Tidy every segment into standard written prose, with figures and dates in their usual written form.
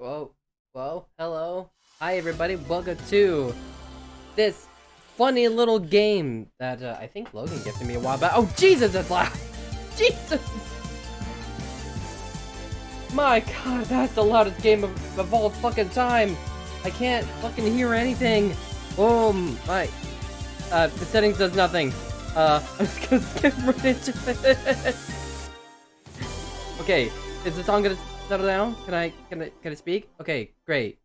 Whoa, whoa, hello. Hi, everybody. Welcome to this funny little game that I think Logan gifted me a while back. Oh, Jesus, that's loud. Jesus. My God, that's the loudest game of all fucking time. I can't fucking hear anything. Boom. My, the settings does nothing. I'm just gonna skip right into it. Okay, is the song gonna settle down? Can I speak? Okay, great.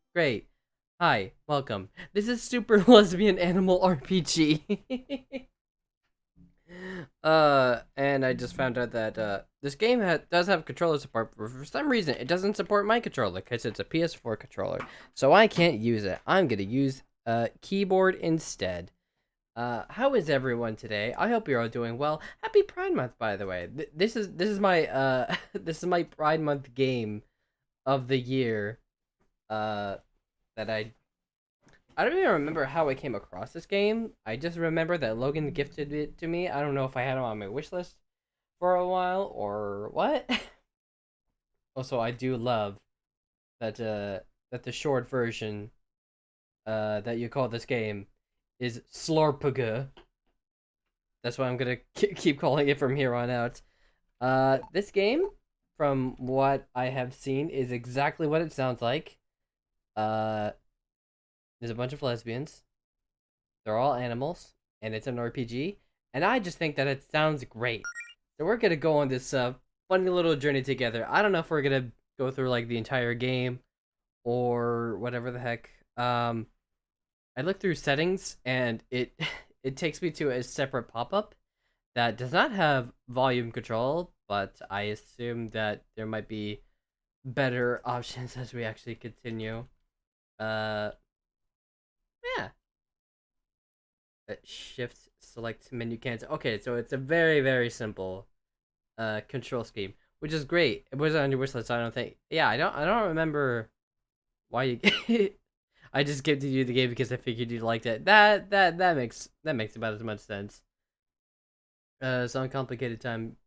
Hi, welcome. This is Super Lesbian Animal RPG. And I just found out that this game does have controller support, but for some reason it doesn't support my controller because it's a PS4 controller, so I can't use it. I'm gonna use a keyboard instead. How is everyone today? I hope you're all doing well. Happy Pride Month, by the way. This is my this is my Pride Month game of the year. That I don't even remember how I came across this game. I just remember that Logan gifted it to me. I don't know if I had it on my wish list for a while or what. Also, I do love that that the short version that you call this game is Slorpga. That's what I'm gonna keep calling it from here on out. This game, from what I have seen, is exactly what it sounds like. There's a bunch of lesbians. They're all animals, and it's an RPG. And I just think that it sounds great. So we're gonna go on this funny little journey together. I don't know if we're gonna go through like the entire game or whatever the heck. I looked through settings, and it it takes me to a separate pop-up that does not have volume control, but I assume that there might be better options as we actually continue. Yeah. Shift select menu cancel. Okay, so it's a very simple control scheme, which is great. It wasn't on your wish list, so I don't think. Yeah, I don't remember why you I just gifted you the game because I figured you liked it. That makes about as much sense. Some uncomplicated time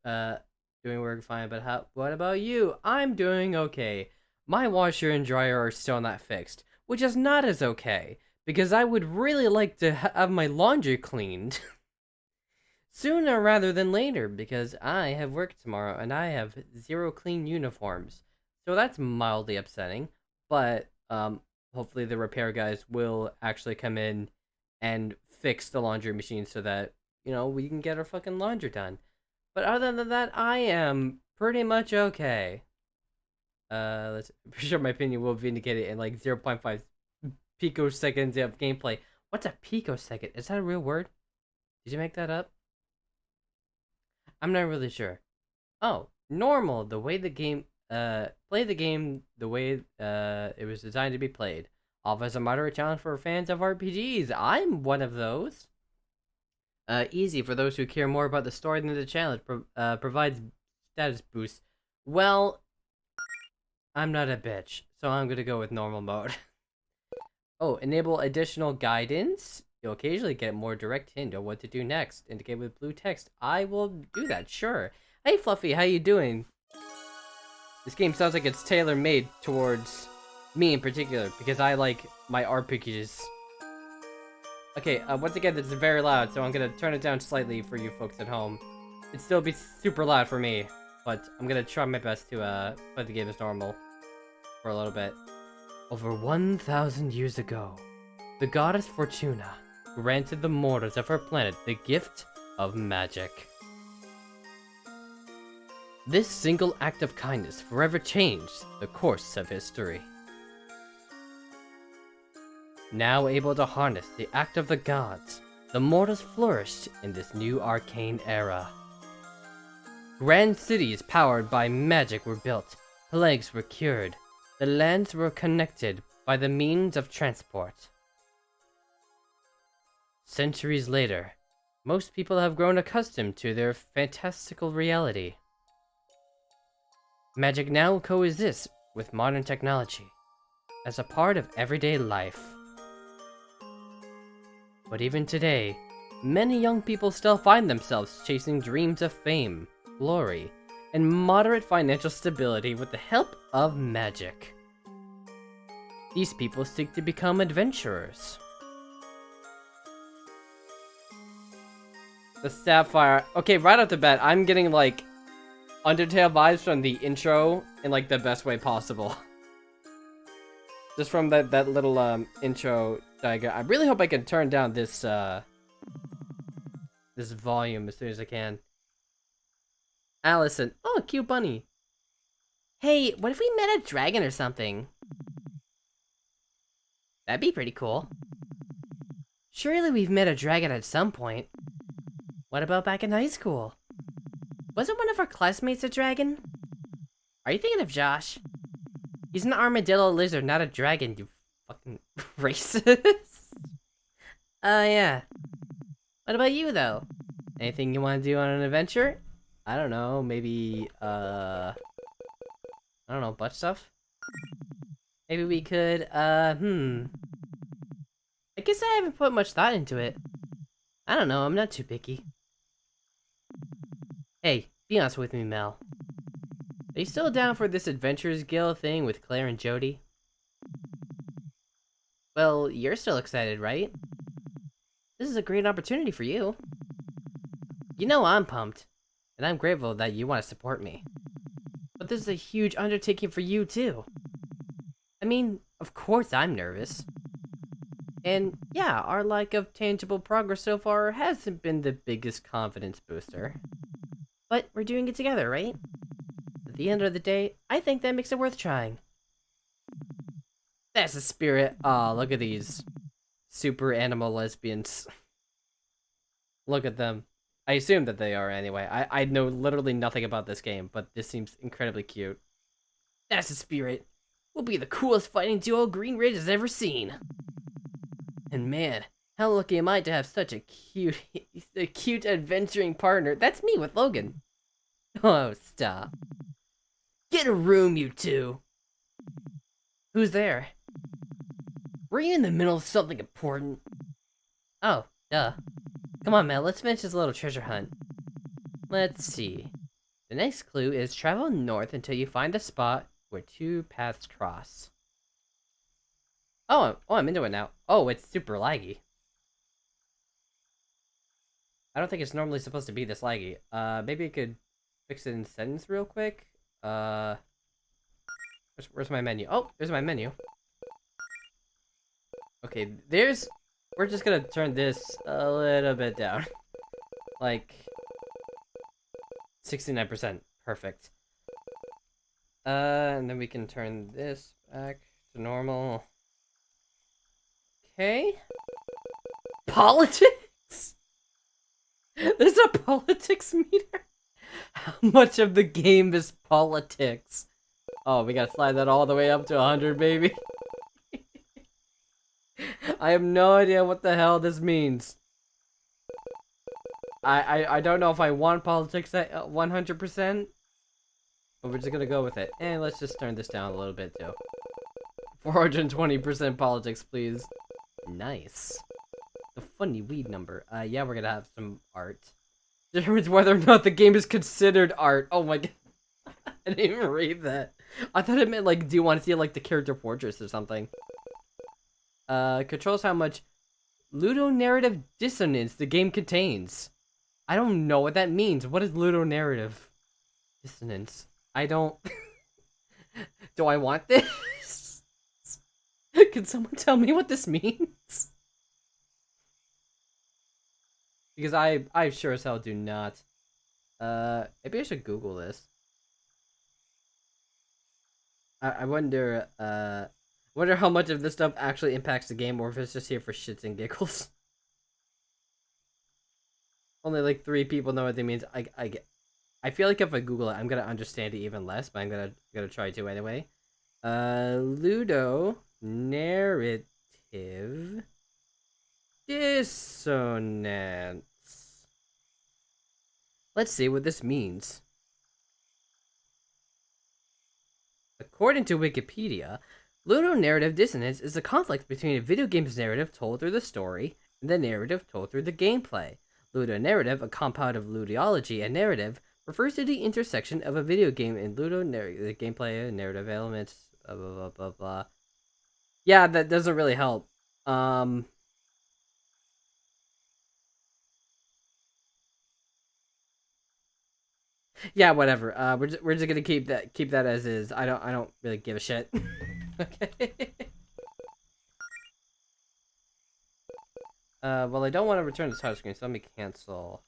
doing work fine, but what about you? I'm doing okay. My washer and dryer are still not fixed, which is not as okay because I would really like to have my laundry cleaned sooner rather than later because I have work tomorrow and I have 0 clean uniforms. So that's mildly upsetting, but hopefully the repair guys will actually come in and fix the laundry machine so that, you know, we can get our fucking laundry done. But other than that, I am pretty much okay. I'm pretty sure my opinion will vindicate it in like 0.5 picoseconds of gameplay. What's a picosecond? Is that a real word? Did you make that up? I'm not really sure. Oh, normal, the way the game play the game the way it was designed to be played. Offers a moderate challenge for fans of RPGs. I'm one of those. Easy for those who care more about the story than the challenge. Provides status boosts. Well, I'm not a bitch, so I'm gonna go with normal mode. Oh, enable additional guidance. You'll occasionally get more direct hint on what to do next. Indicate with blue text. I will do that, sure. Hey Fluffy, how you doing? This game sounds like it's tailor-made towards me in particular, because I like my RPGs. Okay, once again, this is very loud, so I'm gonna turn it down slightly for you folks at home. It'd still be super loud for me, but I'm gonna try my best to play the game as normal for a little bit. Over 1,000 years ago, the goddess Fortuna granted the mortals of her planet the gift of magic. This single act of kindness forever changed the course of history. Now able to harness the act of the gods, the mortals flourished in this new arcane era. Grand cities powered by magic were built, plagues were cured, the lands were connected by the means of transport. Centuries later, most people have grown accustomed to their fantastical reality. Magic now coexists with modern technology as a part of everyday life. But even today, many young people still find themselves chasing dreams of fame, glory, and moderate financial stability with the help of magic. These people seek to become adventurers. The Sapphire. Okay, right off the bat, I'm getting like Undertale vibes from the intro in like the best way possible. Just from that little intro diagram. I really hope I can turn down this this volume as soon as I can. Allison. Oh, a cute bunny. Hey, what if we met a dragon or something? That'd be pretty cool. Surely we've met a dragon at some point. What about back in high school? Wasn't one of our classmates a dragon? Are you thinking of Josh? He's an armadillo lizard, not a dragon, you fucking racist. Yeah. What about you, though? Anything you want to do on an adventure? I don't know, maybe, I don't know, butt stuff? Maybe we could, I guess I haven't put much thought into it. I don't know, I'm not too picky. Hey, be honest with me, Mel. Are you still down for this Adventurers Guild thing with Claire and Jody? Well, you're still excited, right? This is a great opportunity for you. You know I'm pumped, and I'm grateful that you want to support me. But this is a huge undertaking for you, too. I mean, of course I'm nervous. And yeah, our lack of tangible progress so far hasn't been the biggest confidence booster. But we're doing it together, right? At the end of the day, I think that makes it worth trying. That's the spirit. Aw, look at these super animal lesbians. Look at them. I assume that they are anyway. I know literally nothing about this game, but this seems incredibly cute. That's the spirit. We'll be the coolest fighting duo Green Ridge has ever seen. And man, how lucky am I to have such a cute adventuring partner. That's me with Logan. Oh, stop. Get a room, you two. Who's there? Were you in the middle of something important? Oh, duh. Come on, Matt, let's finish this little treasure hunt. Let's see. The next clue is travel north until you find the spot where two paths cross. Oh, I'm into it now. Oh, it's super laggy. I don't think it's normally supposed to be this laggy. Maybe I could fix it in settings real quick. Where's my menu? Oh, there's my menu. Okay, we're just gonna turn this a little bit down. Like 69%. Perfect. And then we can turn this back to normal. Okay. Politics? There's a politics meter? How much of the game is politics? Oh, we gotta slide that all the way up to 100, baby. I have no idea what the hell this means. I don't know if I want politics at 100%, but we're just gonna go with it. And let's just turn this down a little bit too. 420% politics, please. Nice. The funny weed number. Yeah, we're gonna have some art. Determines whether or not the game is considered art. Oh my god. I didn't even read that. I thought it meant like, do you want to see like the character portraits or something? Controls how much ludonarrative dissonance the game contains. I don't know what that means. What is ludonarrative dissonance? I don't... Do I want this? Can someone tell me what this means? Because I sure as hell do not. Maybe I should Google this. I wonder how much of this stuff actually impacts the game, or if it's just here for shits and giggles. Only like 3 people know what it means. I feel like if I Google it, I'm gonna understand it even less, but I'm gonna try to anyway. Ludo narrative dissonance. Let's see what this means. According to Wikipedia, ludonarrative dissonance is a conflict between a video game's narrative told through the story and the narrative told through the gameplay. Ludonarrative, a compound of ludology and narrative, refers to the intersection of a video game and the gameplay and narrative elements, blah blah blah blah blah. Yeah, that doesn't really help. Um, yeah, whatever. We're just gonna keep that as is. I don't really give a shit. Okay. Well, I don't want to return to the title screen, so let me cancel.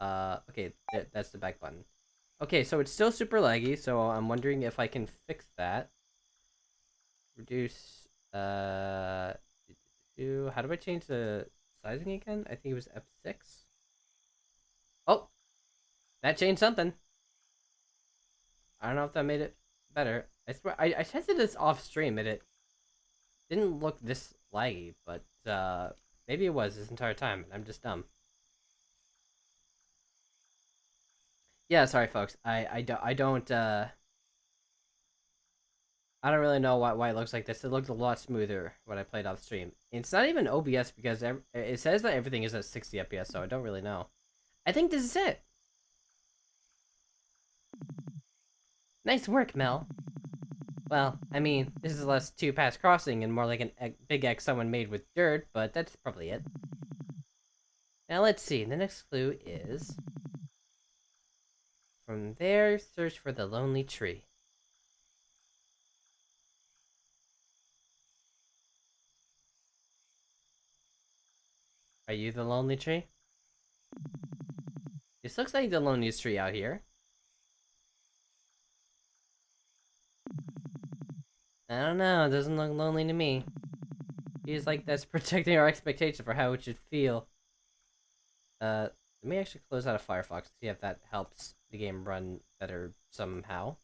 Okay, that's the back button. Okay, so it's still super laggy, so I'm wondering if I can fix that. Reduce. How do I change the sizing again? I think it was F6. Oh, that changed something. I don't know if that made it better. I swear, I tested this off stream and it didn't look this laggy, but maybe it was this entire time. I'm just dumb. Yeah, sorry, folks. I don't really know why it looks like this. It looked a lot smoother when I played off stream. It's not even OBS because it says that everything is at 60 FPS, so I don't really know. I think this is it. Nice work, Mel. Well, I mean, this is less two-pass crossing and more like a big X someone made with dirt, but that's probably it. Now let's see. The next clue is... From there, search for the lonely tree. Are you the lonely tree? This looks like the loneliest tree out here. I don't know, it doesn't look lonely to me. Feels like that's protecting our expectation for how it should feel. Let me actually close out of Firefox to see if that helps the game run better somehow.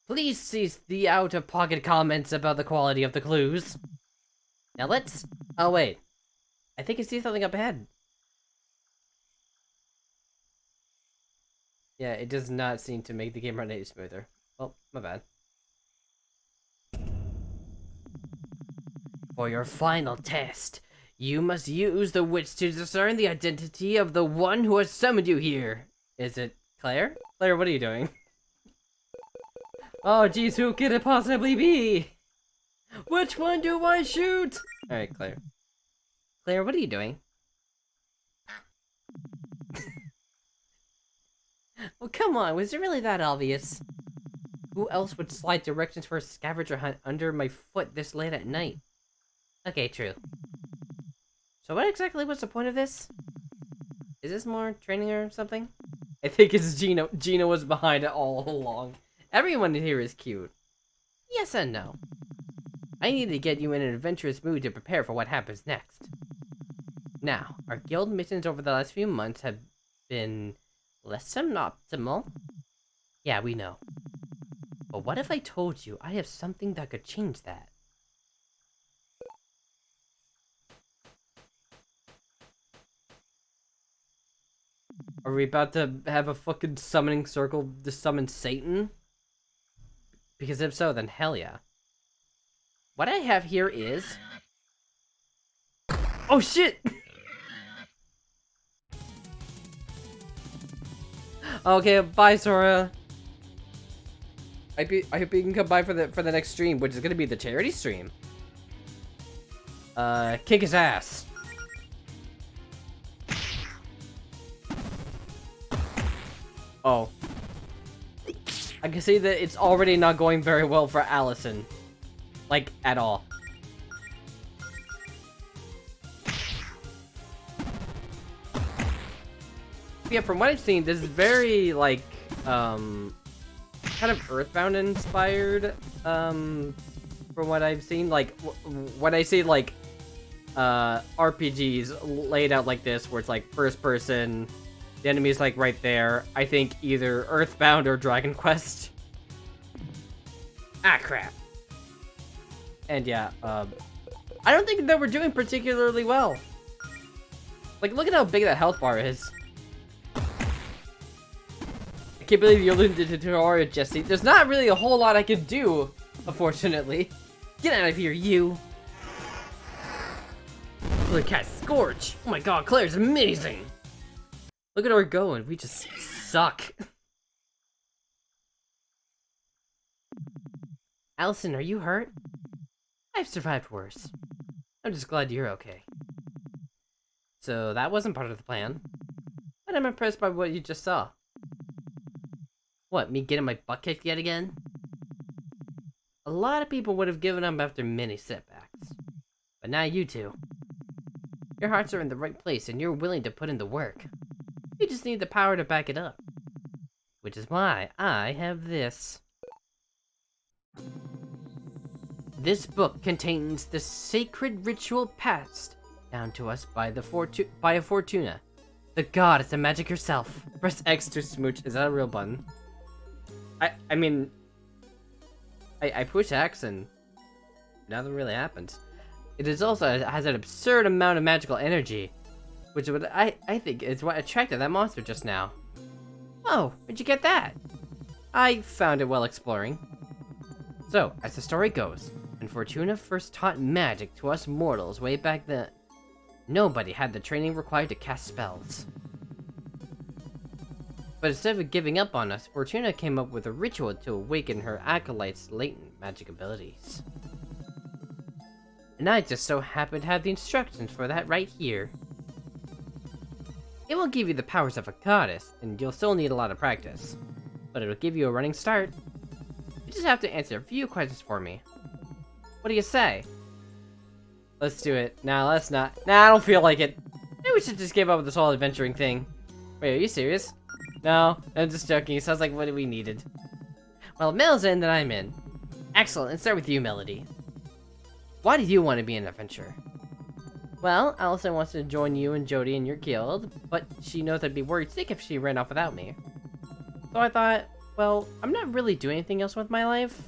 Please cease the out-of-pocket comments about the quality of the clues. Now let's... Oh, wait. I think I see something up ahead. Yeah, it does not seem to make the game run any smoother. Oh, my bad. For your final test, you must use the wits to discern the identity of the one who has summoned you here. Is it Claire? Claire, what are you doing? Oh, geez, who could it possibly be? Which one do I shoot? Alright, Claire. Claire, what are you doing? Well, come on, was it really that obvious? Who else would slide directions for a scavenger hunt under my foot this late at night? Okay, true. So what exactly was the point of this? Is this more training or something? I think it's Gino. Gino was behind it all along. Everyone here is cute. Yes and no. I need to get you in an adventurous mood to prepare for what happens next. Now, our guild missions over the last few months have been less than optimal. Yeah, we know. But what if I told you I have something that could change that? Are we about to have a fucking summoning circle to summon Satan? Because if so, then hell yeah. What I have here is... Oh shit! Okay, bye Sora. I hope you can come by for the next stream, which is gonna be the charity stream. Kick his ass. Oh. I can see that it's already not going very well for Allison. Like, at all. Yeah, from what I've seen, this is very, like, kind of Earthbound inspired, from what I've seen. Like, when I see, like, RPGs laid out like this, where it's, like, first person, the enemy's, like, right there, I think either Earthbound or Dragon Quest. Ah, crap. And yeah, I don't think that we're doing particularly well. Like, look at how big that health bar is. I can't believe you're losing the tutorial, Jesse. There's not really a whole lot I can do, unfortunately. Get out of here, you! Look at Scorch! Oh my god, Claire's amazing! Look at her going, we just suck. Allison, are you hurt? I've survived worse. I'm just glad you're okay. So that wasn't part of the plan. But I'm impressed by what you just saw. What, me getting my butt kicked yet again? A lot of people would have given up after many setbacks. But now you two. Your hearts are in the right place and you're willing to put in the work. You just need the power to back it up. Which is why I have this. This book contains the sacred ritual passed down to us by a Fortuna, the goddess of magic herself. Press X to smooch. Is that a real button? I mean, I push X and nothing really happens. It is also has an absurd amount of magical energy, which would I think is what attracted that monster just now. Oh, where'd you get that? I found it while exploring. So, as the story goes, when Fortuna first taught magic to us mortals way back then, nobody had the training required to cast spells. But instead of giving up on us, Fortuna came up with a ritual to awaken her acolytes' latent magic abilities. And I just so happen to have the instructions for that right here. It will give you the powers of a goddess, and you'll still need a lot of practice. But it'll give you a running start. You just have to answer a few questions for me. What do you say? Let's do it. Nah, let's not. Nah, I don't feel like it. Maybe we should just give up with this whole adventuring thing. Wait, are you serious? No, I'm just joking. It sounds like what we needed. Well, Mel's in, then I'm in. Excellent, let's start with you, Melody. Why do you want to be an adventurer? Well, Allison wants to join you and Jody in your guild, but she knows I'd be worried sick if she ran off without me. So I thought, well, I'm not really doing anything else with my life.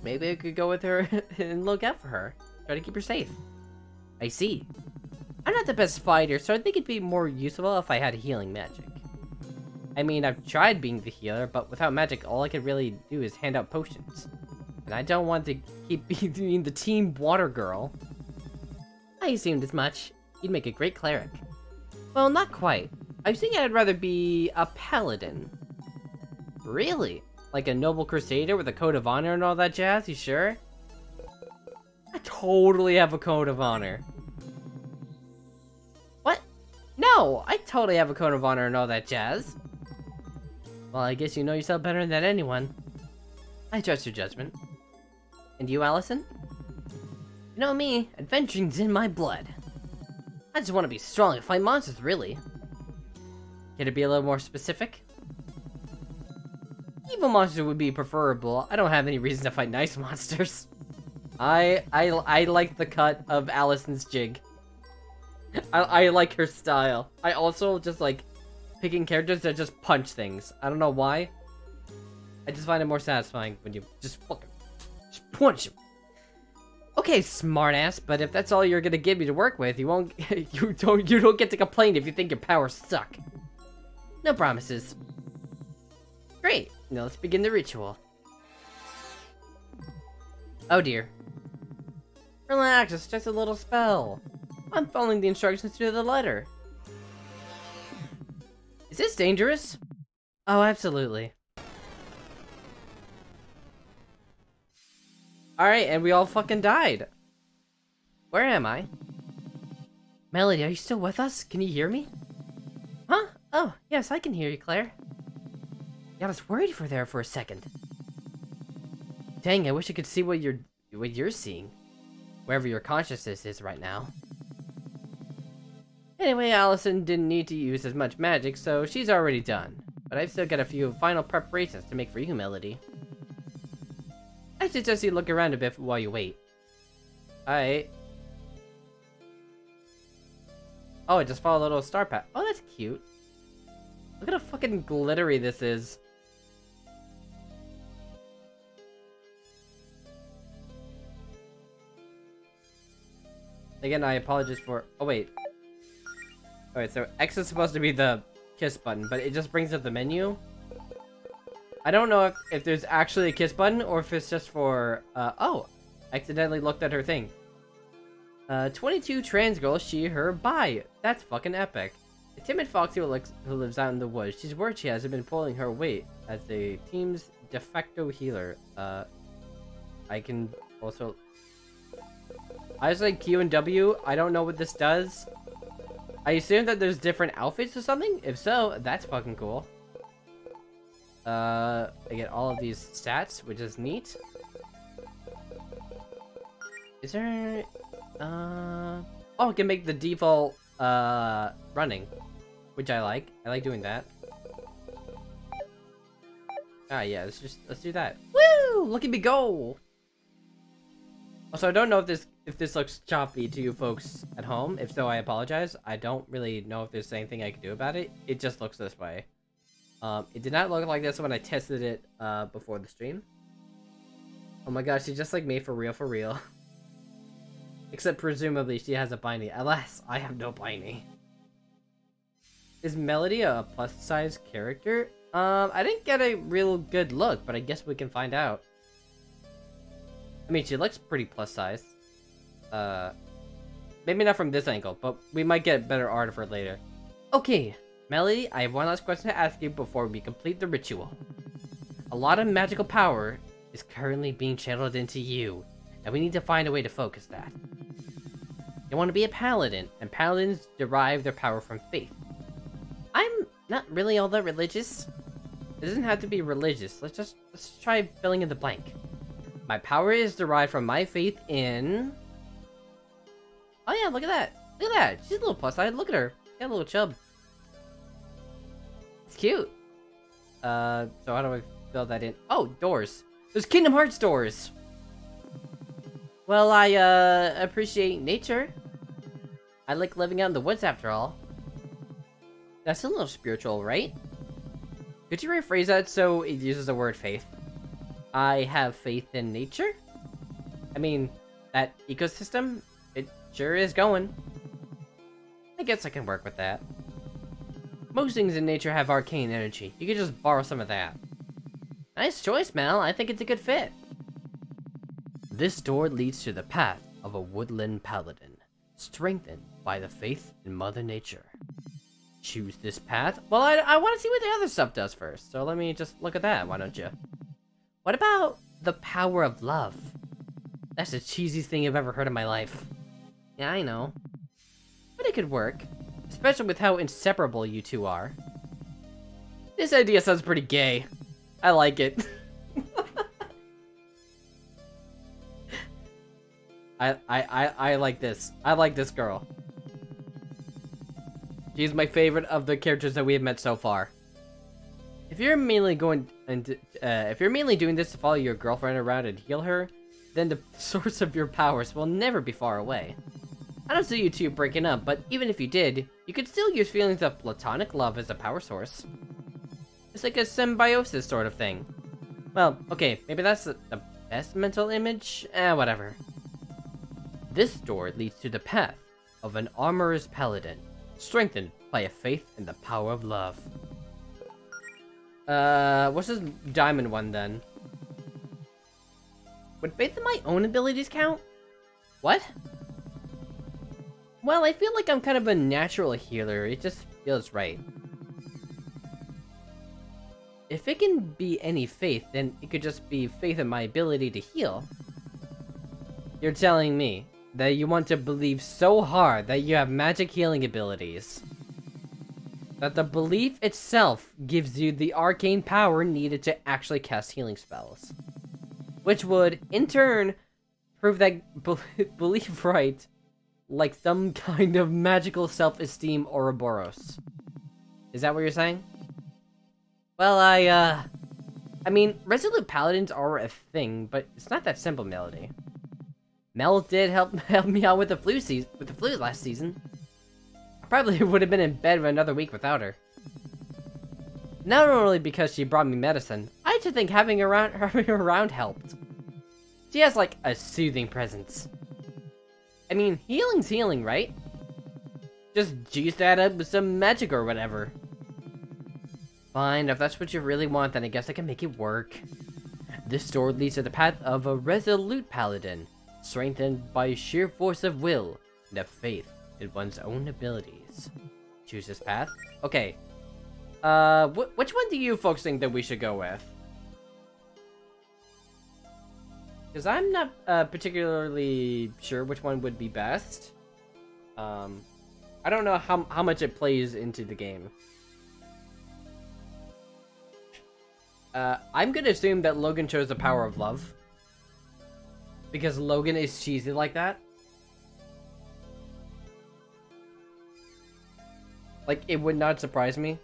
Maybe I could go with her and look out for her. Try to keep her safe. I see. I'm not the best fighter, so I think it'd be more useful if I had healing magic. I mean, I've tried being the healer, but without magic, all I could really do is hand out potions. And I don't want to keep being the team water girl. I assumed as much. You'd make a great cleric. Well, not quite. I was thinking I'd rather be a paladin. Really? Like a noble crusader with a code of honor and all that jazz? You sure? I totally have a code of honor. What? No, I totally have a code of honor and all that jazz. Well, I guess you know yourself better than anyone. I trust your judgment. And you, Allison? You know me, adventuring's in my blood. I just want to be strong and fight monsters, really. Can it be a little more specific? Evil monsters would be preferable. I don't have any reason to fight nice monsters. I like the cut of Allison's jig. I like her style. I also just like picking characters that just punch things. I don't know why. I just find it more satisfying when you just fucking just punch him. Okay, smartass, but if that's all you're gonna give me to work with, you won't you don't get to complain if you think your powers suck. No promises. Great. Now let's begin the ritual. Oh dear. Relax, it's just a little spell. I'm following the instructions to the letter. Is this dangerous? Oh, absolutely. Alright, and we all fucking died. Where am I? Melody, are you still with us? Can you hear me? Huh? Oh, yes, I can hear you, Claire. Yeah, I was worried for there for a second. Dang, I wish I could see what you're seeing. Wherever your consciousness is right now. Anyway, Allison didn't need to use as much magic, so she's already done. But I've still got a few final preparations to make for you, Melody. I suggest you look around a bit while you wait. Alright. Oh, I just followed a little star path. Oh, that's cute. Look at how fucking glittery this is. Again, I apologize for... Oh, wait. Alright, so X is supposed to be the kiss button, but it just brings up the menu. I don't know if there's actually a kiss button, or if it's just for... oh! Accidentally looked at her thing. 22 trans girls, she, her, bi. That's fucking epic. A timid foxy who lives out in the woods. She's worried she hasn't been pulling her weight as the team's de facto healer. I can also... I was like Q and W. I don't know what this does. I assume that there's different outfits or something. If so, that's fucking cool. I get all of these stats, which is neat. Is there... Oh, I can make the default, running. Which I like. I like doing that. Ah, yeah, let's do that. Woo! Look at me go! Also, I don't know if this looks choppy to you folks at home. If so, I apologize. I don't really know if there's anything I can do about it. It just looks this way. It did not look like this when I tested it before the stream. Oh my gosh, she's just like me for real, for real. Except presumably she has a binding. Alas, I have no binding. Is Melody a plus-size character? I didn't get a real good look, but I guess we can find out. I mean, she looks pretty plus-size. Maybe not from this angle, but we might get better art of her later. Okay, Melody, I have one last question to ask you before we complete the ritual. A lot of magical power is currently being channeled into you, and we need to find a way to focus that. You want to be a paladin, and paladins derive their power from faith. I'm not really all that religious. It doesn't have to be religious. Let's try filling in the blank. My power is derived from my faith in... Oh yeah, look at that. Look at that. She's a little plus size. Look at her. She got a little chub. It's cute. So how do I fill that in? Oh, doors. There's Kingdom Hearts doors. Well, I appreciate nature. I like living out in the woods after all. That's a little spiritual, right? Could you rephrase that so it uses the word faith? I have faith in nature? I mean, that ecosystem, it sure is going. I guess I can work with that. Most things in nature have arcane energy. You could just borrow some of that. Nice choice, Mel. I think it's a good fit. This door leads to the path of a woodland paladin, strengthened by the faith in Mother Nature. Choose this path? Well, I want to see what the other stuff does first, so let me just look at that, why don't you? What about the power of love? That's the cheesiest thing I've ever heard in my life. Yeah, I know. But it could work, especially with how inseparable you two are. This idea sounds pretty gay. I like it. I like this. I like this girl. She's my favorite of the characters that we have met so far. If you're mainly doing this to follow your girlfriend around and heal her, then the source of your powers will never be far away. I don't see you two breaking up, but even if you did, you could still use feelings of platonic love as a power source. It's like a symbiosis sort of thing. Well, okay, maybe that's the best mental image? Whatever. This door leads to the path of an armorer's paladin, strengthened by a faith in the power of love. What's this diamond one then? Would faith in my own abilities count? What? Well, I feel like I'm kind of a natural healer. It just feels right. If it can be any faith, then it could just be faith in my ability to heal. You're telling me that you want to believe so hard that you have magic healing abilities, that the belief itself gives you the arcane power needed to actually cast healing spells. Which would, in turn, prove that belief right, like some kind of magical self-esteem Ouroboros. Is that what you're saying? Well, I mean, Resolute Paladins are a thing, but it's not that simple, Melody. Mel did help me out with the flu last season. I probably would have been in bed for another week without her. Not only because she brought me medicine, I just think having her around helped. She has like a soothing presence. I mean, healing's healing, right? Just juice that up with some magic or whatever. Fine, if that's what you really want, then I guess I can make it work. This door leads to the path of a resolute paladin, strengthened by sheer force of will and a faith in one's own abilities. Choose this path? Okay. Which one do you folks think that we should go with? Because I'm not particularly sure which one would be best. I don't know how much it plays into the game. I'm gonna assume that Logan chose the power of love. Because Logan is cheesy like that. Like, it would not surprise me.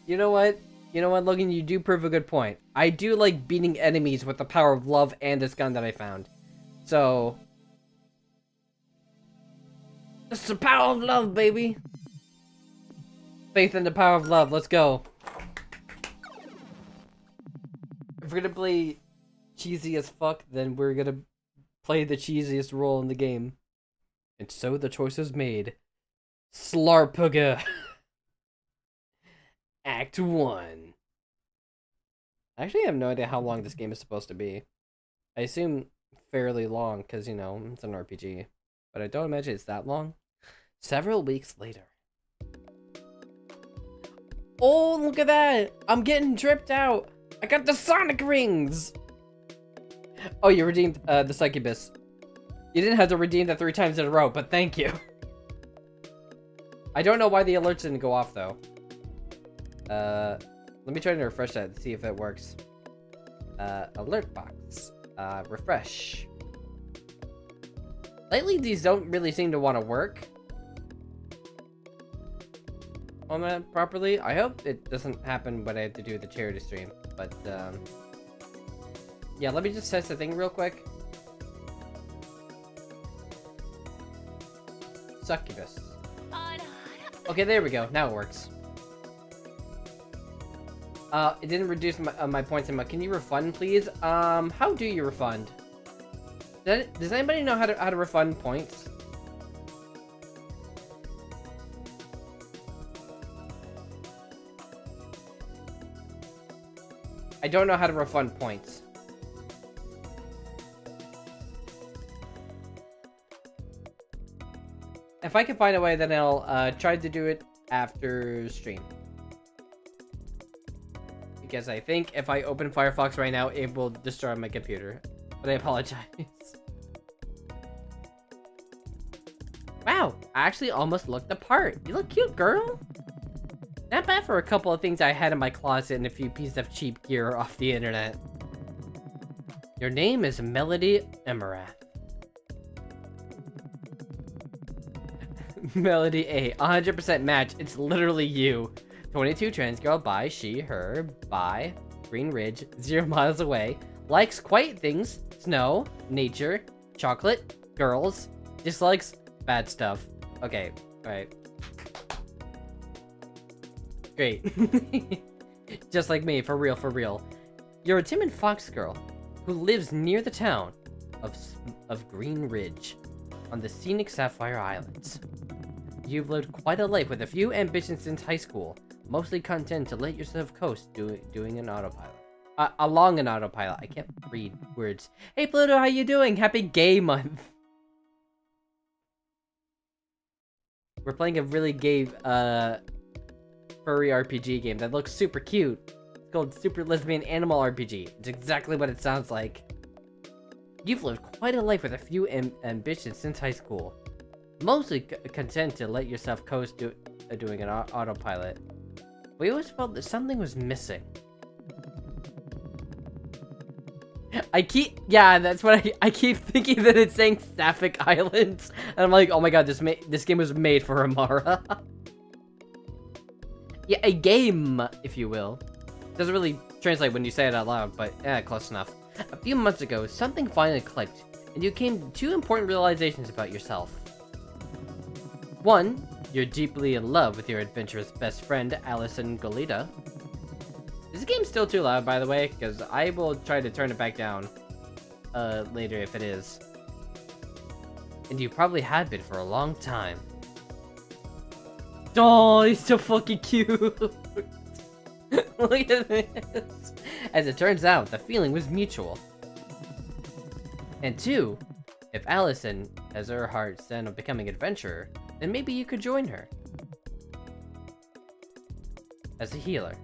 You know what? You know what, Logan? You do prove a good point. I do like beating enemies with the power of love and this gun that I found. So... it's the power of love, baby! Faith in the power of love, let's go. If we're gonna play cheesy as fuck, then we're gonna play the cheesiest role in the game. And so the choice is made. Slarpuga! Act 1. I actually have no idea how long this game is supposed to be. I assume fairly long, because, you know, it's an RPG. But I don't imagine it's that long. Several weeks later. Oh, look at that! I'm getting dripped out! I got the Sonic rings! Oh, you redeemed the Succubus. You didn't have to redeem that 3 times in a row, but thank you. I don't know why the alerts didn't go off, though. Let me try to refresh that to see if it works. Alert box. Refresh. Lately, these don't really seem to want to work on that properly. I hope it doesn't happen when I have to do the charity stream. But, yeah, let me just test the thing real quick. Succubus. Okay, there we go. Now it works. It didn't reduce my points in my... Can you refund, please? How do you refund? Does anybody know how to refund points? I don't know how to refund points. If I can find a way, then I'll try to do it after stream. Because I think if I open Firefox right now, it will destroy my computer. But I apologize. Wow, I actually almost looked the part. You look cute, girl. Not bad for a couple of things I had in my closet and a few pieces of cheap gear off the internet. Your name is Melody Emirath. Melody A, 100% match. It's literally you. 22 trans girl, by, she, her, by, Green Ridge, 0 miles away. Likes quiet things, snow, nature, chocolate, girls. Dislikes bad stuff. Okay, alright. Great. Just like me, for real, for real. You're a timid fox girl who lives near the town of Green Ridge on the scenic Sapphire Islands. You've lived quite a life with a few ambitions since high school, mostly content to let yourself coast doing an autopilot. Along an autopilot. I can't read words. Hey Pluto, how you doing? Happy gay month. We're playing a really gay, furry RPG game that looks super cute. It's called Super Lesbian Animal RPG. It's exactly what it sounds like. You've lived quite a life with a few ambitions since high school. Mostly content to let yourself coast doing an autopilot. We always felt that something was missing. Yeah, that's what I keep thinking, that it's saying Sapphic Islands. And I'm like, oh my god, this game was made for Amara. Yeah, a game, if you will. Doesn't really translate when you say it out loud, but yeah, close enough. A few months ago, something finally clicked, and you came to 2 important realizations about yourself. 1, you're deeply in love with your adventurous best friend, Allison Goleta. Is the game still too loud, by the way? Because I will try to turn it back down later if it is. And you probably had been for a long time. Oh, he's so fucking cute. Look at this. As it turns out, the feeling was mutual. And 2, if Allison has her heart set on becoming an adventurer, and maybe you could join her as a healer.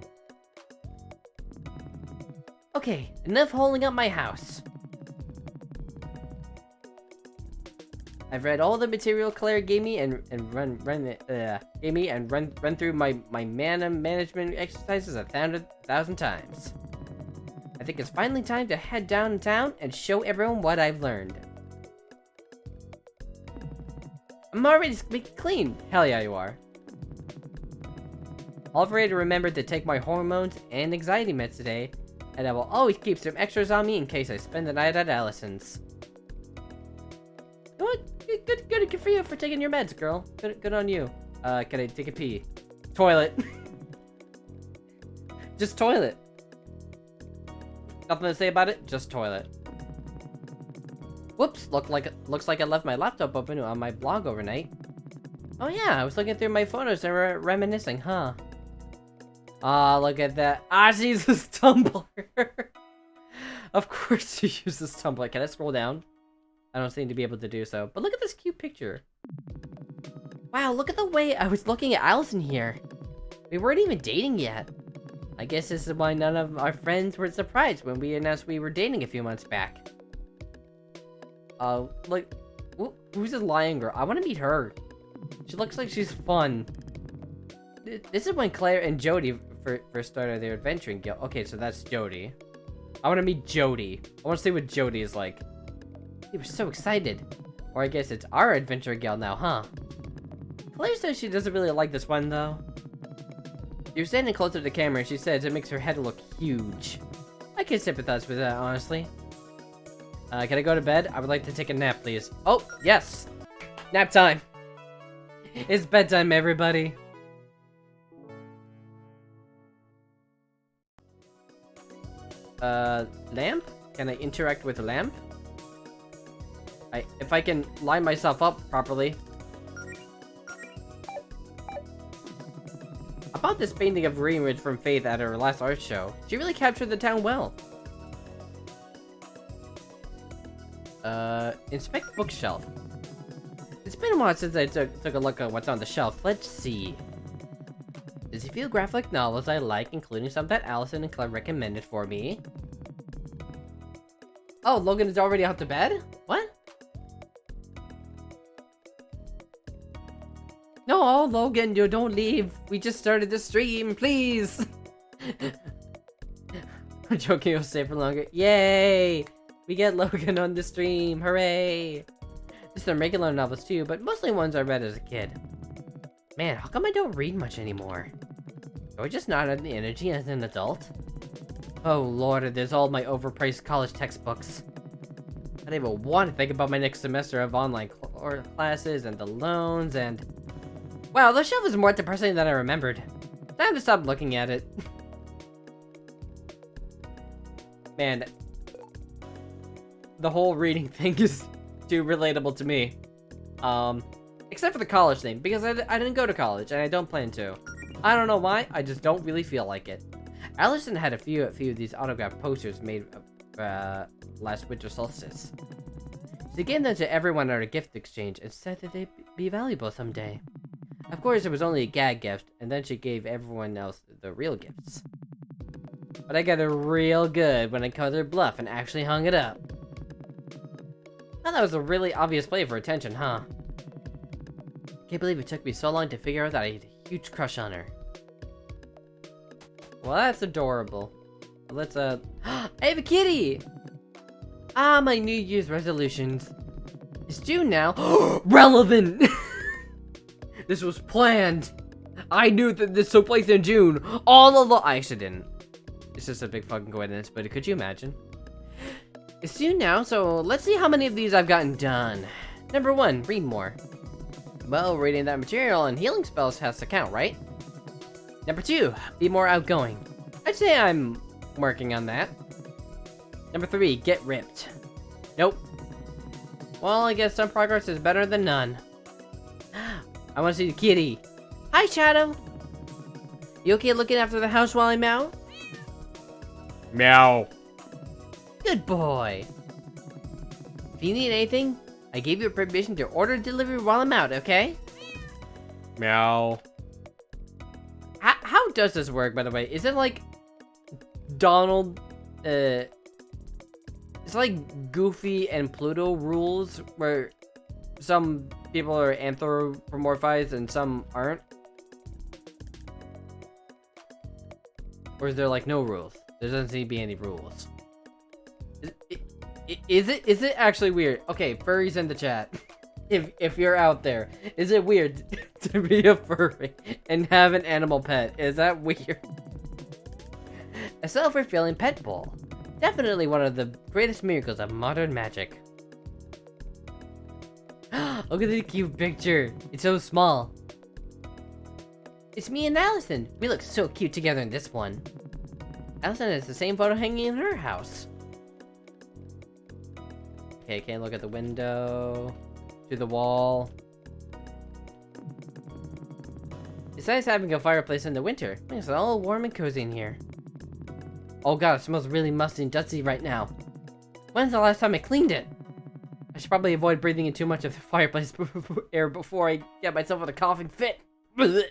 Okay, enough holding up my house. I've read all the material Claire gave me and run through my mana management exercises 1,000 times. I think it's finally time to head downtown and show everyone what I've learned. I'm already squeaky clean. Hell yeah, you are. I'll have to remember to take my hormones and anxiety meds today, and I will always keep some extras on me in case I spend the night at Allison's. You know what? Good for you for taking your meds, girl. Good on you. Can I take a pee? Toilet. Just toilet. Nothing to say about it, just toilet. Whoops, looks like I left my laptop open on my blog overnight. Oh yeah, I was looking through my photos and reminiscing, huh? Ah, look at that. Ah, she uses Tumblr. Of course she uses Tumblr. Can I scroll down? I don't seem to be able to do so. But look at this cute picture. Wow, look at the way I was looking at Allison here. We weren't even dating yet. I guess this is why none of our friends were surprised when we announced we were dating a few months back. Like, who's this lion girl? I want to meet her. She looks like she's fun. This is when Claire and Jody first started their adventuring guild. Okay, so that's Jody. I want to meet Jody. I want to see what Jody is like. We were so excited. Or I guess it's our adventure guild now, huh? Claire says she doesn't really like this one, though. She was standing closer to the camera and she says it makes her head look huge. I can sympathize with that, honestly. Can I go to bed? I would like to take a nap, please. Oh, yes! Nap time! It's bedtime, everybody! Lamp? Can I interact with a lamp? If I can line myself up properly. I bought this painting of Greenridge from Faith at her last art show. She really captured the town well. Inspect bookshelf. It's been a while since I took a look at what's on the shelf. Let's see. There's a few graphic novels I like, including some that Allison and Claire recommended for me. Oh, Logan is already out to bed? What? No, Logan, you don't leave. We just started the stream, please. I'm joking, you'll stay for longer. Yay! We get Logan on the stream, hooray! There's some regular novels too, but mostly ones I read as a kid. Man, how come I don't read much anymore? Do I just not have the energy as an adult? Oh lord, there's all my overpriced college textbooks. I don't even want to think about my next semester of online classes and the loans and... Wow, the shelf is more depressing than I remembered. Time to stop looking at it. Man, the whole reading thing is too relatable to me. Except for the college thing, because I didn't go to college, and I don't plan to. I don't know why, I just don't really feel like it. Allison had a few of these autographed posters made last winter solstice. She gave them to everyone at a gift exchange and said that they'd be valuable someday. Of course, it was only a gag gift, and then she gave everyone else the real gifts. But I got it real good when I called her bluff and actually hung it up. Now that was a really obvious play for attention, huh? Can't believe it took me so long to figure out that I had a huge crush on her. Well, that's adorable. Let's, I have a kitty! Ah, my New Year's resolutions. It's June now. Relevant! This was planned. I knew that this took place in June. All along. I actually didn't. It's just a big fucking coincidence, but could you imagine? It's June now, so let's see how many of these I've gotten done. Number 1, read more. Well, reading that material and healing spells has to count, right? Number 2, be more outgoing. I'd say I'm working on that. Number 3, get ripped. Nope. Well, I guess some progress is better than none. I want to see the kitty. Hi, Shadow. You okay looking after the house while I'm out? Meow. Good boy. If you need anything, I gave you permission to order delivery while I'm out, okay? Meow. How does this work, by the way? Is it like Donald, it's like Goofy and Pluto rules, where some people are anthropomorphized and some aren't? Or is there like no rules? There doesn't seem to be any rules. Is it actually weird? Okay, furries in the chat. If you're out there, is it weird to be a furry and have an animal pet? Is that weird? A self-fulfilling pet bowl. Definitely one of the greatest miracles of modern magic. Look at the cute picture. It's so small. It's me and Allison. We look so cute together in this one. Allison has the same photo hanging in her house. Okay, can't look at the window. To the wall. It's nice having a fireplace in the winter. It's all warm and cozy in here. Oh god, it smells really musty and dusty right now. When's the last time I cleaned it? I should probably avoid breathing in too much of the fireplace air before I get myself with a coughing fit. Okay,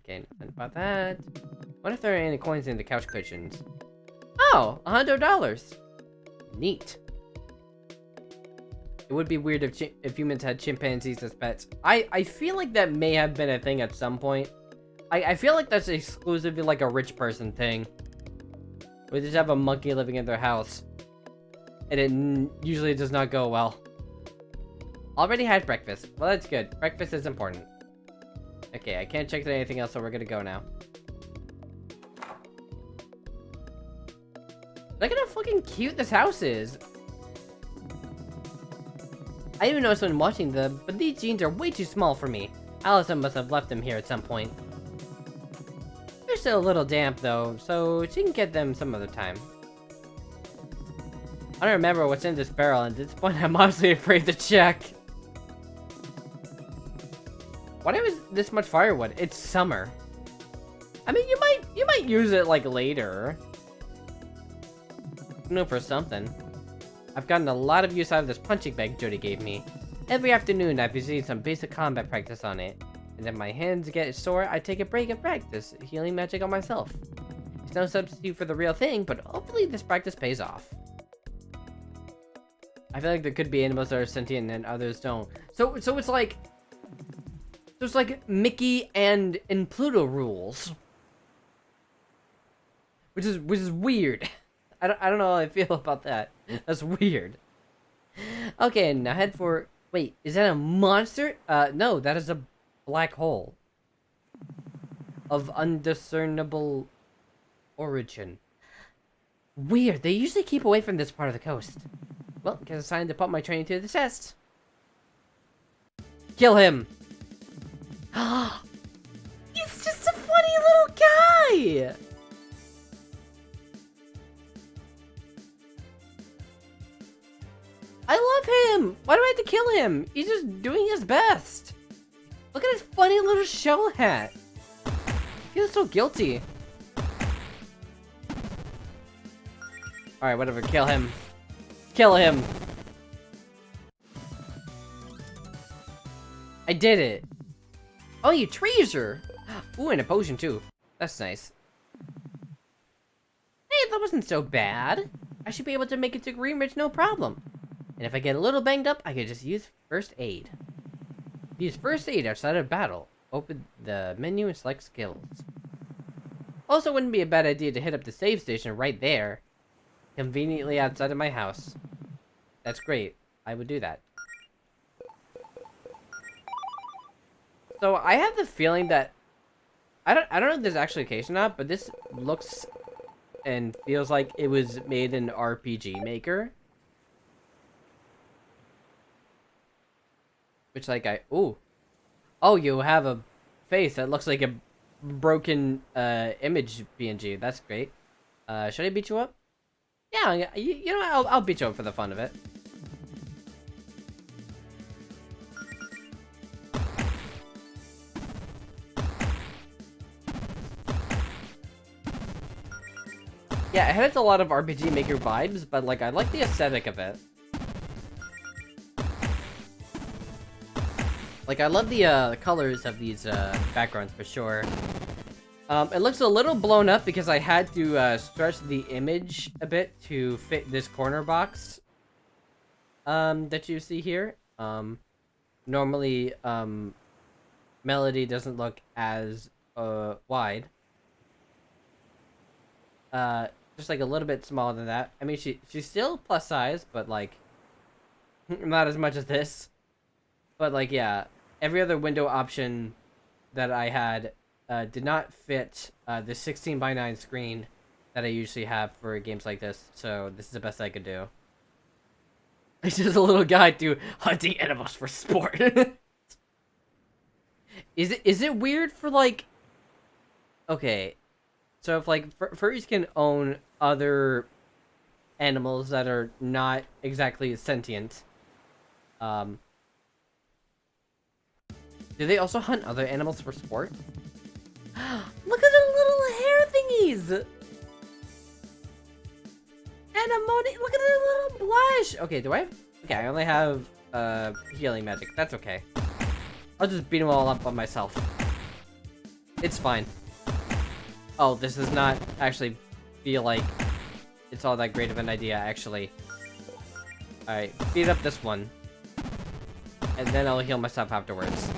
nothing about that. What if there are any coins in the couch cushions? Oh, $100. Neat. It would be weird if humans had chimpanzees as pets. I feel like that may have been a thing at some point. I feel like that's exclusively like a rich person thing. We just have a monkey living in their house. And it usually does not go well. Already had breakfast. Well, that's good. Breakfast is important. Okay, I can't check anything else, so we're gonna go now. Look at how fucking cute this house is. I even noticed when watching them, but these jeans are way too small for me. Allison must have left them here at some point. They're still a little damp though, so she can get them some other time. I don't remember what's in this barrel, and at this point I'm honestly afraid to check. Why do I have this much firewood? It's summer. I mean, you might use it like later. You know, for something. I've gotten a lot of use out of this punching bag Jody gave me. Every afternoon I've been doing some basic combat practice on it. And if my hands get sore, I take a break and practice healing magic on myself. It's no substitute for the real thing, but hopefully this practice pays off. I feel like there could be animals that are sentient and others don't. So it's like there's like Mickey and Pluto rules. Which is weird. I don't know how I feel about that. That's weird. Okay, now head for... Wait, is that a monster? No, that is a black hole. Of undiscernible origin. Weird, they usually keep away from this part of the coast. Well, guess it's time to put my training to the test. Kill him! He's just a funny little guy! I love him! Why do I have to kill him? He's just doing his best. Look at his funny little shell hat. I feel so guilty. Alright, whatever. Kill him. Kill him. I did it. Oh, you treasure. Ooh, and a potion too. That's nice. Hey, that wasn't so bad. I should be able to make it to Greenridge no problem. And if I get a little banged up, I could just use first aid. Use first aid outside of battle. Open the menu and select skills. Also, wouldn't be a bad idea to hit up the save station right there. Conveniently outside of my house. That's great. I would do that. So I have the feeling that I don't know if this is actually the case or not, but this looks and feels like it was made in RPG Maker. Which, like, oh, you have a face that looks like a broken image PNG. That's great. Should I beat you up? Yeah, you know, I'll beat you up for the fun of it. Yeah, it has a lot of RPG Maker vibes, but, like, I like the aesthetic of it. Like, I love the colors of these backgrounds for sure. It looks a little blown up because I had to stretch the image a bit to fit this corner box that you see here. Normally, Melody doesn't look as wide. Just like a little bit smaller than that. I mean, she's still plus size, but like not as much as this. But like, yeah, every other window option that I had did not fit the 16:9 screen that I usually have for games like this. So this is the best I could do. It's just a little guide to hunting animals for sport. Is it weird for like? Okay, so if like furries can own other animals that are not exactly sentient, do they also hunt other animals for sport? Look at the little hair thingies! And look at the little blush! Okay, do I have... Okay, I only have, healing magic. That's okay. I'll just beat them all up on myself. It's fine. Oh, this does not actually feel like it's all that great of an idea, actually. Alright, beat up this one. And then I'll heal myself afterwards.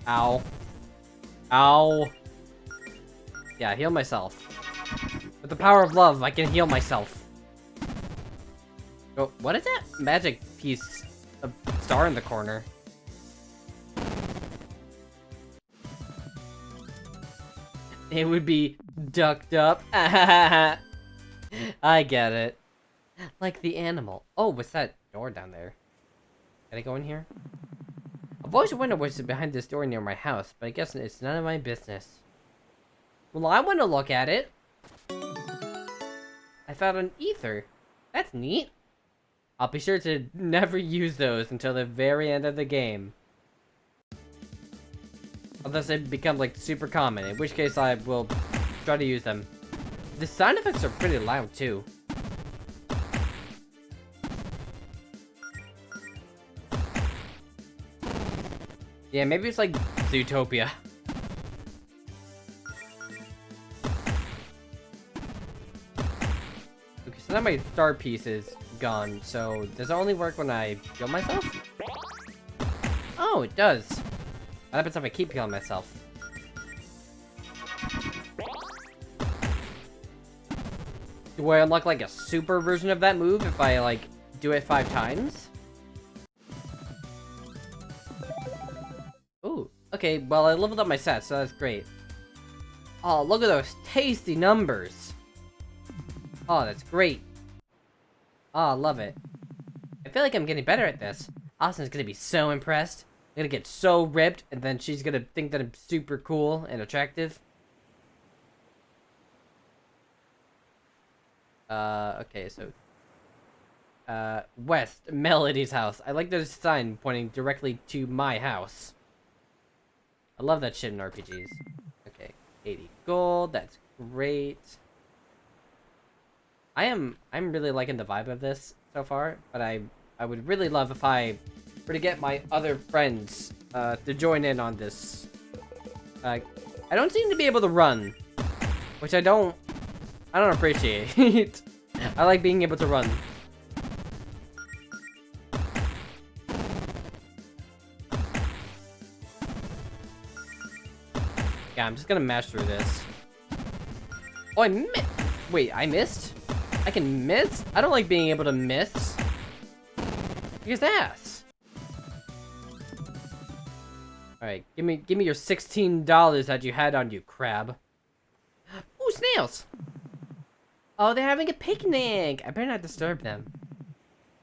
Ow. Ow. Yeah, heal myself. With the power of love, I can heal myself. Oh, what is that magic piece? A star in the corner. It would be ducked up. I get it. Like the animal. Oh, what's that door down there? Can I go in here? I've always wondered what's behind this door near my house, but I guess it's none of my business. Well, I want to look at it. I found an ether. That's neat. I'll be sure to never use those until the very end of the game. Unless they become, like, super common, in which case I will try to use them. The sound effects are pretty loud, too. Yeah, maybe it's like Zootopia. Okay, so now my star piece is gone, so does it only work when I heal myself? Oh, it does. What happens if I keep healing myself? Do I unlock like a super version of that move if I like do it 5 times? Ooh, okay, well I leveled up my stats, so that's great. Oh, look at those tasty numbers. Oh, that's great. Oh, I love it. I feel like I'm getting better at this. Austin's gonna be so impressed. I'm gonna get so ripped, and then she's gonna think that I'm super cool and attractive. Okay, so... West, Melody's house. I like the sign pointing directly to my house. I love that shit in RPGs. Okay, 80 gold, that's great. I'm really liking the vibe of this so far, but I would really love if I were to get my other friends to join in on this. I don't seem to be able to run, which I don't appreciate. I like being able to run. Yeah, I'm just gonna mash through this. Oh, wait, I missed? I can miss? I don't like being able to miss. Here's ass. Alright, give me your $16 that you had on you, crab. Ooh, snails! Oh, they're having a picnic! I better not disturb them.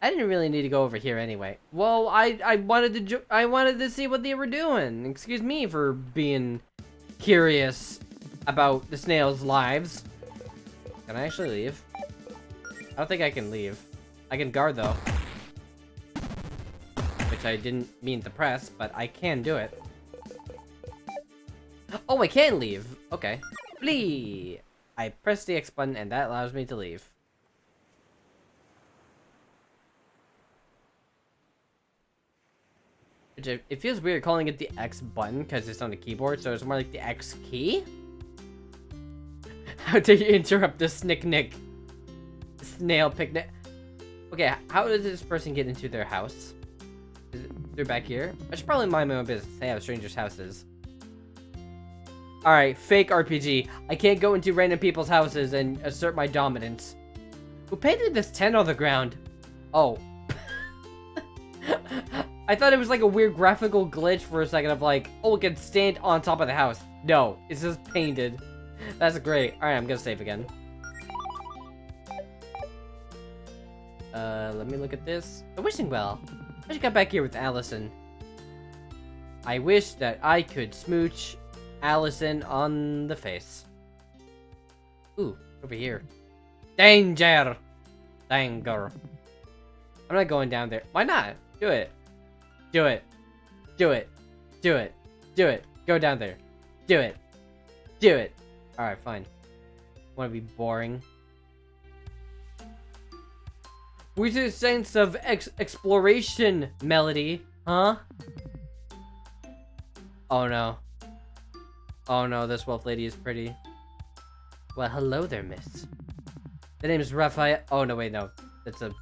I didn't really need to go over here anyway. Well, I wanted to see what they were doing. Excuse me for being curious about the snails' lives. Can I actually leave? I don't think I can leave. I can guard though. Which I didn't mean to press, but I can do it. Oh, I can leave. Okay. Flee! I press the X button and that allows me to leave. It feels weird calling it the X button because it's on the keyboard, so it's more like the X key. How dare you interrupt the snick snail picnic? Okay, how does this person get into their house? They're back here? I should probably mind my own business. They have strangers' houses. Alright, fake RPG. I can't go into random people's houses and assert my dominance. Who painted this tent on the ground? Oh. I thought it was like a weird graphical glitch for a second of like, oh, it can stand on top of the house. No, it's just painted. That's great. Alright, I'm gonna save again. Let me look at this. A wishing well. I just got back here with Allison. I wish that I could smooch Allison on the face. Ooh, over here. Danger! Danger. I'm not going down there. Why not? Do it. Do it. Do it. Do it. Do it. Go down there. Do it. Do it. Alright, fine. Want to be boring? Where's the sense of exploration, Melody? Huh? Oh no. Oh no, this wolf lady is pretty. Well, hello there, miss. The name is Raphael. Oh no, wait, no. That's a...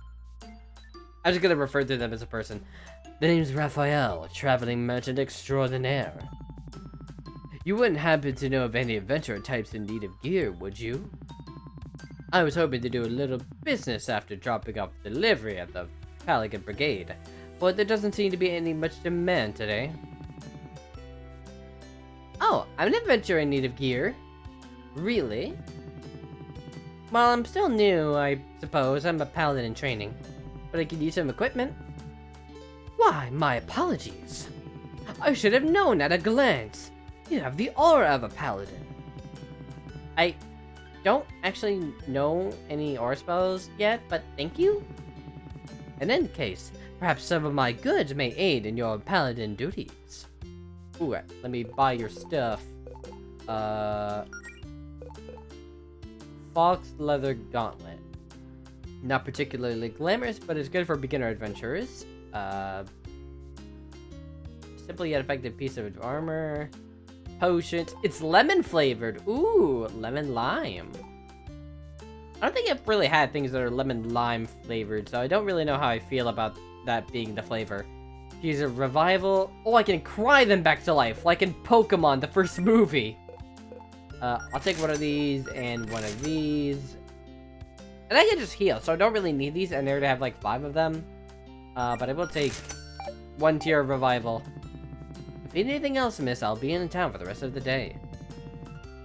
I'm just gonna refer to them as a person. The name's Raphael, traveling merchant extraordinaire. You wouldn't happen to know of any adventurer types in need of gear, would you? I was hoping to do a little business after dropping off delivery at the Pelican Brigade, but there doesn't seem to be any much demand today. Oh, I'm an adventurer in need of gear. Really? Well, I'm still new, I suppose. I'm a paladin in training, but I could use some equipment. Why, my apologies. I should have known at a glance. You have the aura of a paladin. I don't actually know any aura spells yet, but thank you. In any case, perhaps some of my goods may aid in your paladin duties. Ooh, let me buy your stuff. Fox leather gauntlet. Not particularly glamorous, but it's good for beginner adventurers. Simply yet effective piece of armor. Potions. It's lemon flavored. Ooh, lemon lime. I don't think I've really had things that are lemon lime flavored, so I don't really know how I feel about that being the flavor. Use a revival. Oh, I can cry them back to life, like in Pokemon, the first movie. I'll take one of these and one of these. And I can just heal, so I don't really need these, and they already have like 5 of them. But I will take 1 tier of revival. If you need anything else, miss, I'll be in town for the rest of the day.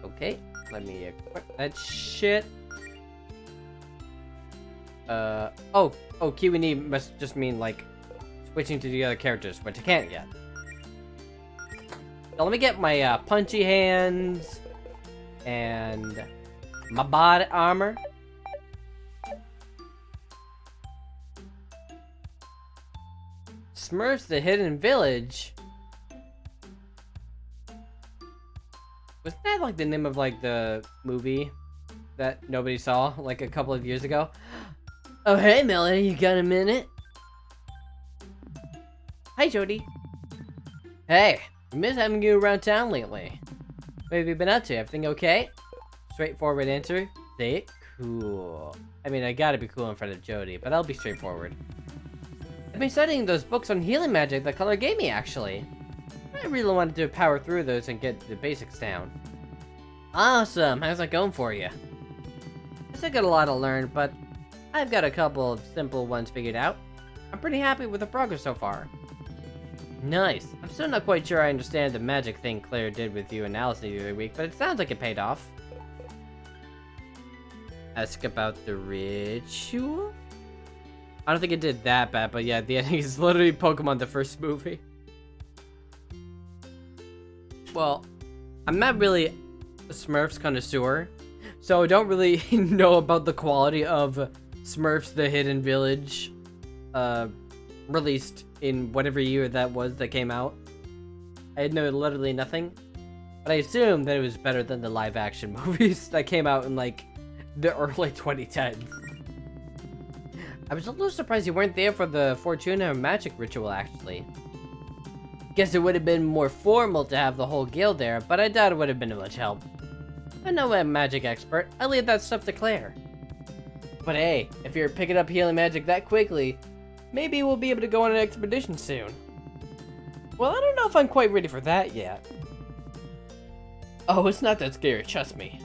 Okay, let me equip that shit. Oh, Q&E must just mean, like, switching to the other characters, which I can't yet. So let me get my, punchy hands, and my body armor. Smurfs the Hidden Village. Wasn't that like the name of like the movie that nobody saw like a couple of years ago? Oh hey Melody, you got a minute? Hi Jody. Hey, I miss having you around town lately. What have you been up to? Everything okay? Straightforward answer. Say cool. I mean, I gotta be cool in front of Jody, but I'll be straightforward. I've been studying those books on healing magic that Color gave me, actually. I really wanted to power through those and get the basics down. Awesome! How's that going for you? I still got a lot to learn, but I've got a couple of simple ones figured out. I'm pretty happy with the progress so far. Nice. I'm still not quite sure I understand the magic thing Claire did with you and Allison the other week, but it sounds like it paid off. Ask about the ritual? I don't think it did that bad, but yeah, the ending is literally Pokemon the first movie. Well, I'm not really a Smurfs connoisseur, so I don't really know about the quality of Smurfs the Hidden Village, released in whatever year that was that came out. I know literally nothing, but I assume that it was better than the live action movies that came out in like the early 2010s. I was a little surprised you weren't there for the Fortuna magic ritual, actually. Guess it would have been more formal to have the whole guild there, but I doubt it would have been of much help. I'm no magic expert, I leave that stuff to Claire. But hey, if you're picking up healing magic that quickly, maybe we'll be able to go on an expedition soon. Well, I don't know if I'm quite ready for that yet. Oh, it's not that scary, trust me.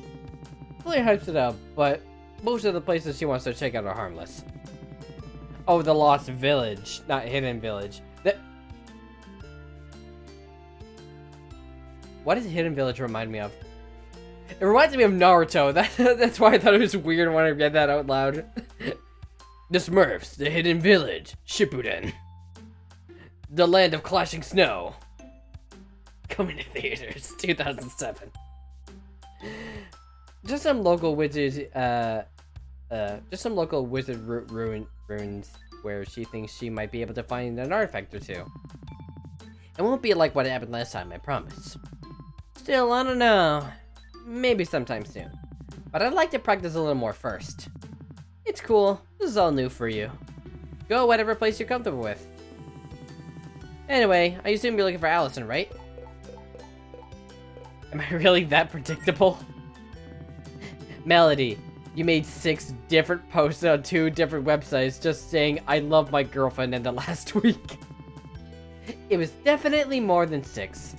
Claire hypes it up, but most of the places she wants to check out are harmless. Oh, the Lost Village, not Hidden Village. What does Hidden Village remind me of? It reminds me of Naruto. That's why I thought it was weird when I read that out loud. The Smurfs, the Hidden Village, Shippuden. The Land of Clashing Snow. Coming to theaters, 2007. Just some local wizards, ruins where she thinks she might be able to find an artifact or two. It won't be like what happened last time, I promise. Still, I don't know. Maybe sometime soon. But I'd like to practice a little more first. It's cool. This is all new for you. Go whatever place you're comfortable with. Anyway, I assume you're looking for Allison, right? Am I really that predictable? Melody, you made 6 different posts on 2 different websites just saying I love my girlfriend in the last week. It was definitely more than 6.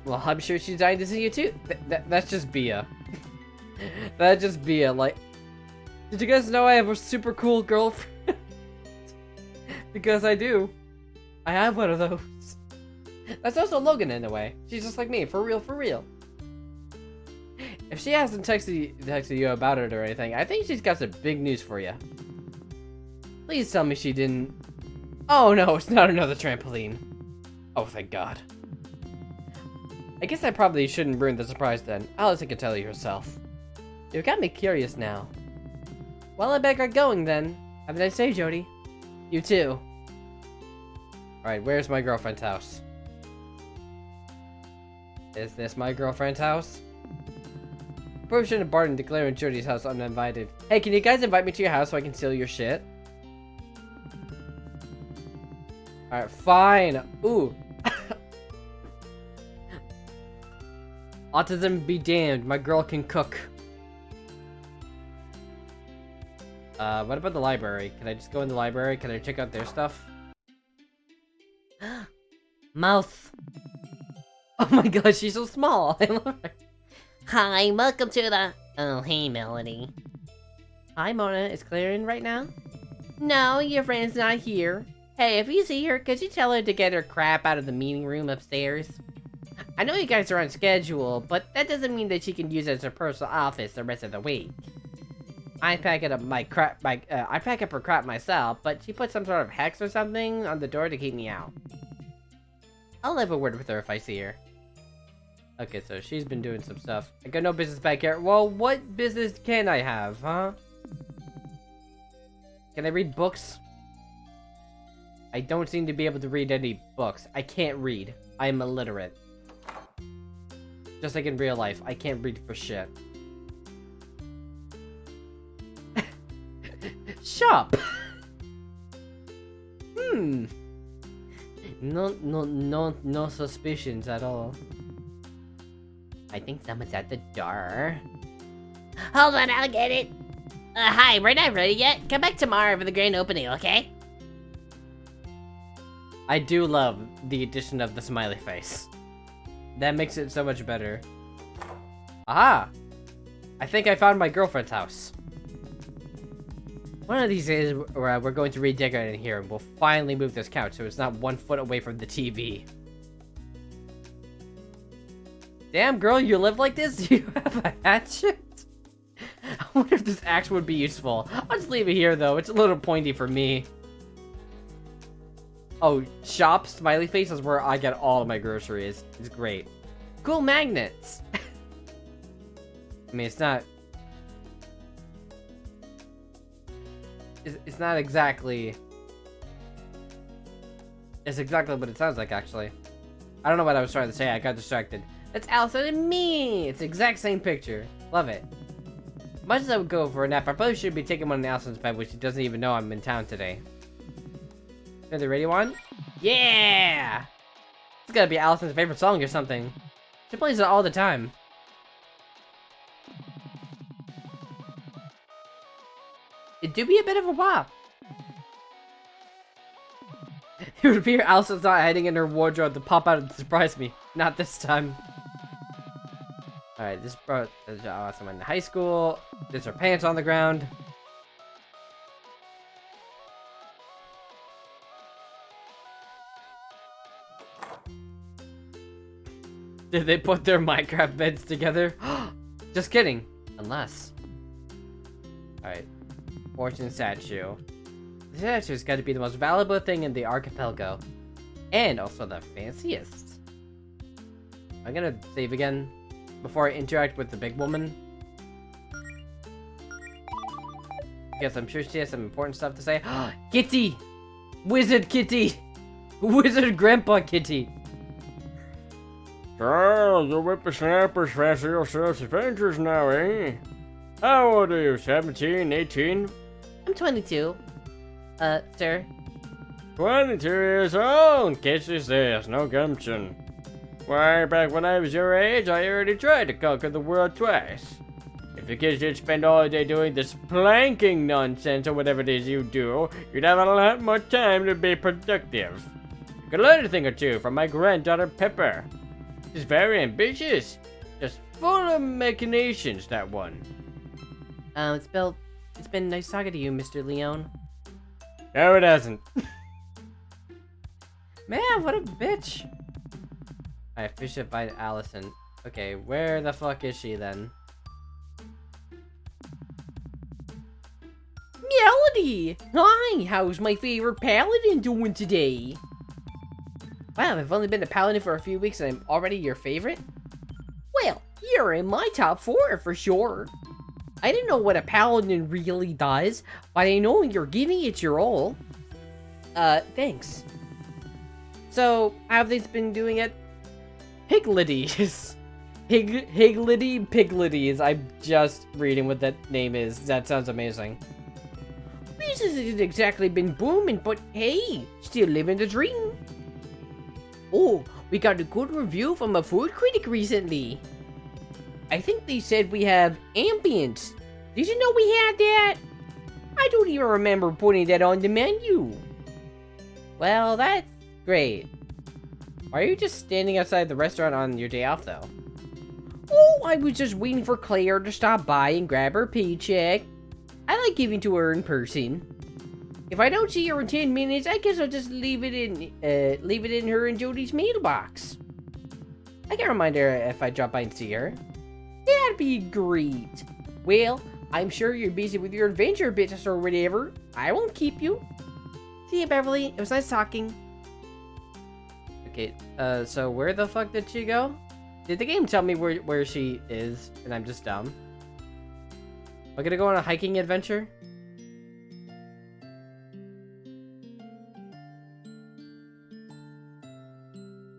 Well, I'm sure she's dying to see you too. That's just Bia. That's just Bia. Like, did you guys know I have a super cool girlfriend? Because I do. I have one of those. That's also Logan in a way. She's just like me, for real, for real. If she hasn't texted you about it or anything, I think she's got some big news for you. Please tell me she didn't... Oh no, it's not another trampoline. Oh, thank God. I guess I probably shouldn't ruin the surprise then. Allison can tell you herself. You've got me curious now. Well, I better get going then. Have a nice day, Jody. You too. Alright, where's my girlfriend's house? Is this my girlfriend's house? Probably shouldn't have barred declaring Jody's house uninvited. Hey, can you guys invite me to your house so I can steal your shit? Alright, fine. Ooh. Autism be damned, my girl can cook. What about the library? Can I just go in the library? Can I check out their stuff? Mouth. Oh my god, she's so small. I love her. Hi, welcome to the... Oh, hey, Melody. Hi, Mona. Is Claire in right now? No, your friend's not here. Hey, if you see her, could you tell her to get her crap out of the meeting room upstairs? I know you guys are on schedule, but that doesn't mean that she can use it as her personal office the rest of the week. I pack up her crap myself, but she put some sort of hex or something on the door to keep me out. I'll have a word with her if I see her. Okay, so she's been doing some stuff. I got no business back here. Well, what business can I have, huh? Can I read books? I don't seem to be able to read any books. I can't read. I am illiterate. Just like in real life, I can't read for shit. Shop! No suspicions at all. I think someone's at the door. Hold on, I'll get it. Hi, we're not ready yet. Come back tomorrow for the grand opening, okay? I do love the addition of the smiley face. That makes it so much better. Aha! I think I found my girlfriend's house. One of these days, we're going to redecorate in here, and we'll finally move this couch so it's not 1 foot away from the TV. Damn, girl, you live like this? Do you have a hatchet? I wonder if this axe would be useful. I'll just leave it here, though. It's a little pointy for me. Oh, shop smiley face is where I get all of my groceries. It's great. Cool magnets. I mean, it's not... It's not exactly... It's exactly what it sounds like, actually. I don't know what I was trying to say. I got distracted. It's Allison and me! It's the exact same picture. Love it. Much as I would go for a nap, I probably should be taking one in Allison's bed, which she doesn't even know I'm in town today. Are they ready, one? Yeah! It's gotta be Allison's favorite song or something. She plays it all the time. It do be a bit of a bop. It would appear Allison's not hiding in her wardrobe to pop out and surprise me. Not this time. Alright, this brought Allison in high school. There's her pants on the ground. Did they put their Minecraft beds together? Just kidding. Unless. Alright. Fortune statue. The statue's got to be the most valuable thing in the archipelago. And also the fanciest. I'm gonna save again before I interact with the big woman. Because I'm sure she has some important stuff to say. Kitty! Wizard Kitty! Wizard Grandpa Kitty! Charles, the whippersnappers fancy yourselves adventures now, eh? How old are you? 17, 18? I'm 22. Sir. 22 years old! Kisses this, no gumption. Why, back when I was your age, I already tried to conquer the world twice. If you kids did spend all day doing this planking nonsense or whatever it is you do, you'd have a lot more time to be productive. You could learn a thing or two from my granddaughter Pepper. She's very ambitious. Just full of machinations, that one. It's been nice talking to you, Mr. Leone. No, it hasn't. Man, what a bitch. I fish it by Allison. Okay, where the fuck is she then? Melody! Hi, how's my favorite paladin doing today? Wow, I've only been a paladin for a few weeks and I'm already your favorite? Well, you're in my top 4 for sure. I didn't know what a paladin really does, but I know you're giving it your all. Thanks. So, how have they been doing it? Pigledies. Pigledies. I'm just reading what that name is. That sounds amazing. Business hasn't exactly been booming, but hey, still living the dream. Oh, we got a good review from a food critic recently. I think they said we have ambience. Did you know we had that? I don't even remember putting that on the menu. Well, that's great. Why are you just standing outside the restaurant on your day off, though? Oh, I was just waiting for Claire to stop by and grab her paycheck. I like giving to her in person. If I don't see her in 10 minutes, I guess I'll just leave it in her and Jody's mailbox. I can remind her if I drop by and see her. That'd be great. Well, I'm sure you're busy with your adventure business or whatever. I won't keep you. See you, Beverly. It was nice talking. Okay, so where the fuck did she go? Did the game tell me where she is and I'm just dumb? Am I gonna go on a hiking adventure?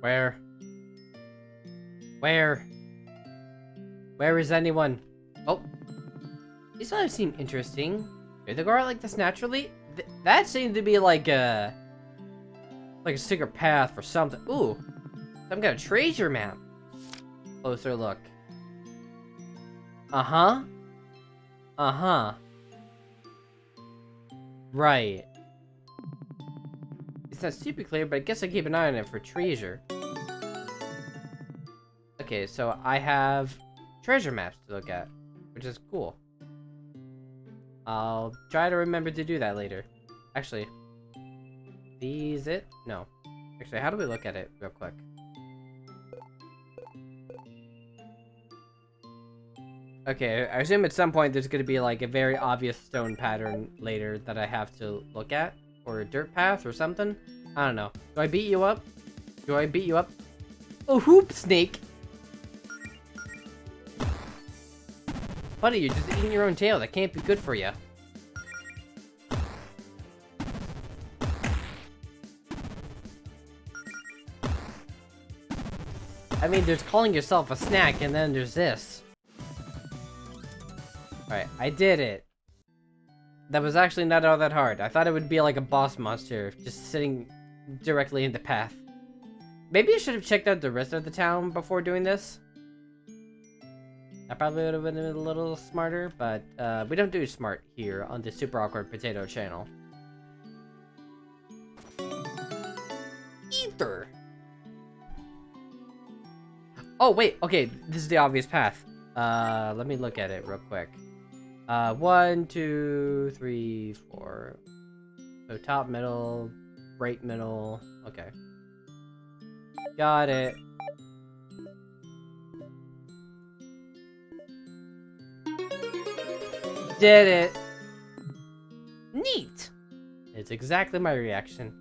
Where? Where is anyone? Oh. These others seem interesting. Do they go out like this naturally? That seemed to be like a secret path for something. Ooh. Some kind of treasure map. Closer look. Uh-huh. Uh-huh. Right. It's not super clear, but I guess I keep an eye on it for treasure. Okay, so I have treasure maps to look at, which is cool. I'll try to remember to do that later. Actually, these it? No. Actually, how do we look at it real quick? Okay, I assume at some point there's going to be like a very obvious stone pattern later that I have to look at. Or a dirt path or something. I don't know. Do I beat you up? Do I beat you up? Oh, hoop snake! Buddy, you're just eating your own tail. That can't be good for you. I mean, there's calling yourself a snack, and then there's this. Alright, I did it. That was actually not all that hard. I thought it would be like a boss monster, just sitting directly in the path. Maybe I should have checked out the rest of the town before doing this. I probably would have been a little smarter, but we don't do smart here on the Super Awkward Potato channel. Ether! Oh, wait, okay, this is the obvious path. Let me look at it real quick. 1, 2, 3, 4. So top, middle, right middle. Okay. Got it. Did it. Neat. It's exactly my reaction.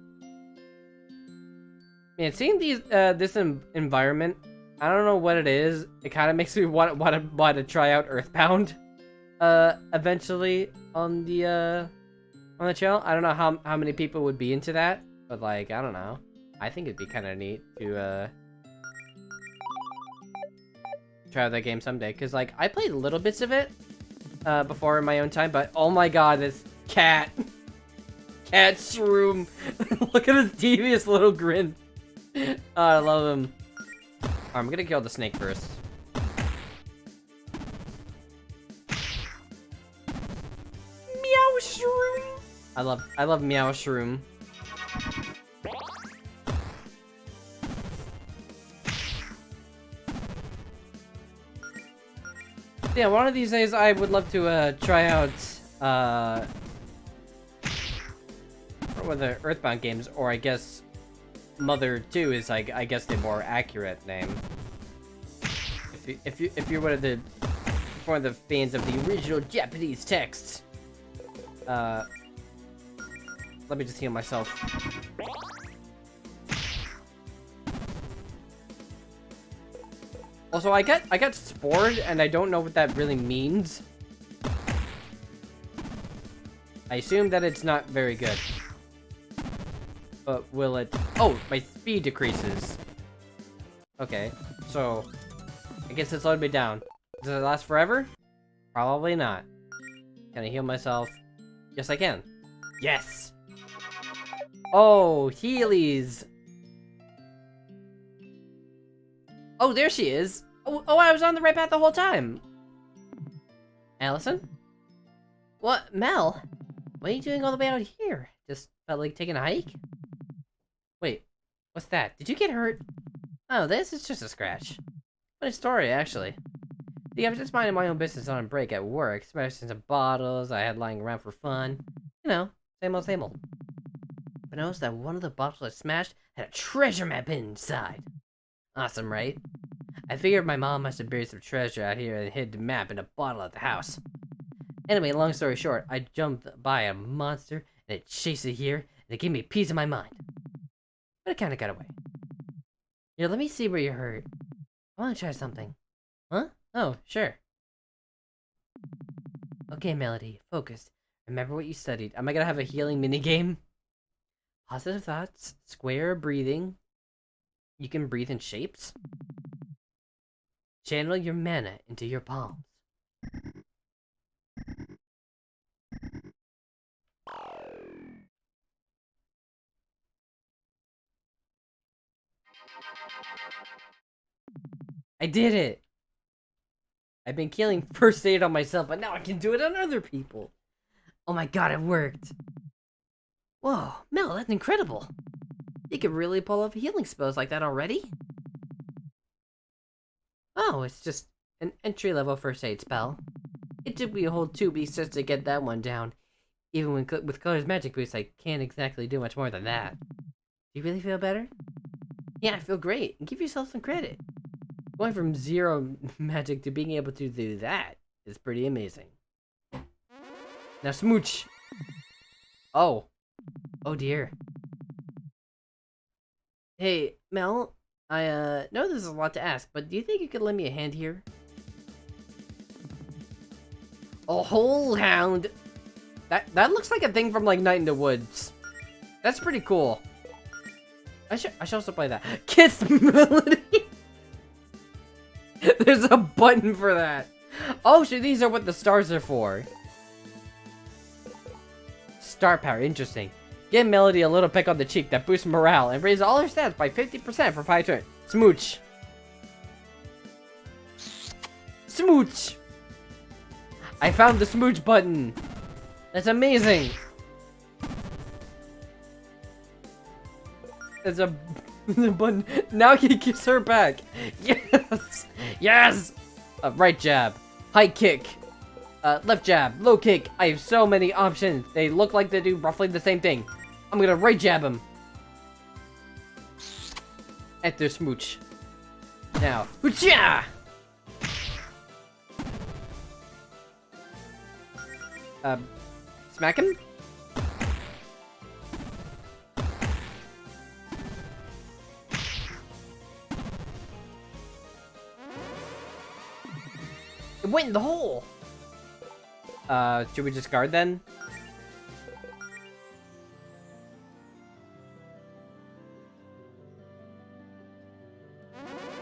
Man, seeing these this environment, I don't know what it is. It kind of makes me want to try out Earthbound eventually on the channel. I don't know how many people would be into that, but like, I don't know. I think it'd be kind of neat to try out that game someday, because like I played little bits of it before in my own time, but oh my god, this cat shroom. Look at his devious little grin. Oh, I love him. I'm gonna kill the snake first. Meow shroom. I love meow shroom. Yeah, one of these days I would love to try out one of the Earthbound games, or I guess Mother 2 is I guess the more accurate name. If you're one of the fans of the original Japanese text. Let me just heal myself. Also, I got spored, and I don't know what that really means. I assume that it's not very good. But will it... Oh, my speed decreases. Okay, so... I guess it slowed me down. Does it last forever? Probably not. Can I heal myself? Yes, I can. Yes! Oh, Heelys! Oh, there she is! Oh, I was on the right path the whole time! Allison? What? Mel? What are you doing all the way out here? Just felt like taking a hike? Wait, what's that? Did you get hurt? Oh, this is just a scratch. Funny story, actually. See, I was just minding my own business on a break at work, smashing some bottles I had lying around for fun. You know, same old, same old. But I noticed that one of the bottles I smashed had a treasure map inside. Awesome, right? I figured my mom must have buried some treasure out here and hid the map in a bottle at the house. Anyway, long story short, I jumped by a monster and it chased it here, and it gave me peace of my mind. But it kinda got away. Here, let me see where you're hurt. I wanna try something. Huh? Oh, sure. Okay, Melody, focus. Remember what you studied. Am I gonna have a healing minigame? Positive thoughts, square breathing. You can breathe in shapes. Channel your mana into your palms. I did it! I've been killing first aid on myself, but now I can do it on other people. Oh my god, it worked. Whoa, Mel, that's incredible. You can really pull off healing spells like that already? Oh, it's just an entry-level first aid spell. It took me a whole 2 weeks just to get that one down. Even with Color's magic boost, I can't exactly do much more than that. Do you really feel better? Yeah, I feel great. And give yourself some credit. Going from 0 magic to being able to do that is pretty amazing. Now smooch! Oh. Oh dear. Hey, Mel, I know this is a lot to ask, but do you think you could lend me a hand here? A whole hound? That looks like a thing from like Night in the Woods. That's pretty cool. I should also play that. Kiss Melody! There's a button for that. Oh, so these are what the stars are for. Star power, interesting. Give Melody a little peck on the cheek that boosts morale and raises all her stats by 50% for 5 turns. Smooch. Smooch. I found the smooch button. That's amazing. There's a button. Now he gives her back. Yes. Yes. Right jab. High kick. Left jab. Low kick. I have so many options. They look like they do roughly the same thing. I'm gonna right jab him. At their smooch. Now. Hoocha! Smack him? It went in the hole! Should we just guard then?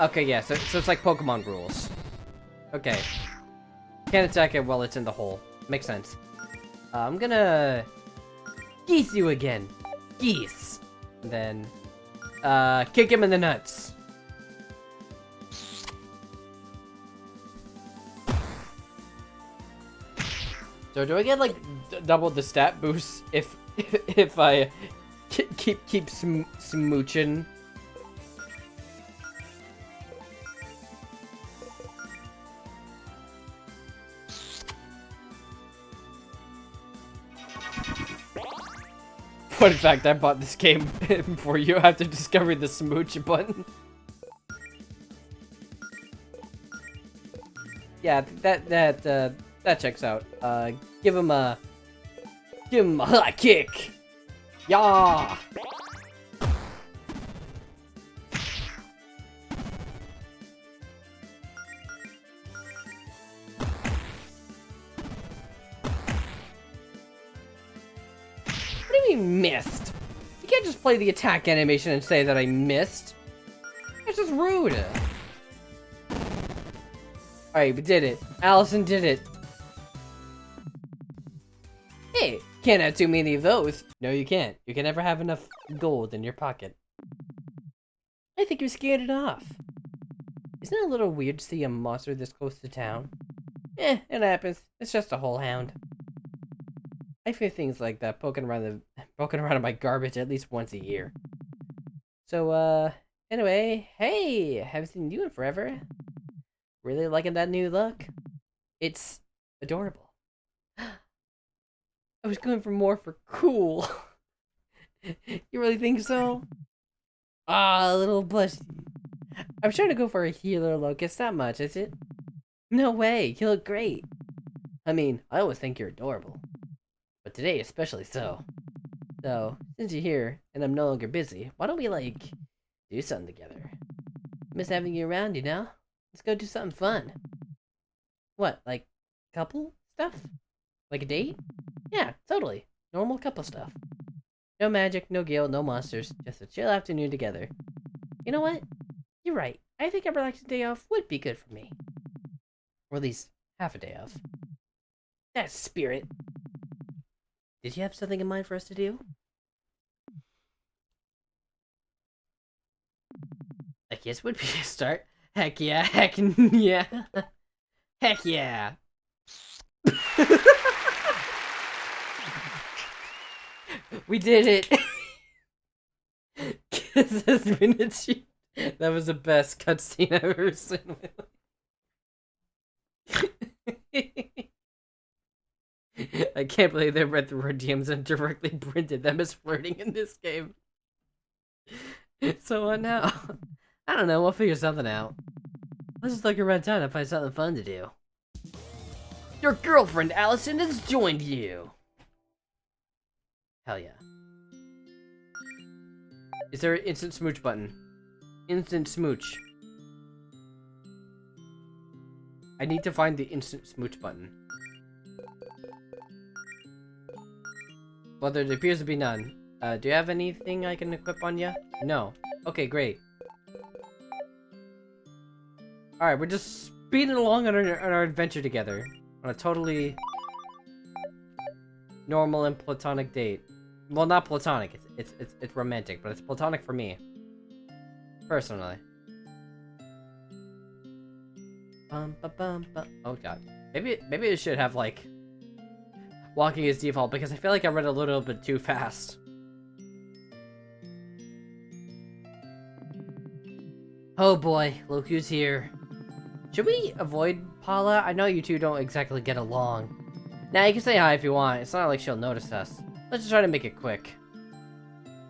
Okay, yeah, so it's like Pokemon rules. Okay. Can't attack it while it's in the hole. Makes sense. I'm gonna... Geese you again. Geese. And then... kick him in the nuts. So do I get, like, double the stat boost if I keep smooching? Fun fact, I bought this game before you have to discover the smooch button. Yeah, that checks out. Give him a hot kick. Yeah. What do you mean missed? You can't just play the attack animation and say that I missed. That's just rude. Alright, we did it. Allison did it. Hey, can't have too many of those. No, you can't. You can never have enough gold in your pocket. I think you're scared it off. Isn't it a little weird to see a monster this close to town? Eh, it happens. It's just a whole hound. I fear things like that poking around in my garbage at least once a year. So, anyway, hey, haven't seen you in forever. Really liking that new look? It's adorable. I was going for more for cool. You really think so? Ah, little blush. I'm trying to go for a healer look. It's not much, is it? No way, you look great. I mean, I always think you're adorable. But today especially so. So, since you're here, and I'm no longer busy, why don't we, like, do something together? Miss having you around, you know? Let's go do something fun. What, like, couple stuff? Like a date? Yeah, totally. Normal couple stuff. No magic, no guild, no monsters. Just a chill afternoon together. You know what? You're right. I think a relaxing day off would be good for me. Or at least half a day off. That's spirit. Did you have something in mind for us to do? I guess would be a start. Heck yeah, heck yeah. Heck yeah. We did it. Kiss has been achieved. That was the best cutscene I've ever seen in my life. I can't believe they read through our DMs and directly printed them as flirting in this game. So what now? I don't know, we'll figure something out. Let's just look around town and find something fun to do. Your girlfriend, Allison, has joined you! Hell yeah. Is there an instant smooch button? Instant smooch. I need to find the instant smooch button. Well, there appears to be none. Do you have anything I can equip on you? No. Okay, great. Alright, we're just speeding along on our adventure together. On a totally normal and platonic date. well, not platonic. It's romantic, but it's platonic for me, personally. Oh god, maybe it should have like walking as default because I feel like I read a little bit too fast. Oh boy, look who's here. Should we avoid Paula? I know you two don't exactly get along. Now you can say hi if you want. It's not like she'll notice us. Let's just try to make it quick.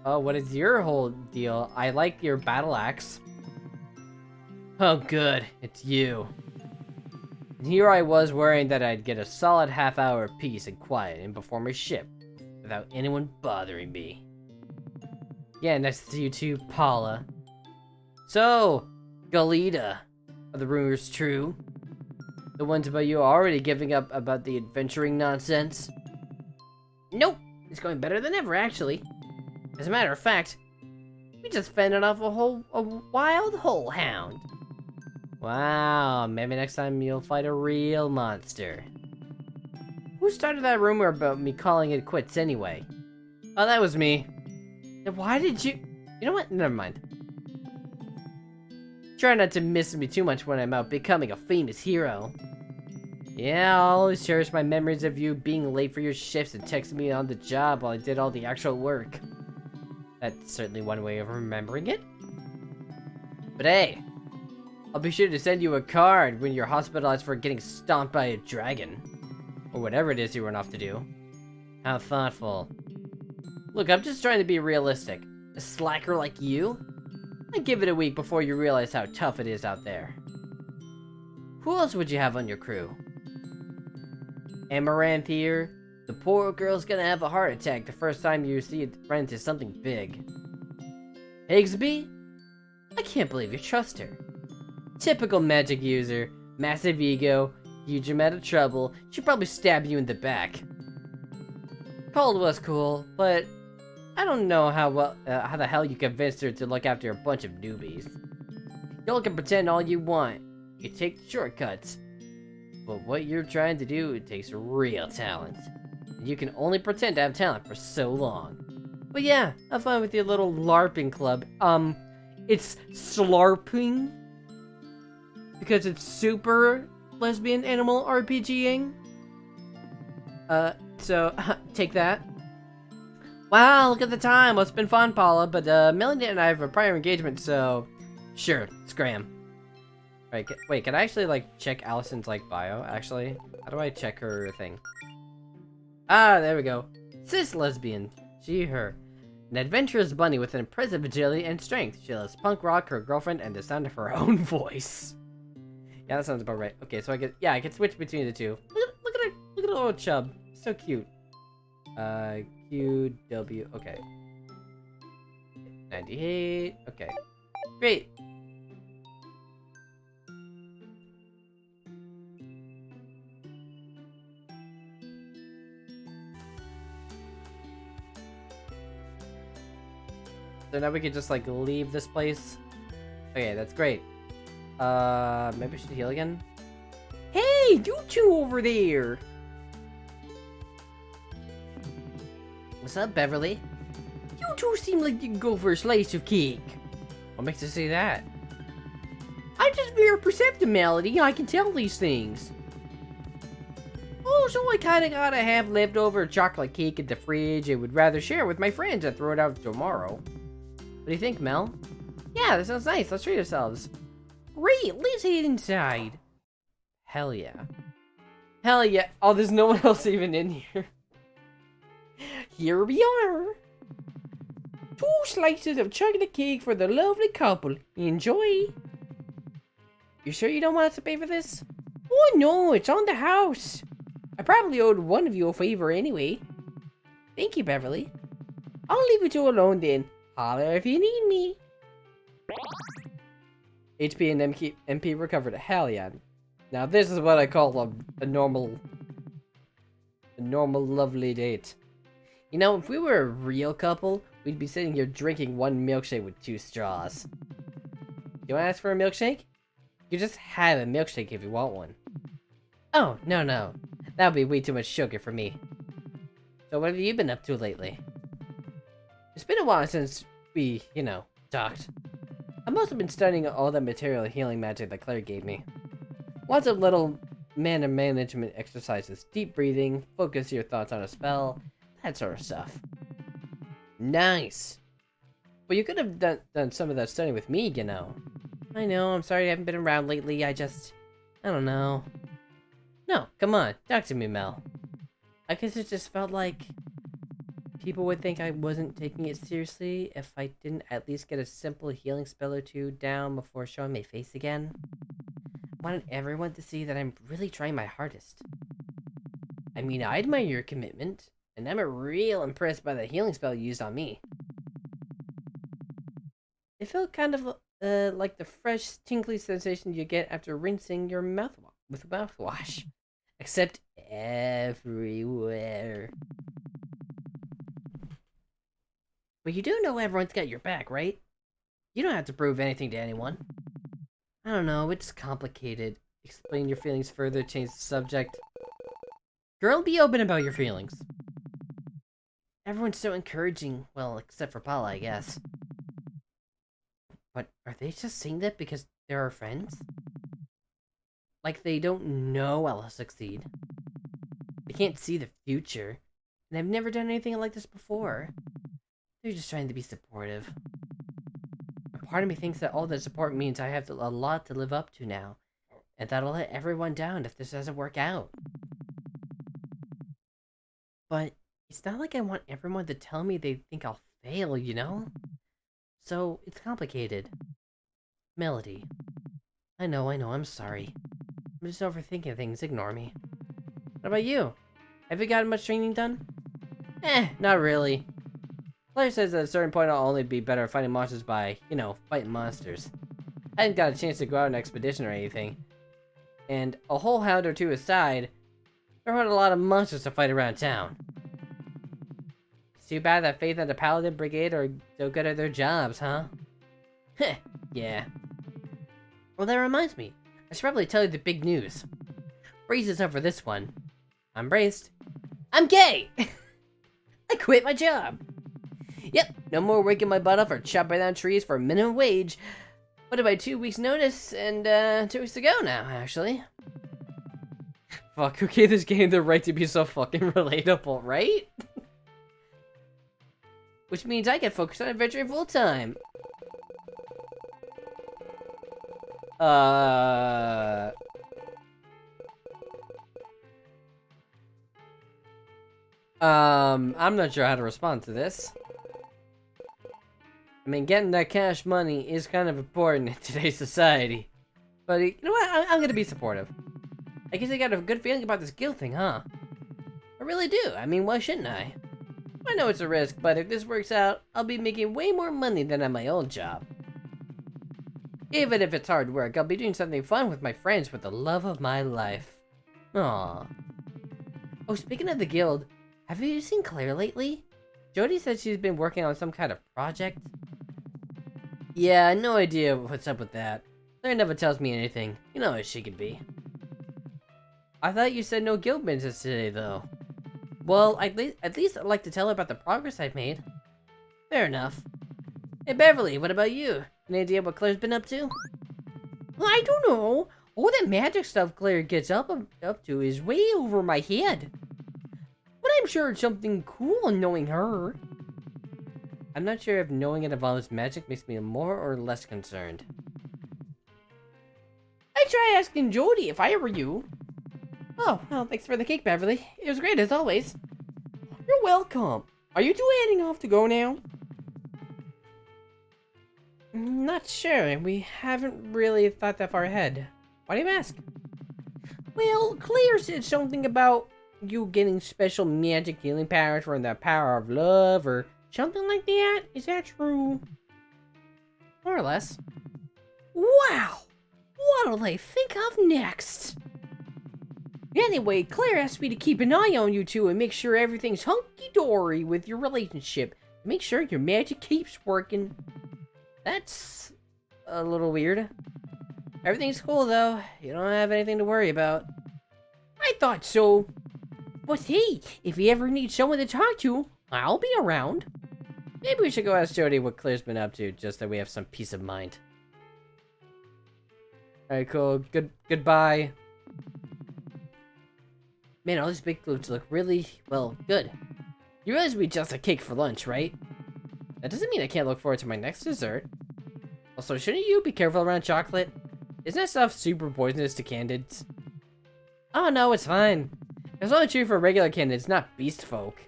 Oh, what is your whole deal? I like your battle axe. Oh good, it's you. And here I was worrying that I'd get a solid half-hour of peace and quiet and before my ship, without anyone bothering me. Yeah, nice to see you too, Paula. So, Galita, are the rumors true? The ones about you already giving up about the adventuring nonsense? Nope, it's going better than ever, actually. As a matter of fact, we just fended off a wild hole hound. Wow, maybe next time you'll fight a real monster. Who started that rumor about me calling it quits anyway? Oh, that was me. Then why did you... You know what? Never mind. Try not to miss me too much when I'm out becoming a famous hero. Yeah, I'll always cherish my memories of you being late for your shifts and texting me on the job while I did all the actual work. That's certainly one way of remembering it. But hey, I'll be sure to send you a card when you're hospitalized for getting stomped by a dragon. Or whatever it is you run off to do. How thoughtful. Look, I'm just trying to be realistic. A slacker like you? I'd give it a week before you realize how tough it is out there. Who else would you have on your crew? Amaranth here. The poor girl's gonna have a heart attack the first time you see it run into something big. Higsby? I can't believe you trust her. Typical magic user, massive ego, huge amount of trouble, she'd probably stab you in the back. Cold was cool, but I don't know how the hell you convinced her to look after a bunch of newbies. Y'all can pretend all you want, you take the shortcuts, but what you're trying to do takes real talent. And you can only pretend to have talent for so long. But yeah, have fun with your little LARPing club. It's SLARPing. Because it's super lesbian animal RPGing. So, take that. Wow, look at the time. Well, it's been fun, Paula, but Melanie and I have a prior engagement, so sure, scram. Right, wait, can I actually, like, check Allison's, like, bio, actually? How do I check her thing? Ah, there we go. Cis lesbian. She, her. An adventurous bunny with an impressive agility and strength. She loves punk rock, her girlfriend, and the sound of her own voice. Yeah, that sounds about right. Okay, so I can switch between the two. Look at her, look at the little chub. So cute. QW, okay. 98, okay. Great. So now we can just, like, leave this place. Okay, that's great. Maybe I should heal again? Hey, you two over there! What's up, Beverly? You two seem like you can go for a slice of cake. What makes you say that? I'm just mere perceptive, Melody. I can tell these things. Oh, so I kinda gotta have leftover chocolate cake in the fridge and would rather share with my friends and throw it out tomorrow. What do you think, Mel? Yeah, that sounds nice. Let's treat ourselves. Great, let's head inside. Hell yeah. Hell yeah. Oh, there's no one else even in here. Here we are. 2 slices of chocolate cake for the lovely couple. Enjoy. You sure you don't want us to pay for this? Oh no, it's on the house. I probably owed one of you a favor anyway. Thank you, Beverly. I'll leave you two alone then. Holler if you need me. HP and MP recovered. Hell yeah. Now this is what I call a normal lovely date. You know, if we were a real couple, we'd be sitting here drinking one milkshake with 2 straws. You wanna ask for a milkshake? You just have a milkshake if you want one. Oh, no. That would be way too much sugar for me. So what have you been up to lately? It's been a while since we, talked. I've also been studying all that material healing magic that Claire gave me. Lots of little mana management exercises, deep breathing, focus your thoughts on a spell, that sort of stuff. Nice! But you could have done some of that studying with me, I know, I'm sorry I haven't been around lately, I don't know. No, come on, talk to me, Mel. I guess it just felt like people would think I wasn't taking it seriously if I didn't at least get a simple healing spell or two down before showing my face again. I wanted everyone to see that I'm really trying my hardest. I mean, I admire your commitment, and I'm real impressed by the healing spell you used on me. It felt kind of like the fresh, tingly sensation you get after rinsing your mouth with mouthwash. Except everywhere. But you do know everyone's got your back, right? You don't have to prove anything to anyone. I don't know, it's complicated. Explain your feelings further, change the subject. Girl, be open about your feelings. Everyone's so encouraging, well, except for Paula, I guess. But are they just saying that because they're our friends? Like they don't know I'll succeed. They can't see the future. And I've never done anything like this before. They're just trying to be supportive. A part of me thinks that all that support means I have a lot to live up to now. And that'll let everyone down if this doesn't work out. But it's not like I want everyone to tell me they think I'll fail, So, it's complicated. Melody. I know, I'm sorry. I'm just overthinking things, ignore me. What about you? Have you gotten much training done? Not really. Claire says at a certain point I'll only be better at fighting monsters by, fighting monsters. I hadn't got a chance to go out on an expedition or anything. And a whole hound or two aside, there aren't a lot of monsters to fight around town. It's too bad that Faith and the Paladin Brigade are so good at their jobs, huh? Heh, yeah. Well, that reminds me. I should probably tell you the big news. Brace yourself for this one. I'm braced. I'm gay! I quit my job! Yep, no more waking my butt off or chopping down trees for minimum wage. But by 2 weeks notice, and 2 weeks to go now, actually. Fuck, who gave this game the right to be so fucking relatable, right? Which means I can focus on adventuring full time. I'm not sure how to respond to this. I mean, getting that cash money is kind of important in today's society. But you know what? I'm gonna be supportive. I guess I got a good feeling about this guild thing, huh? I really do. I mean, why shouldn't I? I know it's a risk, but if this works out, I'll be making way more money than at my old job. Even if it's hard work, I'll be doing something fun with my friends with the love of my life. Aww. Oh, speaking of the guild, have you seen Claire lately? Jody said she's been working on some kind of project. Yeah, no idea what's up with that. Claire never tells me anything. You know how she could be. I thought you said no guild business today, though. Well, at least I'd like to tell her about the progress I've made. Fair enough. Hey, Beverly, what about you? Any idea what Claire's been up to? Well, I don't know. All that magic stuff Claire gets up to is way over my head. But I'm sure it's something cool knowing her. I'm not sure if knowing it involves magic makes me more or less concerned. I'd try asking Jody if I were you. Oh, well, thanks for the cake, Beverly. It was great as always. You're welcome. Are you two heading off to go now? Not sure. We haven't really thought that far ahead. Why do you ask? Well, Claire said something about you getting special magic healing powers from the power of love or something like that. Is that true? More or less. Wow! What'll I think of next? Anyway, Claire asked me to keep an eye on you two and make sure everything's hunky-dory with your relationship. Make sure your magic keeps working. That's a little weird. Everything's cool, though. You don't have anything to worry about. I thought so. But hey, if you ever need someone to talk to, I'll be around. Maybe we should go ask Jody what Claire's been up to, just that we have some peace of mind. Alright, cool. Goodbye. Man, all these big foods look really, well, good. You realize we just had cake for lunch, right? That doesn't mean I can't look forward to my next dessert. Also, shouldn't you be careful around chocolate? Isn't that stuff super poisonous to candids? Oh no, it's fine. It's only true for regular candids, not beast folk.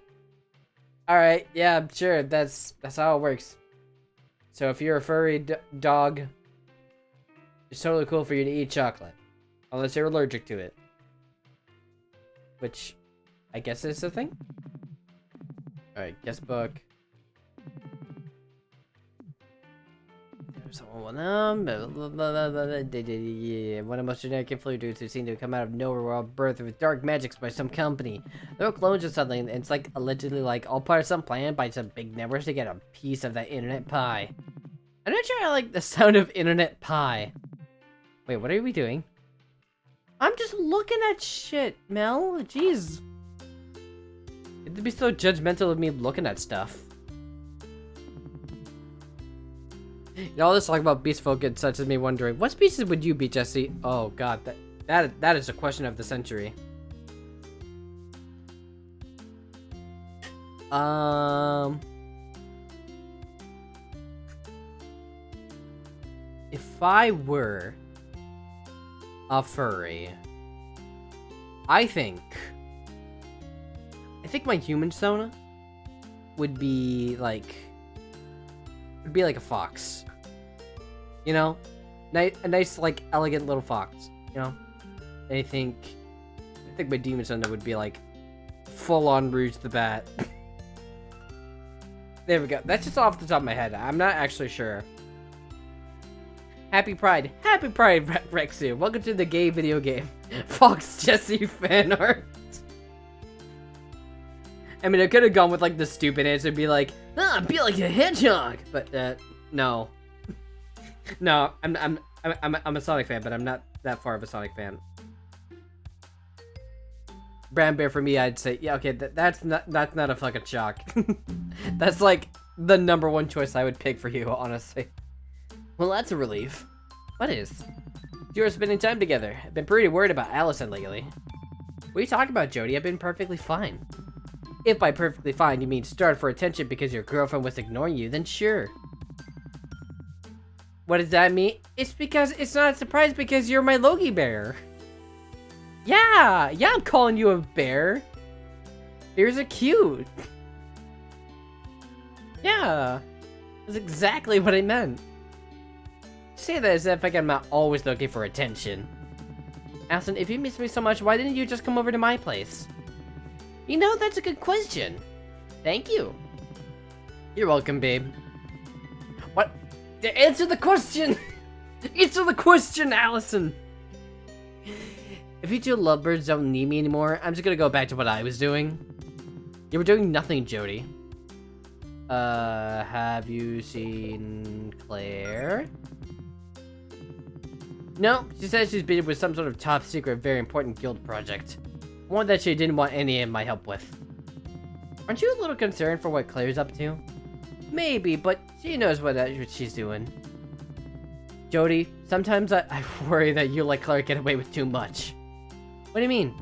Alright, yeah, sure, that's how it works. So if you're a furry dog, it's totally cool for you to eat chocolate. Unless you're allergic to it. Which, I guess is a thing? Alright, guest book. There's someone one of the most generic influencers who seem to come out of nowhere while birthed with dark magics by some company. They're clones or something, and it's like allegedly like all part of some plan by some big networks to get a piece of that internet pie. I'm not sure I like the sound of internet pie. Wait, what are we doing? I'm just looking at shit, Mel. Jeez. It'd be so judgmental of me looking at stuff. You know, all this talk about beast folk and such has me wondering, what species would you be, Jesse? Oh god, that is a question of the century. If I were a furry, I think my human persona would be like a fox. You know? A nice, like, elegant little fox. You know? And I think my demon persona would be like full-on Rouge the Bat. There we go. That's just off the top of my head. I'm not actually sure. Happy Pride, Rexu. Welcome to the gay video game. Fox Jesse fan art. I mean, I could have gone with like the stupid answer, be like, be like a hedgehog, but no, no. I'm a Sonic fan, but I'm not that far of a Sonic fan. Brown bear for me, I'd say, yeah, okay, that's not a fucking shock. That's like the #1 choice I would pick for you, honestly. Well, that's a relief. What is? You are spending time together. I've been pretty worried about Allison lately. What are you talking about, Jody? I've been perfectly fine. If by perfectly fine you mean starved for attention because your girlfriend was ignoring you, then sure. What does that mean? It's because it's not a surprise because you're my Logie bear. Yeah, I'm calling you a bear. Bears are cute. Yeah, that's exactly what I meant. Say that as if like I'm not always looking for attention. Allison, if you miss me so much, why didn't you just come over to my place? You know, that's a good question. Thank you. You're welcome, babe. What? Answer the question! Answer the question, Allison! If you two lovebirds don't need me anymore, I'm just gonna go back to what I was doing. You were doing nothing, Jody. Have you seen Claire? No, she says she's busy with some sort of top secret, very important guild project. One that she didn't want any of my help with. Aren't you a little concerned for what Claire's up to? Maybe, but she knows what she's doing. Jody, sometimes I worry that you let Claire get away with too much. What do you mean?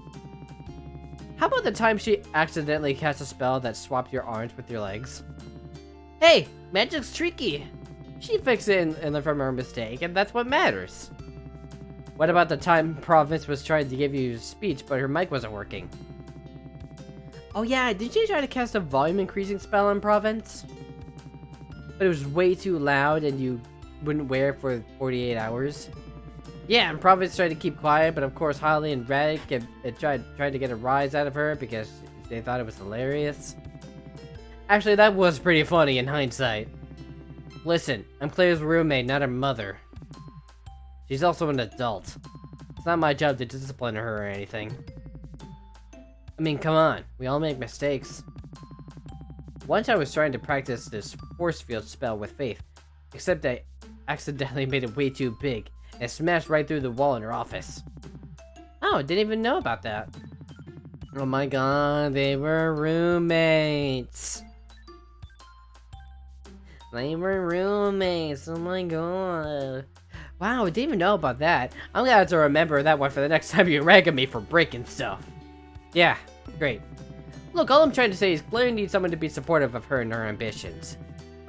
How about the time she accidentally cast a spell that swapped your arms with your legs? Hey, magic's tricky. She fixed it and learned from her mistake, and that's what matters. What about the time Province was trying to give you speech, but her mic wasn't working? Oh yeah, did you try to cast a volume increasing spell on Province? But it was way too loud and you wouldn't wear it for 48 hours? Yeah, and Province tried to keep quiet, but of course Holly and Radic tried to get a rise out of her because they thought it was hilarious. Actually, that was pretty funny in hindsight. Listen, I'm Claire's roommate, not her mother. She's also an adult. It's not my job to discipline her or anything. I mean, come on, we all make mistakes. Once I was trying to practice this force field spell with Faith, except I accidentally made it way too big and smashed right through the wall in her office. Oh, I didn't even know about that. Oh my god, they were roommates. They were roommates. Oh my god. Wow, I didn't even know about that. I'm gonna have to remember that one for the next time you rag at me for breaking stuff. Yeah, great. Look, all I'm trying to say is Claire needs someone to be supportive of her and her ambitions.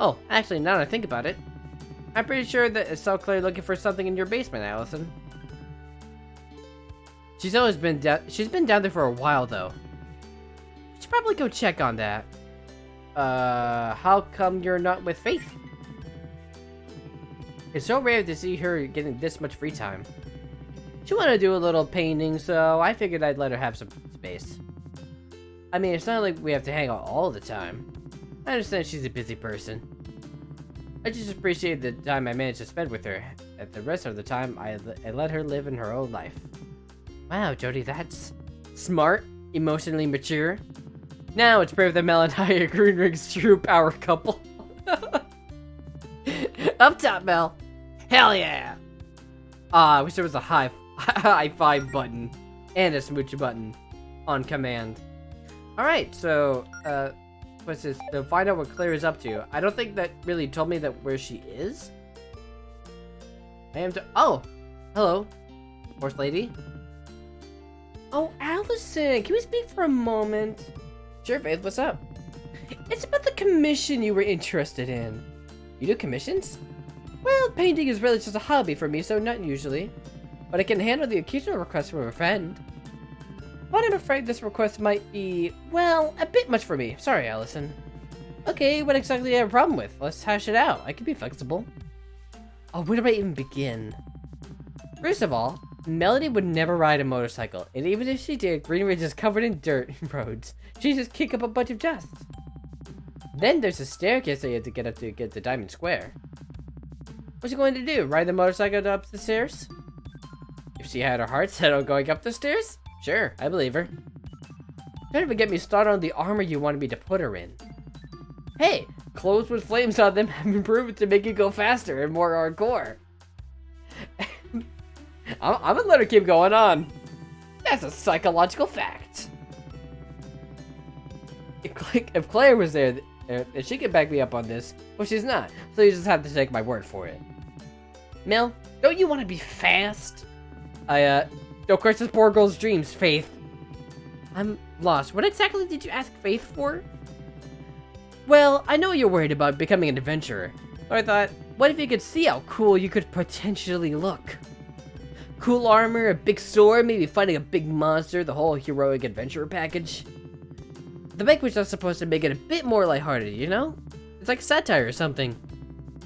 Oh, actually, now that I think about it, I'm pretty sure that I saw Claire looking for something in your basement, Allison. She's always been down. She's been down there for a while, though. We should probably go check on that. How come you're not with Faith? It's so rare to see her getting this much free time. She wanted to do a little painting, so I figured I'd let her have some space. I mean, it's not like we have to hang out all the time. I understand she's a busy person. I just appreciate the time I managed to spend with her. At the rest of the time, I let her live in her own life. Wow, Jody, that's smart, emotionally mature. Now it's proof that Mel and I are Green Ring's true power couple. Up top, Mel. Hell yeah! I wish there was a high five button and a smooch button on command. Alright, so, what's this? To find out what Claire is up to. I don't think that really told me that where she is. Oh! Hello, horse lady. Oh, Allison, can we speak for a moment? Sure, Faith, what's up? It's about the commission you were interested in. You do commissions? Well, painting is really just a hobby for me, so not usually. But I can handle the occasional request from a friend. But I'm afraid this request might be, well, a bit much for me. Sorry, Allison. Okay, what exactly do you have a problem with? Let's hash it out. I can be flexible. Oh, where do I even begin? First of all, Melody would never ride a motorcycle, and even if she did, Green Ridge is covered in dirt roads. She'd just kick up a bunch of dust. Then there's a staircase that you have to get to Diamond Square. What's she going to do? Ride the motorcycle up the stairs? If she had her heart set on going up the stairs? Sure, I believe her. Don't even get me started on the armor you wanted me to put her in. Hey, clothes with flames on them have been proven to make you go faster and more hardcore. I'm gonna let her keep going on. That's a psychological fact. If Claire was there, if she could back me up on this, well, she's not, so you just have to take my word for it. Mel, don't you want to be fast? Don't crush this poor girl's dreams, Faith. I'm lost. What exactly did you ask Faith for? Well, I know you're worried about becoming an adventurer, so I thought, what if you could see how cool you could potentially look? Cool armor, a big sword, maybe fighting a big monster, the whole heroic adventurer package. The bike was just supposed to make it a bit more lighthearted, you know? It's like satire or something.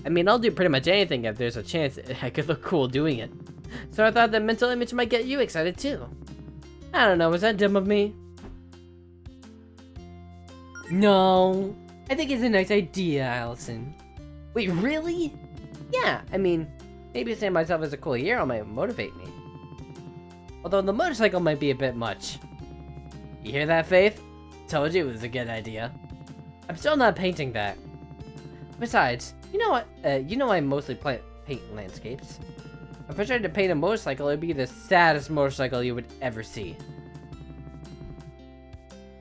I mean, I'll do pretty much anything if there's a chance I could look cool doing it. So I thought that mental image might get you excited too. I don't know, was that dumb of me? No, I think it's a nice idea, Allison. Wait, really? Yeah, I mean, maybe seeing myself as a cool hero might motivate me. Although the motorcycle might be a bit much. You hear that, Faith? Told you it was a good idea. I'm still not painting that. Besides, you know what? I mostly paint landscapes. If I tried to paint a motorcycle, it'd be the saddest motorcycle you would ever see.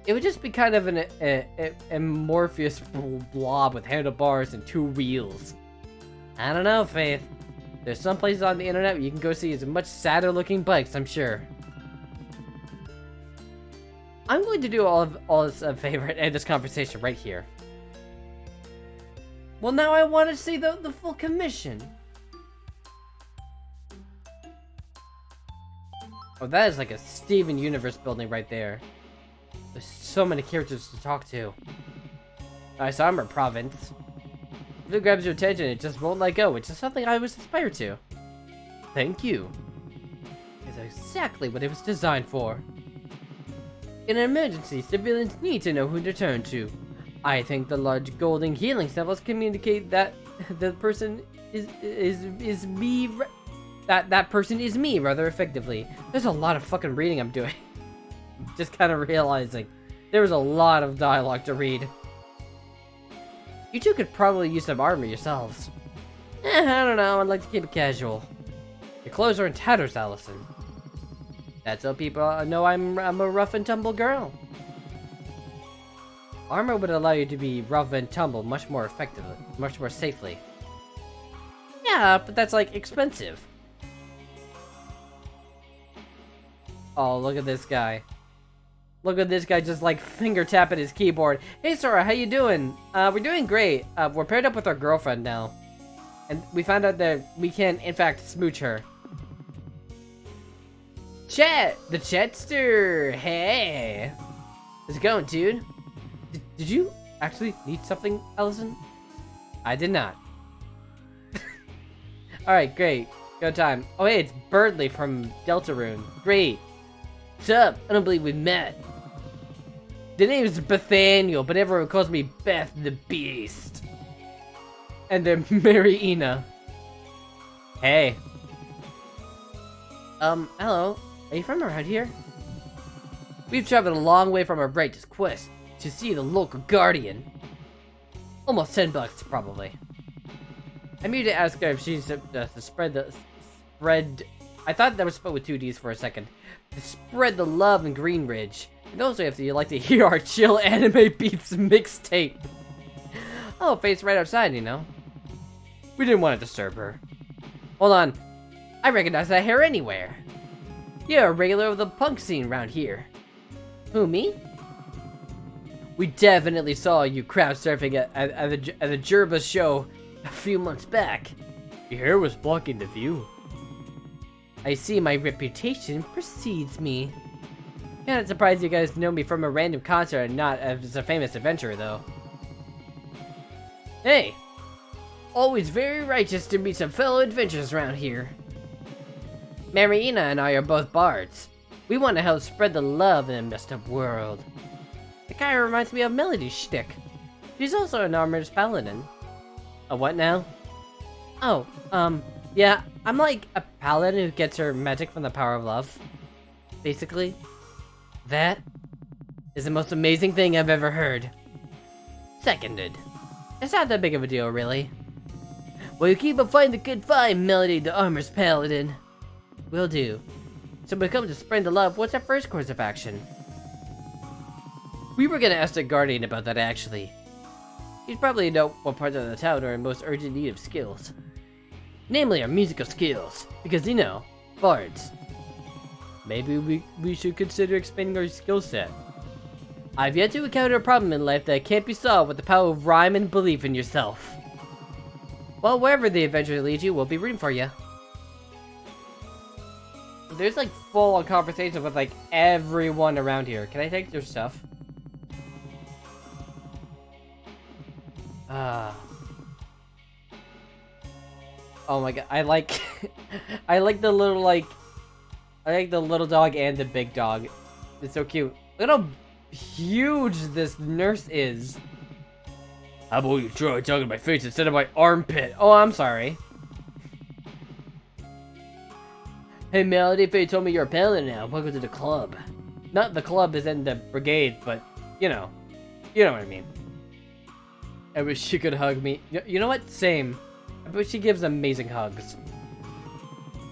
It would just be kind of an amorphous blob with handlebars and two wheels. I don't know, Faith. There's some places on the internet where you can go see much sadder looking bikes, I'm sure. I'm going to do all this a favor and end this conversation right here. Well, now I want to see the full commission. Oh, that is like a Steven Universe building right there. There's so many characters to talk to. Alright, so I'm a province. If it grabs your attention, it just won't let go, which is something I was inspired to. Thank you. It's exactly what it was designed for. In an emergency, civilians need to know who to turn to. I think the large golden healing symbols communicate that the person is me. That person is me rather effectively. There's a lot of fucking reading I'm doing. Just kind of realizing there was a lot of dialogue to read. You two could probably use some armor yourselves. I don't know. I'd like to keep it casual. Your clothes are in tatters, Allison. That's so people know I'm a rough and tumble girl. Armor would allow you to be rough and tumble much more effectively, much more safely. Yeah, but that's like expensive. Oh, look at this guy. Look at this guy just like finger tapping his keyboard. Hey Sora, how you doing? We're doing great. We're paired up with our girlfriend now. And we found out that we can, in fact, smooch her. Chet! The Chetster! Hey! How's it going, dude? Did you actually need something, Allison? I did not. Alright, great. Go time. Oh, hey, it's Birdley from Deltarune. Great. What's up? I don't believe we met. The name is Bethaniel, but everyone calls me Beth the Beast. And then Mariina. Hey. Hello. Are you from around here? We've traveled a long way from our righteous quest to see the local guardian. Almost $10, probably. I'm here to ask her if she's to spread I thought that was spelled with 2 D's for a second. To spread the love in Green Ridge. And also if you'd like to hear our chill anime beats mixtape. Oh, face right outside, you know. We didn't want to disturb her. Hold on. I recognize that hair anywhere. You're a regular of the punk scene around here. Who, me? We definitely saw you crowd surfing at the Jerba show a few months back. Your hair was blocking the view. I see my reputation precedes me. Kinda surprised you guys know me from a random concert and not as a famous adventurer, though. Hey! Always very righteous to meet some fellow adventurers around here. Mariina and I are both bards. We want to help spread the love in a messed up world. The guy reminds me of Melody's shtick. She's also an armored paladin. A what now? Oh, yeah, I'm like a paladin who gets her magic from the power of love. Basically. That is the most amazing thing I've ever heard. Seconded. It's not that big of a deal, really. Well, you keep up fighting the good fight, Melody, the armor's paladin. Will do. So when it comes to spreading the love, what's our first course of action? We were gonna ask the Guardian about that, actually. He'd probably know what parts of the town are in most urgent need of skills. Namely, our musical skills. Because, you know, bards. Maybe we should consider expanding our skill set. I've yet to encounter a problem in life that can't be solved with the power of rhyme and belief in yourself. Well, wherever the adventure leads you, we'll be rooting for you. There's like full-on conversation with like everyone around here. Can I take their stuff? Oh my god, I like I like the little dog and the big dog. It's so cute. Look at how huge this nurse is. How about you try talking to my face instead of my armpit? Oh, I'm sorry. Hey Melody, if you told me you're a paladin now, welcome to the club. Not the club is in the brigade, but you know what I mean. I wish she could hug me. You know what? Same. I wish she gives amazing hugs.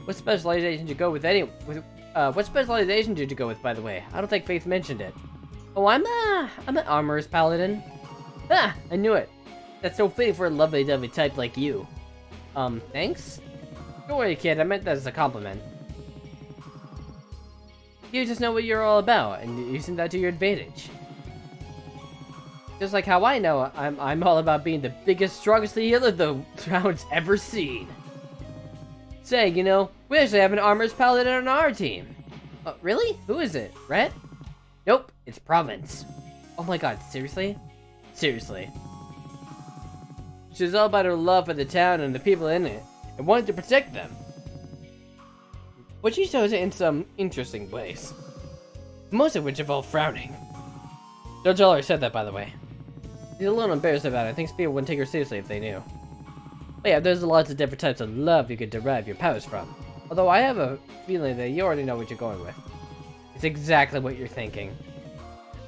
What specialization did you go with what specialization did you go with, by the way? I don't think Faith mentioned it. Oh, I'm an armorer's paladin. Ah, I knew it. That's so fitting for a lovely-dovey type like you. Thanks? Don't worry, kid. I meant that as a compliment. You just know what you're all about, and using that to your advantage. Just like how I know I'm all about being the biggest, strongest healer the town's ever seen. Say, you know, we actually have an armorer's paladin on our team. Really? Who is it? Rhett? Nope, it's Province. Oh my god, seriously? Seriously. She's all about her love for the town and the people in it, and wanted to protect them. But she shows it in some interesting ways. Most of which involve frowning. Don't tell her I said that, by the way. She's a little embarrassed about it. Thinks people wouldn't take her seriously if they knew. But yeah, there's lots of different types of love you could derive your powers from. Although I have a feeling that you already know what you're going with. It's exactly what you're thinking.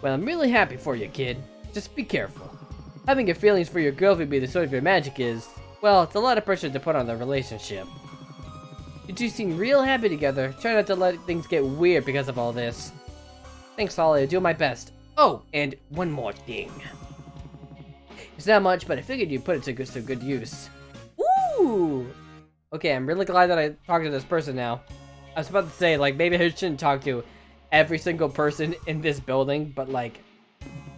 Well, I'm really happy for you, kid. Just be careful. Having your feelings for your girlfriend be the source of your magic is, well, it's a lot of pressure to put on the relationship. You two seem real happy together. Try not to let things get weird because of all this. Thanks, Ollie. I'll do my best. Oh, and one more thing. It's not much, but I figured you'd put it to some good use. Ooh! Okay, I'm really glad that I talked to this person now. I was about to say, like, maybe I shouldn't talk to every single person in this building, but, like,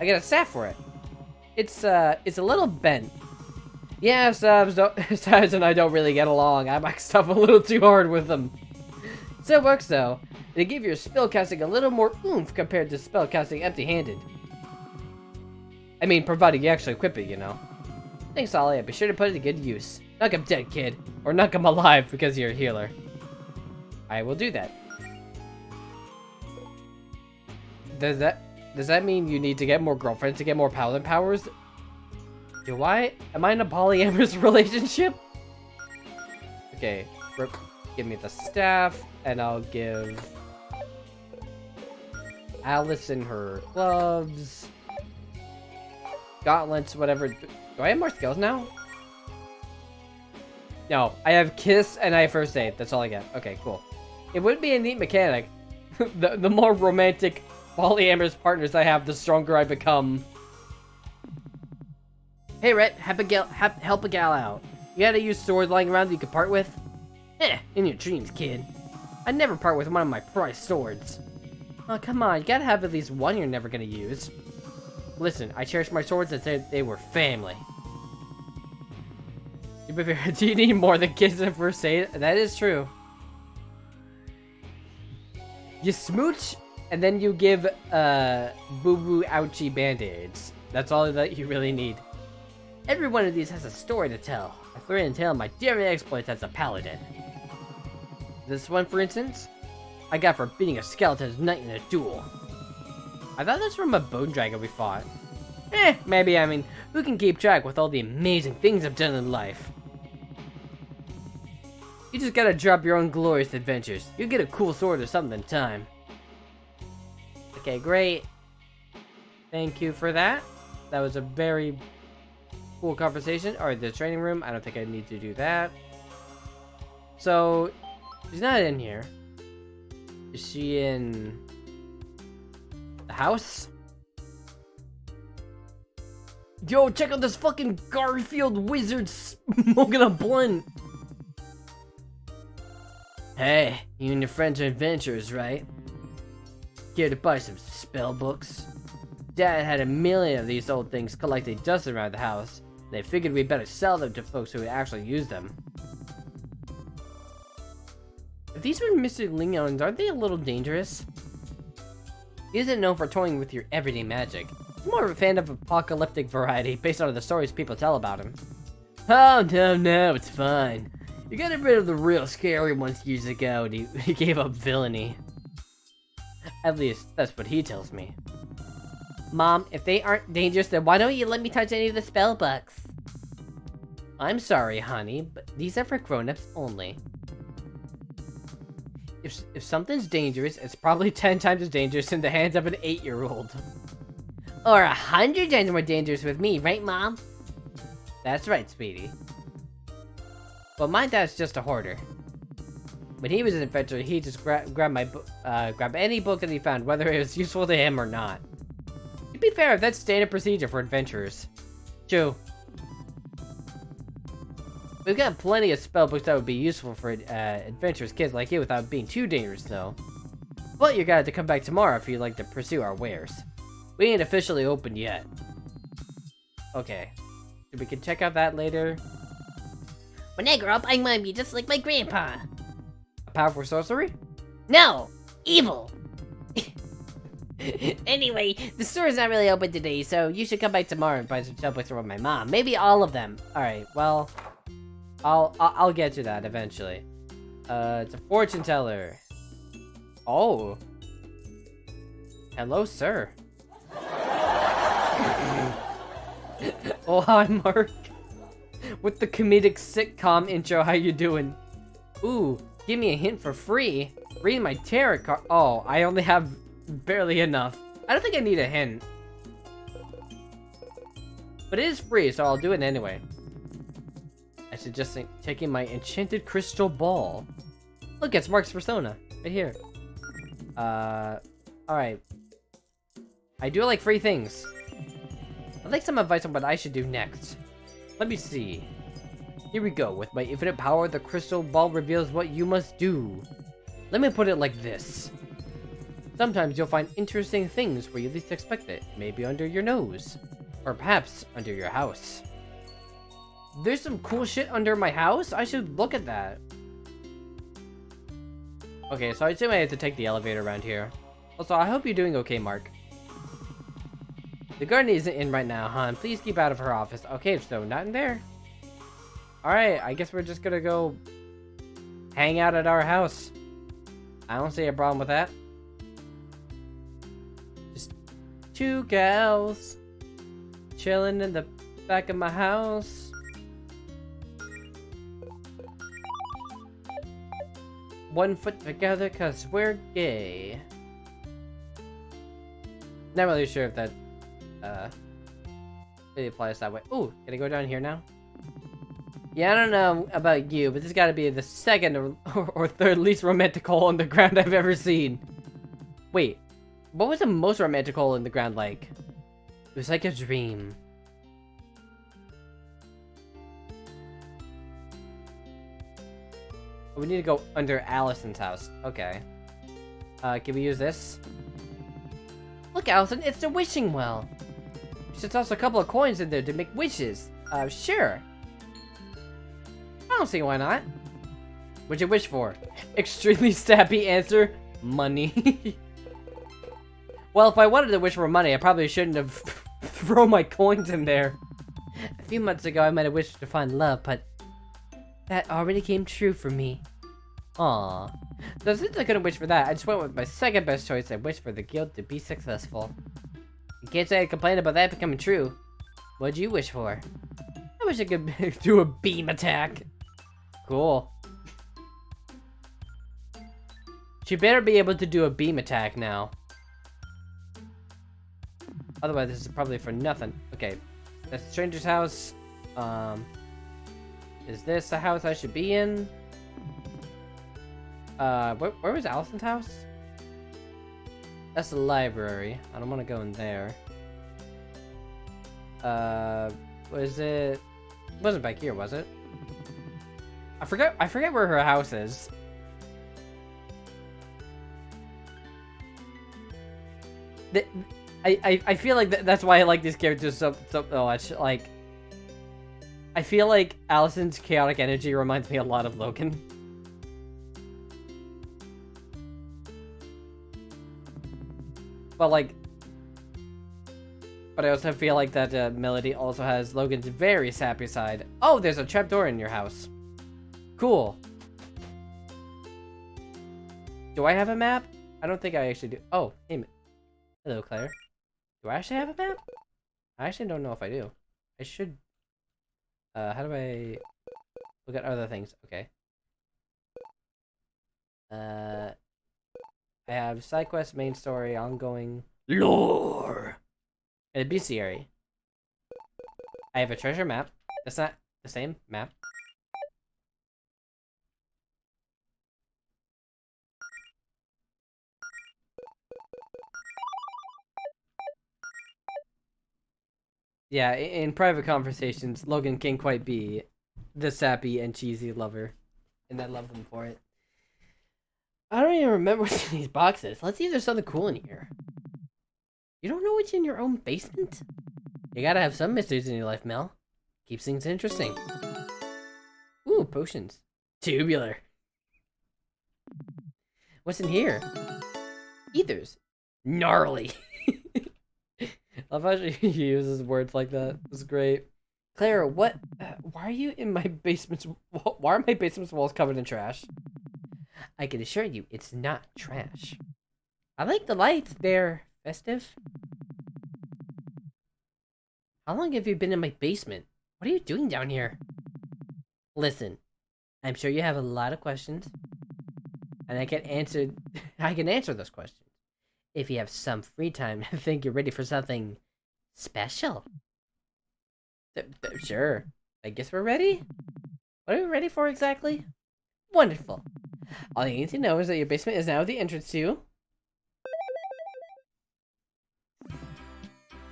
I get a staff for it. It's a little bent. Yeah, Subs and I don't really get along. I make stuff a little too hard with them. Still works, though. They give your spellcasting a little more oomph compared to spellcasting empty-handed. I mean, provided you actually equip it, you know. Thanks, Ollie. I'll be sure to put it to good use. Knock him dead, kid. Or knock him alive because you're a healer. I will do that. Does that mean you need to get more girlfriends to get more paladin powers? Am I in a polyamorous relationship? Okay, give me the staff, and I'll give Allison her gloves, gauntlets, whatever. Do I have more skills now? No, I have kiss and I have first aid. That's all I get. Okay, cool. It would be a neat mechanic. the more romantic polyamorous partners I have, the stronger I become. Hey, Rhett, help a gal out. You gotta use swords lying around that you could part with? In your dreams, kid. I'd never part with one of my prized swords. Oh, come on, you gotta have at least one you're never gonna use. Listen, I cherish my swords and said they were family. Do you need more than kiss and first aid? That is true. You smooch, and then you give boo-boo ouchie band-aids. That's all that you really need. Every one of these has a story to tell. A thrilling tale of my daring exploits as a paladin. This one, for instance, I got for beating a skeleton's knight in a duel. I thought that's from a bone dragon we fought. Maybe, I mean, who can keep track with all the amazing things I've done in life? You just gotta drop your own glorious adventures. You'll get a cool sword or something in time. Okay, great. Thank you for that. That was a very cool conversation. Alright, the training room. I don't think I need to do that. So, she's not in here. Is she in the house? Yo, check out this fucking Garfield wizard smoking a blunt. Hey, you and your friends are adventurers, right? Here to buy some spell books? Dad had a million of these old things collected just around the house. They figured we'd better sell them to folks who would actually use them. If these were Mr. Lingon's, aren't they a little dangerous? He isn't known for toying with your everyday magic. He's more of a fan of apocalyptic variety based on the stories people tell about him. Oh, no, it's fine. You got rid of the real scary ones years ago and he gave up villainy. At least, that's what he tells me. Mom, if they aren't dangerous, then why don't you let me touch any of the spell books? I'm sorry, honey, but these are for grown-ups only. If something's dangerous, it's probably 10 times as dangerous in the hands of an 8-year-old. Or 100 times more dangerous with me, right, Mom? That's right, sweetie. Well, my dad's just a hoarder. When he was an adventurer, he just grabbed any book that he found, whether it was useful to him or not. To be fair, that's standard procedure for adventurers. True. We've got plenty of spellbooks that would be useful for adventurous kids like you without being too dangerous, though. But you're gonna have to come back tomorrow if you'd like to pursue our wares. We ain't officially open yet. Okay. So we can check out that later. When I grow up, I want to be just like my grandpa. A powerful sorcery? No! Evil! Anyway, the store's not really open today, so you should come back tomorrow and buy some spellbooks from my mom. Maybe all of them. Alright, well... I'll get to that eventually. It's a fortune teller. Oh. Hello, sir. Oh, hi, Mark. With the comedic sitcom intro, how you doing? Ooh, give me a hint for free. Read my tarot card. Oh, I only have barely enough. I don't think I need a hint. But it is free, so I'll do it anyway. I suggest taking my enchanted crystal ball. Look, it's Mark's persona. Right here. Alright. I do like free things. I'd like some advice on what I should do next. Let me see. Here we go. With my infinite power, the crystal ball reveals what you must do. Let me put it like this. Sometimes you'll find interesting things where you least expect it. Maybe under your nose. Or perhaps under your house. There's some cool shit under my house? I should look at that. Okay, so I assume I have to take the elevator around here. Also, I hope you're doing okay, Mark. The garden isn't in right now, hon. Please keep out of her office. Okay, so not in there. Alright, I guess we're just gonna go hang out at our house. I don't see a problem with that. Just two gals chilling in the back of my house. One foot together cause we're gay. Not really sure if that really applies that way. Ooh, can I go down here now? Yeah, I don't know about you, but this gotta be the second or third least romantic hole in the ground I've ever seen. Wait, what was the most romantic hole in the ground like? It was like a dream. We need to go under Allison's house. Okay. Can we use this? Look, Allison, it's the wishing well. You should toss a couple of coins in there to make wishes. Sure. I don't see why not. What'd you wish for? Extremely sappy answer. Money. Well, if I wanted to wish for money, I probably shouldn't have thrown my coins in there. A few months ago, I might have wished to find love, but that already came true for me. Aww. So since I couldn't wish for that, I just went with my second best choice and wished for the guild to be successful. You can't say I complained about that becoming true. What'd you wish for? I wish I could do a beam attack. Cool. She better be able to do a beam attack now. Otherwise, this is probably for nothing. Okay. That's the stranger's house. Is this the house I should be in? Where was Allison's house? That's the library. I don't want to go in there. Was it? It wasn't back here, was it? I forget where her house is. I feel like that's why I like these characters so much. Like, I feel like Allison's chaotic energy reminds me a lot of Logan. But I also feel like that Melody also has Logan's very sappy side. Oh, there's a trapdoor in your house. Cool. Do I have a map? I don't think I actually do. Oh, hey. Hello, Claire. Do I actually have a map? I actually don't know if I do. I should. How do I look at other things? Okay. I have side quest, main story, ongoing, lore, and a bestiary. I have a treasure map. That's not the same map. Yeah, in private conversations, Logan can't quite be the sappy and cheesy lover, and I love him for it. I don't even remember what's in these boxes. Let's see if there's something cool in here. You don't know what's in your own basement? You gotta have some mysteries in your life, Mel. Keeps things interesting. Ooh, potions. Tubular. What's in here? Ethers. Gnarly. I love how she uses words like that. It's great. Claire, what? Why are you in my basement? Why are my basement's walls covered in trash? I can assure you, it's not trash. I like the lights. They're festive. How long have you been in my basement? What are you doing down here? Listen, I'm sure you have a lot of questions, and I can answer those questions. If you have some free time and think you're ready for something special. Sure. I guess we're ready? What are we ready for exactly? Wonderful. All you need to know is that your basement is now the entrance to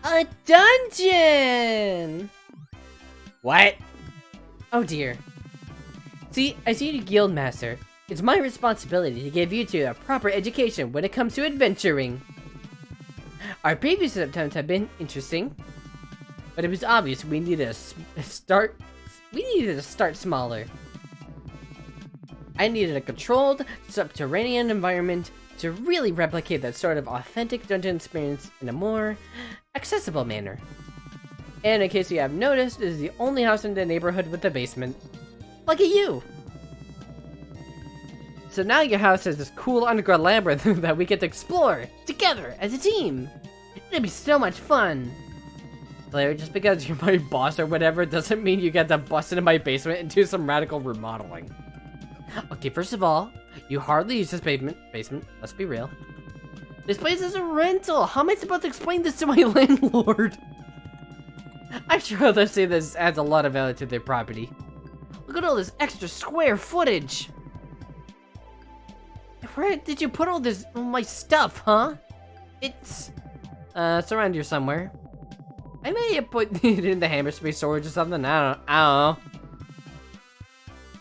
A dungeon! What? Oh dear. See, as your guild master, it's my responsibility to give you two a proper education when it comes to adventuring. Our previous attempts have been interesting, but it was obvious we needed to start smaller. I needed a controlled, subterranean environment to really replicate that sort of authentic dungeon experience in a more accessible manner. And in case you have noticed, this is the only house in the neighborhood with a basement. Look at you! So now your house has this cool underground labyrinth that we get to explore together as a team. It'll be so much fun. Claire, just because you're my boss or whatever doesn't mean you get to bust into my basement and do some radical remodeling. Okay, first of all, you hardly use this basement, let's be real. This place is a rental! How am I supposed to explain this to my landlord? I'm sure they'll say this adds a lot of value to their property. Look at all this extra square footage! Where did you put all this, my stuff, huh? It's around here somewhere. I may have put it in the hammer space storage or something, I don't know.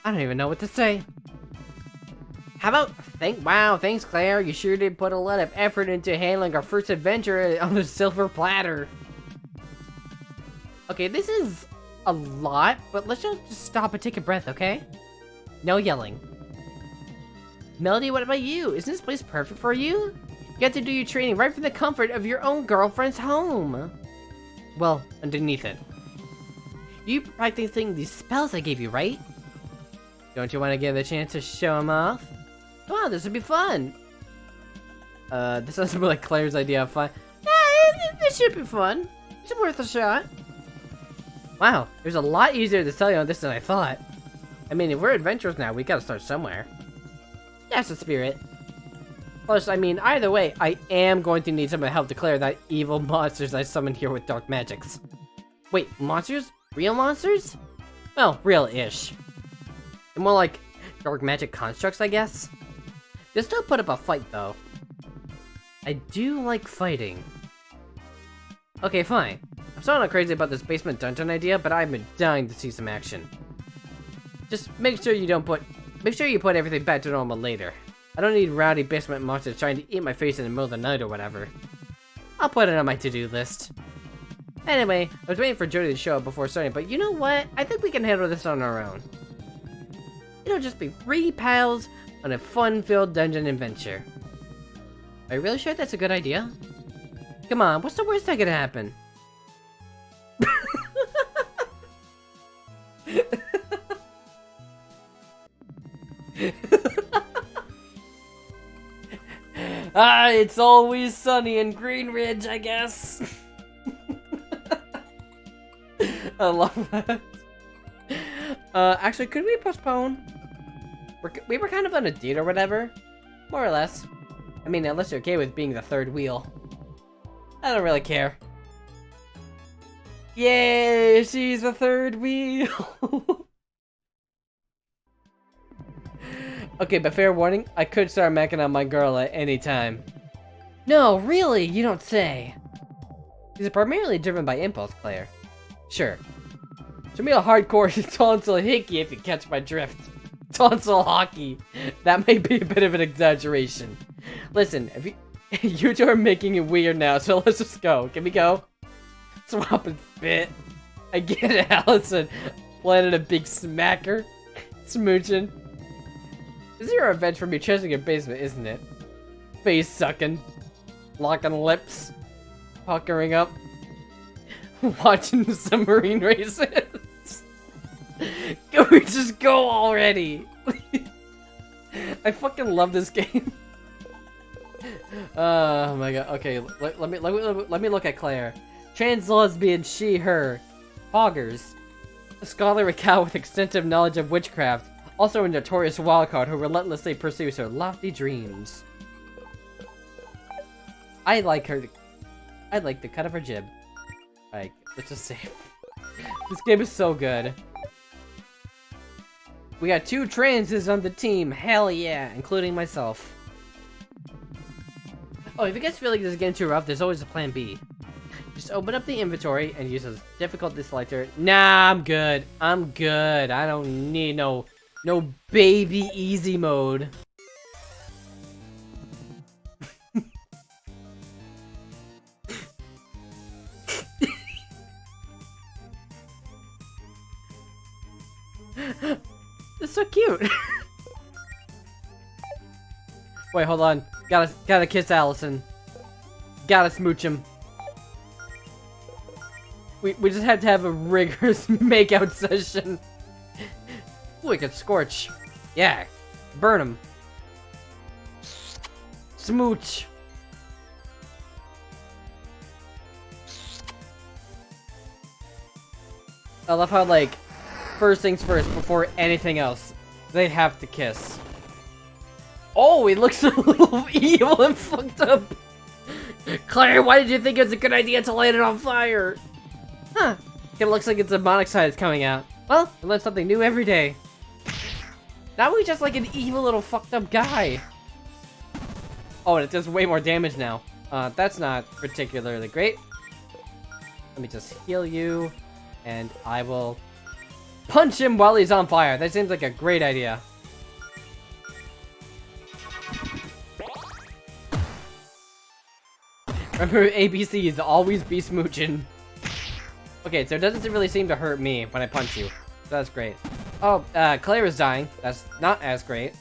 I don't even know what to say. How about, wow, thanks Claire, you sure did put a lot of effort into handling our first adventure on the silver platter. Okay, this is a lot, but let's just stop and take a breath, okay? No yelling. Melody, what about you? Isn't this place perfect for you? You get to do your training right from the comfort of your own girlfriend's home. Well, underneath it. You practicing these spells I gave you, right? Don't you want to give it a chance to show them off? Wow, this would be fun. This sounds more like Claire's idea of fun. Yeah, it should be fun. It's worth a shot. Wow, it was a lot easier to sell you on this than I thought. I mean, if we're adventurers now, we gotta start somewhere. That's the spirit. Plus, I mean, either way, I am going to need some help to clear that evil monsters I summoned here with dark magics. Wait, monsters? Real monsters? Well, real-ish. And more like dark magic constructs, I guess? They still put up a fight, though. I do like fighting. Okay, fine. I'm still not crazy about this basement dungeon idea, but I've been dying to see some action. Just make sure you put everything back to normal later. I don't need rowdy basement monsters trying to eat my face in the middle of the night or whatever. I'll put it on my to-do list. Anyway, I was waiting for Jody to show up before starting, but you know what? I think we can handle this on our own. It'll just be 3 pals on a fun-filled dungeon adventure. Are you really sure that's a good idea? Come on, what's the worst that could happen? It's always sunny in Green Ridge, I guess. I love that. Actually, could we postpone? We were kind of on a date or whatever. More or less. I mean, unless you're okay with being the third wheel. I don't really care. Yay, she's the third wheel. Okay, but fair warning, I could start macking on my girl at any time. No, really? You don't say. These are primarily driven by impulse, Claire. Sure. It's real hardcore tonsil hickey if you catch my drift. Tonsil hockey. That may be a bit of an exaggeration. Listen, if you two are making it weird now, so let's just go. Can we go? Swap and spit. I get it, Allison. Planning a big smacker. Smooching. This is your revenge for me trashing your basement, isn't it? Face sucking. Locking lips. Puckering up. Watching the submarine races. Can we just go already? I fucking love this game. Oh my god. Okay, let me look at Claire. Trans lesbian, she, her. Poggers. A scholarly cow with extensive knowledge of witchcraft. Also a notorious wildcard who relentlessly pursues her lofty dreams. I like her. I like the cut of her jib. Alright, let's just save. This game is so good. We got 2 transes on the team. Hell yeah, including myself. Oh, if you guys feel like this is getting too rough, there's always a plan B. Just open up the inventory and use a difficulty selector. Nah, I'm good. I'm good. I don't need no baby easy mode. It's so cute. Wait, hold on. Gotta kiss Allison. Gotta smooch him. We just had to have a rigorous makeout session. Ooh, we could scorch. Yeah. Burn him. Smooch. I love how, like, first things first, before anything else, they have to kiss. Oh, he looks a little evil and fucked up. Claire, why did you think it was a good idea to light it on fire? Huh. It looks like its demonic side is coming out. Well, we learn something new every day. Now he's just like an evil little fucked up guy. Oh, and it does way more damage now. That's not particularly great. Let me just heal you. And I will punch him while he's on fire. That seems like a great idea. Remember, ABC is always be smooching. Okay, so it doesn't really seem to hurt me when I punch you. So that's great. Oh, Claire is dying. That's not as great.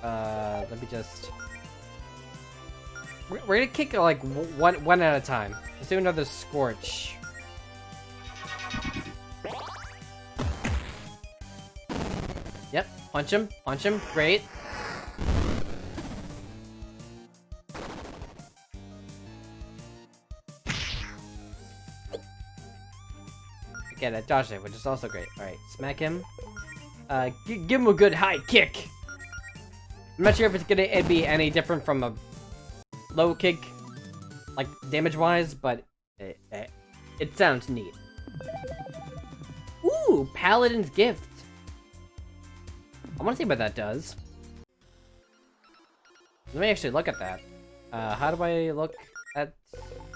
Let me just... We're gonna kick like one at a time. Let's do another Scorch. Yep, punch him, great. Get that dodge it, which is also great. Alright, smack him. Give him a good high kick. I'm not sure if it's gonna be any different from a low kick, like damage-wise, but it sounds neat. Ooh, Paladin's Gift. I want to see what that does. Let me actually look at that. How do I look at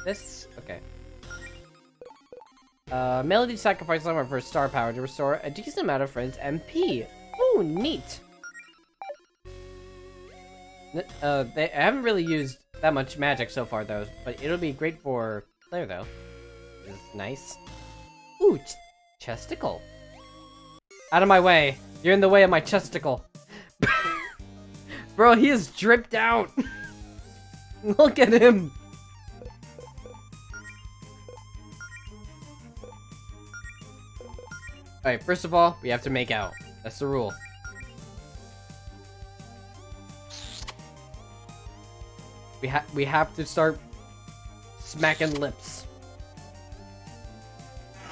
this? Okay. Melody sacrifices someone for star power to restore a decent amount of friends' MP. Ooh, neat. They haven't really used that much magic so far, though, but it'll be great for Claire, though. Which is nice. Ooh, chesticle. Out of my way. You're in the way of my chesticle. Bro, he is dripped out. Look at him. Alright, first of all, we have to make out. That's the rule. We have to start smacking lips.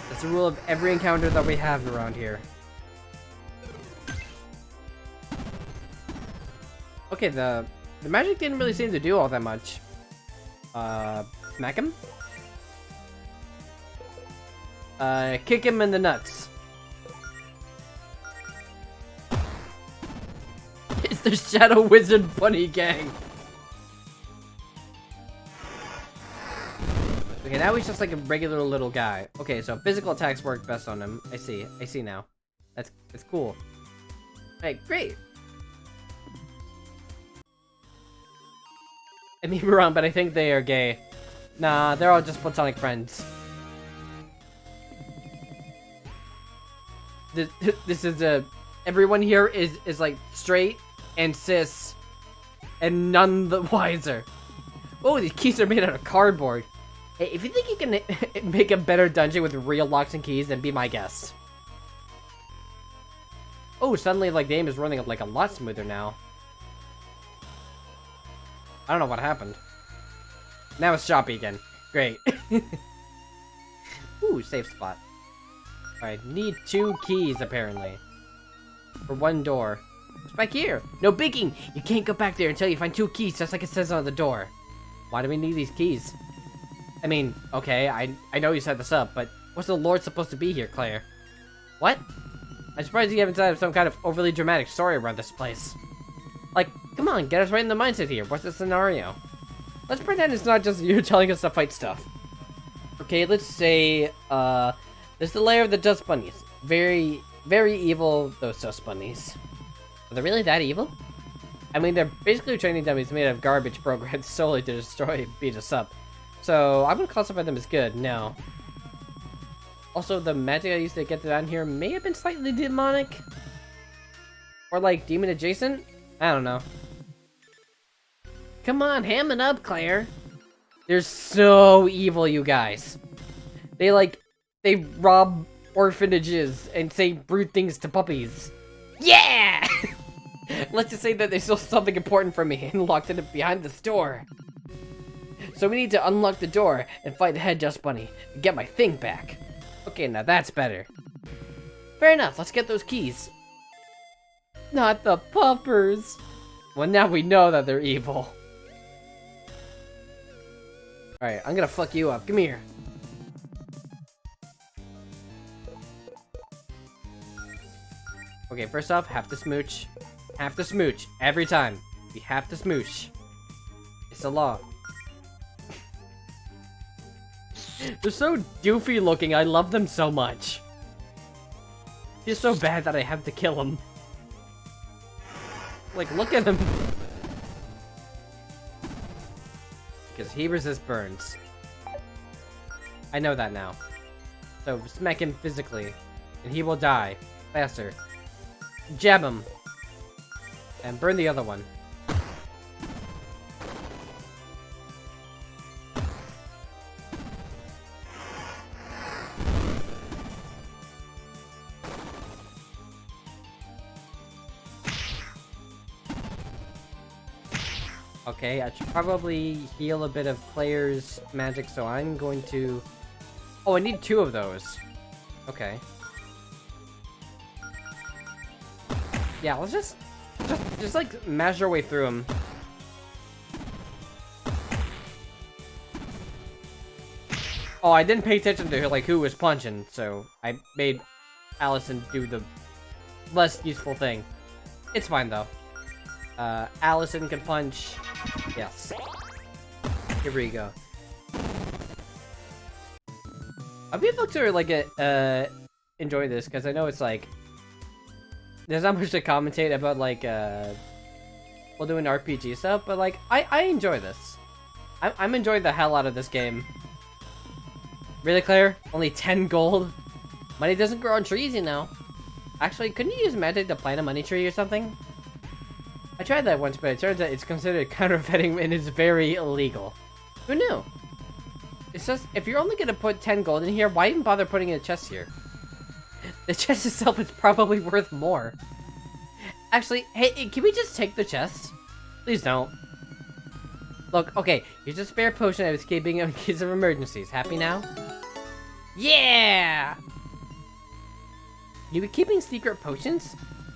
That's the rule of every encounter that we have around here. Okay, the magic didn't really seem to do all that much. Smack him? Kick him in the nuts. It's the Shadow Wizard Bunny Gang. Okay, now he's just like a regular little guy. Okay, so physical attacks work best on him. I see now. That's cool. Alright, great. I may be wrong, but I think they are gay. Nah, they're all just platonic friends. This is everyone here is like straight and cis, and none the wiser. Oh, these keys are made out of cardboard. Hey, if you think you can make a better dungeon with real locks and keys, then be my guest. Oh, suddenly like the game is running like a lot smoother now. I don't know what happened. Now it's choppy again. Great. Ooh, safe spot. Alright, need 2 keys apparently. For 1 door. It's back here. No biggie! You can't go back there until you find 2 keys, just like it says on the door. Why do we need these keys? I mean, okay, I know you set this up, but what's the Lord supposed to be here, Claire? What? I'm surprised you haven't set up some kind of overly dramatic story around this place. Like, come on, get us right in the mindset here. What's the scenario? Let's pretend it's not just you telling us to fight stuff. Okay, let's say, this is the lair of the dust bunnies. Very, very evil, those dust bunnies. Are they really that evil? I mean, they're basically training dummies made of garbage programmed solely to destroy and beat us up. So, I'm gonna classify them as good, no. Also, the magic I used to get down here may have been slightly demonic. Or, like, demon adjacent? I don't know. Come on, ham it up, Claire. They're so evil, you guys. They rob orphanages and say rude things to puppies. Yeah! Let's just say that they stole something important from me and locked it behind the store. So we need to unlock the door and fight the head dust bunny and get my thing back. Okay, now that's better. Fair enough, let's get those keys. Not the puppers. Well, now we know that they're evil. Alright, I'm gonna fuck you up. Come here. Okay, first off, have to smooch. Have to smooch. Every time. We have to smooch. It's the law. They're so doofy looking. I love them so much. He's so bad that I have to kill him. Like, look at him. Because he resists burns. I know that now. So, smack him physically. And he will die. Faster. Jab him. And burn the other one. Okay, I should probably heal a bit of Claire's magic, so I'm going to... Oh, I need 2 of those. Okay. Yeah, let's just like mash our way through them. Oh, I didn't pay attention to like who was punching, so I made Allison do the less useful thing. It's fine though. Allison can punch. Yes. Here we go. I'll be able to like enjoy this because I know it's like there's not much to commentate about like while doing RPG stuff, but like I enjoy this. I'm enjoying the hell out of this game. Really, Claire? Only 10 gold? Money doesn't grow on trees, you know. Actually, couldn't you use magic to plant a money tree or something? I tried that once, but it turns out it's considered counterfeiting and is very illegal. Who knew? It's just, if you're only gonna put 10 gold in here, why even bother putting in a chest here? The chest itself is probably worth more. Actually, hey, can we just take the chest? Please don't. Look, okay, here's a spare potion of escaping in case of emergencies. Happy now? Yeah! You were keeping secret potions?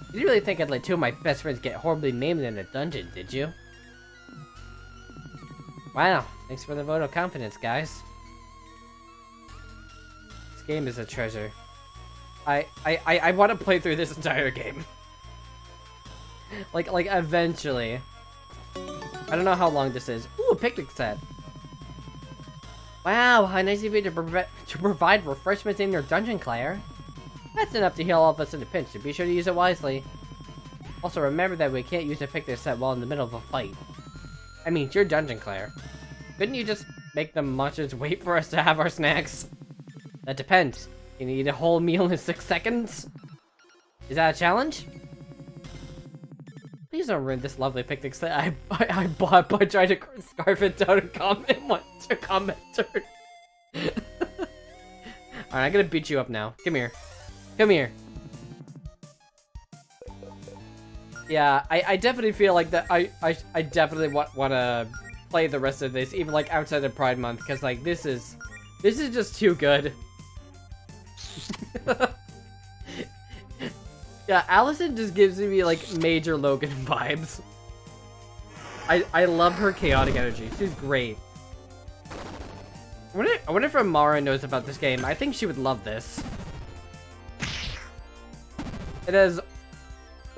You didn't really think I'd let 2 of my best friends get horribly maimed in a dungeon, did you? Wow, thanks for the vote of confidence, guys. This game is a treasure. I want to play through this entire game. like eventually. I don't know how long this is. Ooh, a picnic set. Wow, how nice of you to provide refreshments in your dungeon, Claire. That's enough to heal all of us in a pinch, so be sure to use it wisely. Also, remember that we can't use a picnic set while in the middle of a fight. I mean, it's your dungeon, Claire. Couldn't you just make the munchers wait for us to have our snacks? That depends. Can you eat a whole meal in 6 seconds? Is that a challenge? Please don't ruin this lovely picnic set I bought by trying to scarf it down and comment to comment turn. Alright, I'm gonna beat you up now. Come here. Come here. Yeah, I definitely feel like that I definitely want to play the rest of this, even like outside of Pride Month, because like this is just too good. Yeah, Allison just gives me like major Logan vibes. I love her chaotic energy. She's great. I wonder if Amara knows about this game. I think she would love this. It has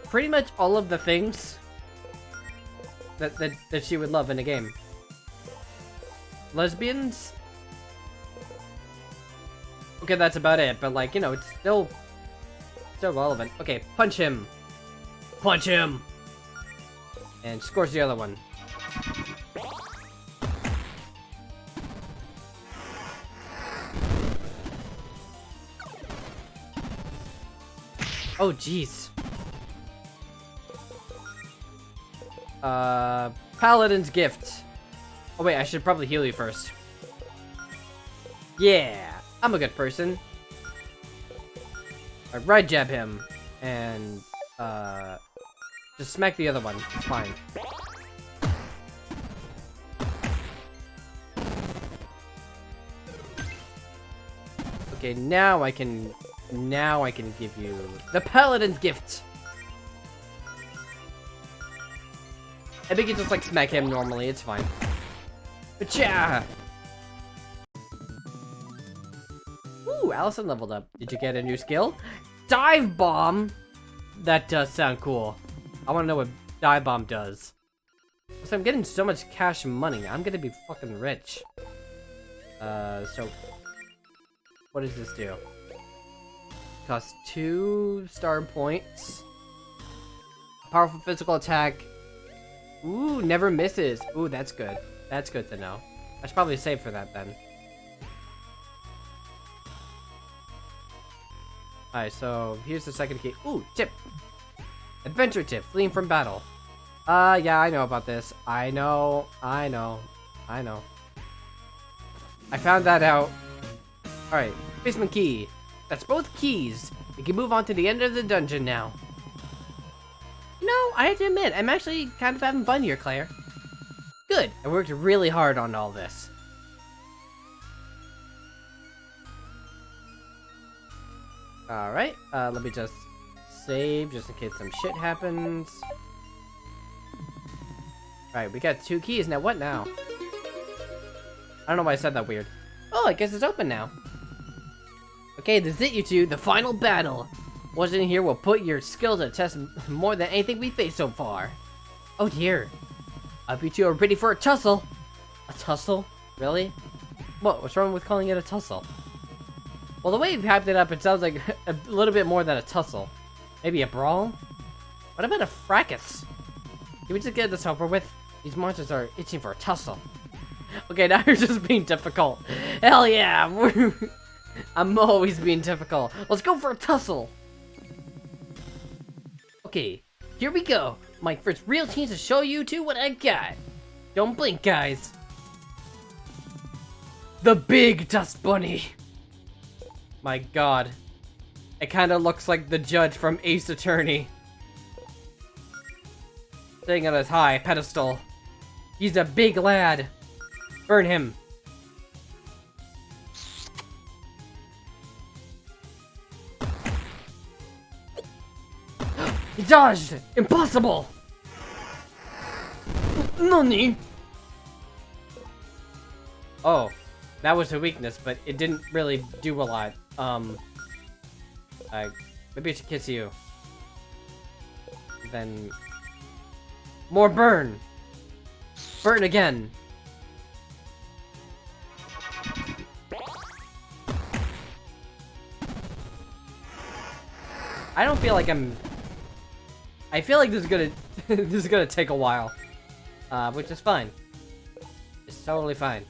pretty much all of the things that she would love in a game. lesbians. Okay, that's about it. But like, you know, it's still relevant. Okay, punch him. Punch him. And scores the other one. Oh, jeez. Paladin's gift. Oh wait, I should probably heal you first. Yeah, I'm a good person. I right jab him, and just smack the other one. It's fine. Okay, now I can give you the Paladin's gift. I think you just like smack him normally. It's fine. Pacha! Ooh, Allison leveled up. Did you get a new skill? Dive bomb. That does sound cool. I want to know what dive bomb does. So I'm getting so much cash money. I'm gonna be fucking rich. So what does this do? Costs 2 star points. Powerful physical attack. Ooh, never misses. Ooh, that's good. That's good to know. I should probably save for that then. Alright, so here's the second key. Ooh, tip. Adventure tip. Fleeing from battle. Yeah, I know about this. I know. I found that out. Alright, basement key. That's both keys. We can move on to the end of the dungeon now. You know, I have to admit, I'm actually kind of having fun here, Claire. Good. I worked really hard on all this. Alright, let me just save just in case some shit happens. Alright, we got 2 keys. Now what now? I don't know why I said that weird. Oh, I guess it's open now. Okay, this is it, you two. The final battle. What's in here will put your skills to test more than anything we faced so far. Oh dear. I hope you two are ready for a tussle. A tussle? Really? What? What's wrong with calling it a tussle? Well, the way you've hyped it up, it sounds like a little bit more than a tussle. Maybe a brawl? What about a fracas? Can we just get this over with? These monsters are itching for a tussle. Okay, now you're just being difficult. Hell yeah! I'm always being difficult. Let's go for a tussle! Okay, here we go. My first real chance to show you two what I got. Don't blink, guys. The big dust bunny. My god. It kind of looks like the judge from Ace Attorney. Sitting on his high pedestal. He's a big lad. Burn him. He dodged! Impossible! Nani? Oh, that was a weakness, but it didn't really do a lot. Maybe I should kiss you. Then... more burn! Burn again! I don't feel like I feel like this is gonna this is gonna take a while, which is fine. It's totally fine.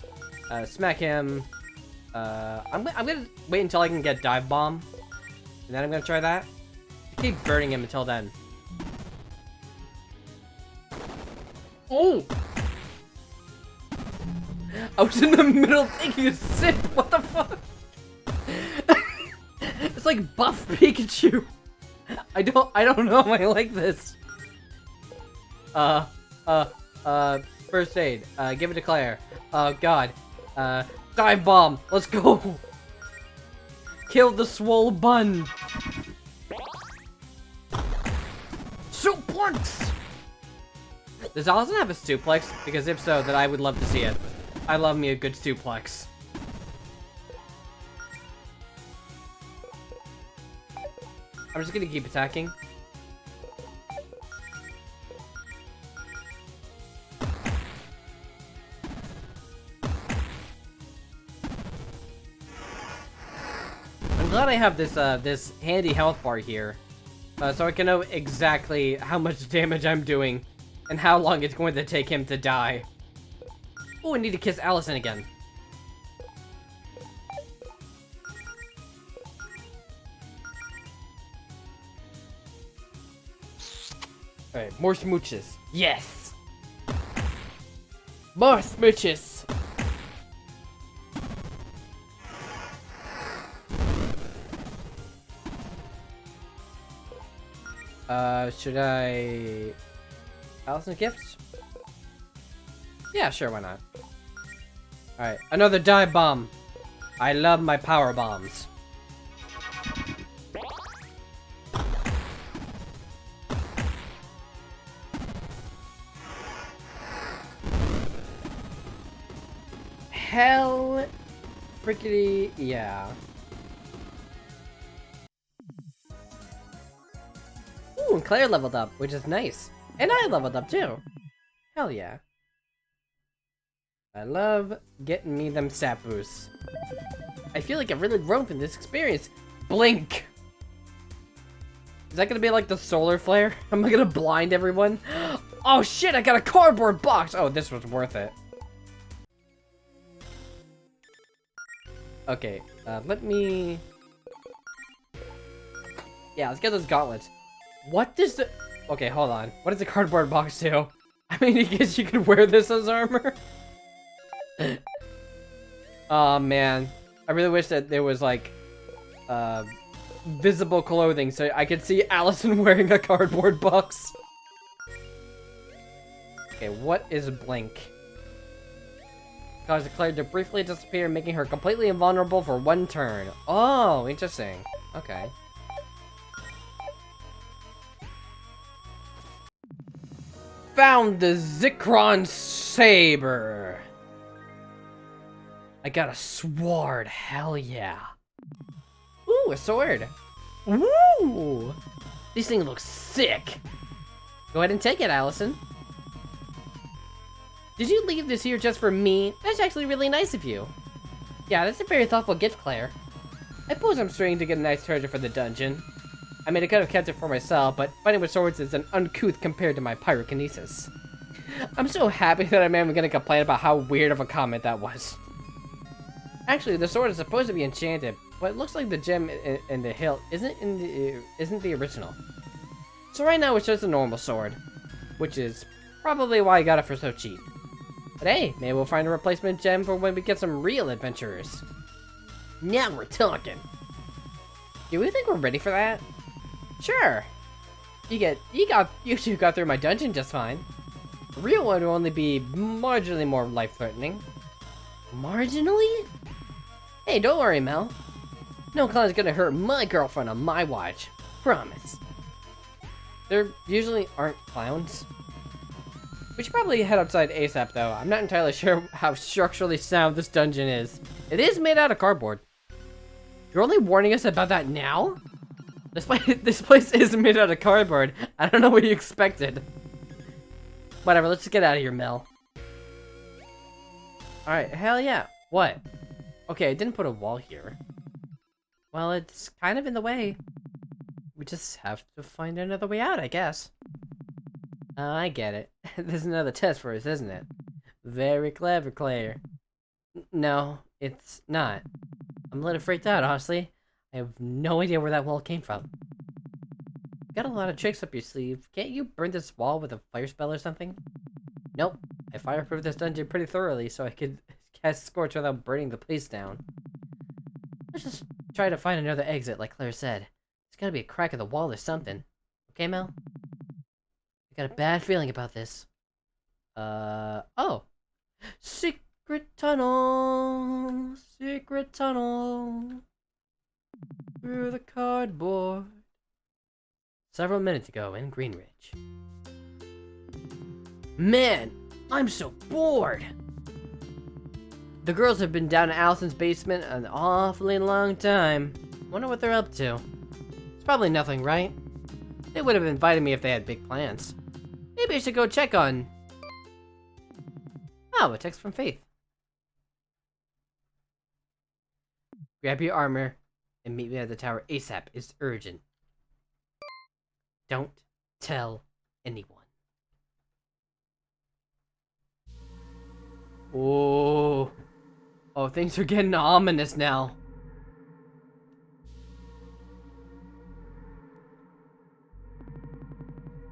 Smack him. I'm gonna wait until I can get dive bomb, and then I'm gonna try that. Keep burning him until then. Oh! I was in the middle of taking a sip. What the fuck? It's like buff Pikachu. I don't know if I like this. First aid. Give it to Claire. Oh god. Dive bomb. Let's go. Kill the swole bun. Suplex. Does Allison have a suplex? Because if so, then I would love to see it. I love me a good suplex. I'm just gonna keep attacking. glad I have this this handy health bar here, so I can know exactly how much damage I'm doing and how long it's going to take him to die. Oh, I need to kiss Allison again. Alright, more smooches. Yes! More smooches! Should I... Allison's gifts? Yeah, sure, why not? Alright, another dive bomb. I love my power bombs. Hell frickety yeah. Ooh, and Claire leveled up, which is nice. And I leveled up too. Hell yeah. I love getting me them stat boosts. I feel like I've really grown from this experience. Blink! Is that gonna be like the solar flare? Am I gonna blind everyone? Oh shit, I got a cardboard box! Oh, this was worth it. Okay, let me... Yeah, let's get those gauntlets. What does the... Okay, hold on. What does the cardboard box do? I mean, I guess you could wear this as armor. Oh, man. I really wish that there was, like, visible clothing so I could see Allison wearing a cardboard box. Okay, what is Blink? Causes Claire to briefly disappear, making her completely invulnerable for 1 turn. Oh, interesting. Okay. Found the Zikron Saber. I got a sword. Hell yeah. Ooh, a sword. Ooh. These things look sick. Go ahead and take it, Allison. Did you leave this here just for me? That's actually really nice of you. Yeah, that's a very thoughtful gift, Claire. I suppose I'm straining to get a nice treasure for the dungeon. I mean, I could have kept it for myself, but fighting with swords is an uncouth compared to my pyrokinesis. I'm so happy that I'm even gonna complain about how weird of a comment that was. Actually, the sword is supposed to be enchanted, but it looks like the gem in the hilt isn't the original. So right now it's just a normal sword, which is probably why I got it for so cheap. But hey, maybe we'll find a replacement gem for when we get some real adventurers. Now we're talking. Do we think we're ready for that? Sure. You two got through my dungeon just fine. The real one will only be marginally more life-threatening. Marginally? Hey, don't worry, Mel. No clown's gonna hurt my girlfriend on my watch. Promise. There usually aren't clowns. We should probably head outside ASAP, though. I'm not entirely sure how structurally sound this dungeon is. It is made out of cardboard. You're only warning us about that now? This place is made out of cardboard. I don't know what you expected. Whatever, let's just get out of here, Mel. Alright, hell yeah. What? Okay, I didn't put a wall here. Well, it's kind of in the way. We just have to find another way out, I guess. I get it. There's another test for us, isn't it? Very clever, Claire. No, it's not. I'm a little freaked out, honestly. I have no idea where that wall came from. Got a lot of tricks up your sleeve. Can't you burn this wall with a fire spell or something? Nope. I fireproofed this dungeon pretty thoroughly so I could cast Scorch without burning the place down. Let's just try to find another exit, like Claire said. There's gotta be a crack in the wall or something. Okay, Mel? I got a bad feeling about this. Oh. Secret tunnel. Secret tunnel. Through the cardboard. Several minutes ago in Greenridge. Man, I'm so bored. The girls have been down in Allison's basement an awfully long time. Wonder what they're up to. It's probably nothing, right? They would have invited me if they had big plans. Maybe I should go check on... Oh, a text from Faith. Grab your armor and meet me at the tower ASAP. It's urgent. Don't tell anyone. Oh. Oh, things are getting ominous now.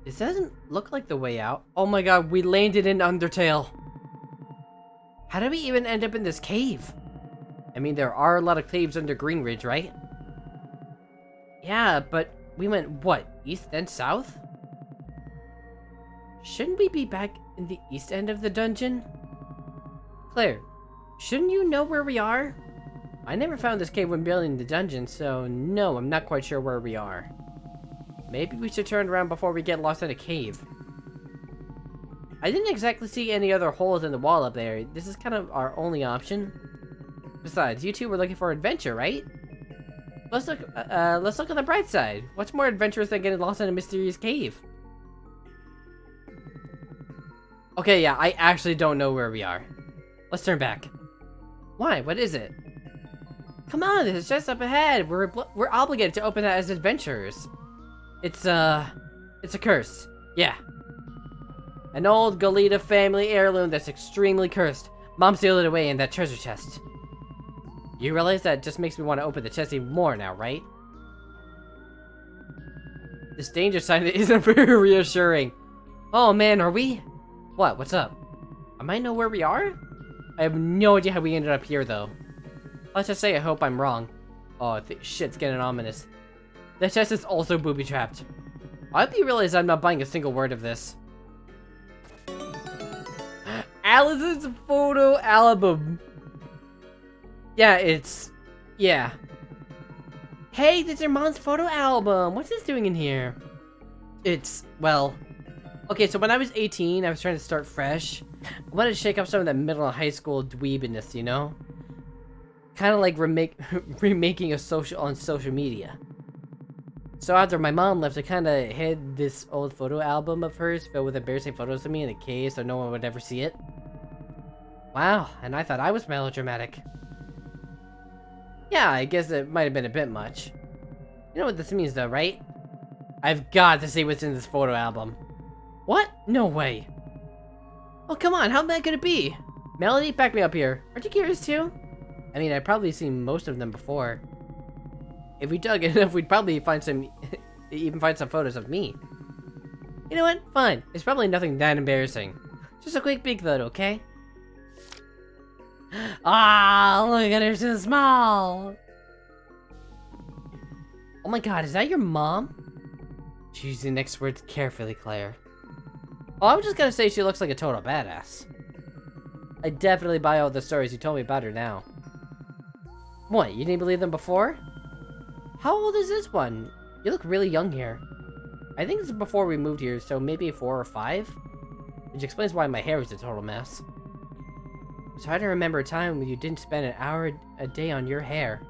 This doesn't look like the way out. Oh my god, we landed in Undertale. How did we even end up in this cave? I mean, there are a lot of caves under Greenridge, right? Yeah, but we went, what, east and south? Shouldn't we be back in the east end of the dungeon? Claire, shouldn't you know where we are? I never found this cave when building the dungeon, so no, I'm not quite sure where we are. Maybe we should turn around before we get lost in a cave. I didn't exactly see any other holes in the wall up there. This is kind of our only option. Besides, you two were looking for adventure, right? Let's look on the bright side. What's more adventurous than getting lost in a mysterious cave? Okay, yeah, I actually don't know where we are. Let's turn back. Why? What is it? Come on, it's just up ahead. We're obligated to open that as adventurers. It's a curse. Yeah. An old Goleta family heirloom that's extremely cursed. Mom sealed it away in that treasure chest. You realize that just makes me want to open the chest even more now, right? This danger sign isn't very reassuring. Oh man, are we? What? What's up? I might know where we are? I have no idea how we ended up here, though. Let's just say I hope I'm wrong. Oh, shit's getting ominous. The chest is also booby-trapped. I hope you realize I'm not buying a single word of this. Alice's photo album. Yeah, yeah. Hey, this is your mom's photo album. What's this doing in here? Well... Okay, so when I was 18, I was trying to start fresh. I wanted to shake up some of that middle and high school dweebiness, you know? Kind of like remaking on social media. So after my mom left, I kind of hid this old photo album of hers filled with embarrassing photos of me in a case so no one would ever see it. Wow, and I thought I was melodramatic. Yeah, I guess it might have been a bit much. You know what this means though, right? I've got to see what's in this photo album. What? No way. Oh, come on, how bad could it be? Melody, back me up here. Aren't you curious too? I mean, I've probably seen most of them before. If we dug enough, we'd probably find some photos of me. You know what? Fine. It's probably nothing that embarrassing. Just a quick peek though, okay? Ah, look at her, so small. Oh my god, is that your mom? Choose the next words carefully, Claire. Oh, I was just gonna say she looks like a total badass. I definitely buy all the stories you told me about her now. What, you didn't believe them before? How old is this one? You look really young here. I think this is before we moved here, so maybe 4 or 5? Which explains why my hair is a total mess. It's hard to remember a time when you didn't spend an hour a day on your hair.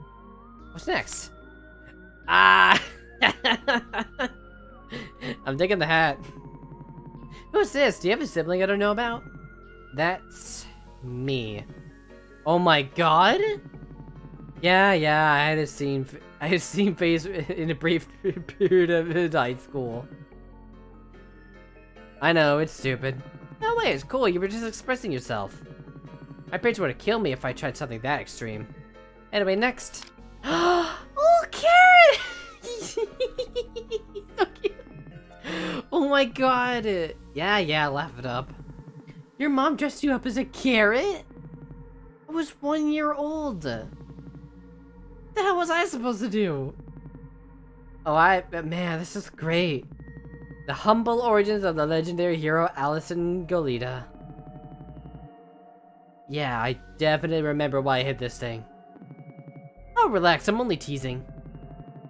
What's next? Ah! I'm digging the hat. Who's this? Do you have a sibling I don't know about? That's me. Oh my god? Yeah, I had a scene face in a brief period of high school. I know, it's stupid. No way, it's cool, you were just expressing yourself. My parents would have killed me if I tried something that extreme. Anyway, next. Oh, Carrot! So cute. Oh my god. Yeah, laugh it up. Your mom dressed you up as a carrot? I was 1 year old. What the hell was I supposed to do? Oh, man, this is great. The humble origins of the legendary hero Allison Goleta. Yeah, I definitely remember why I hid this thing. Oh, relax, I'm only teasing.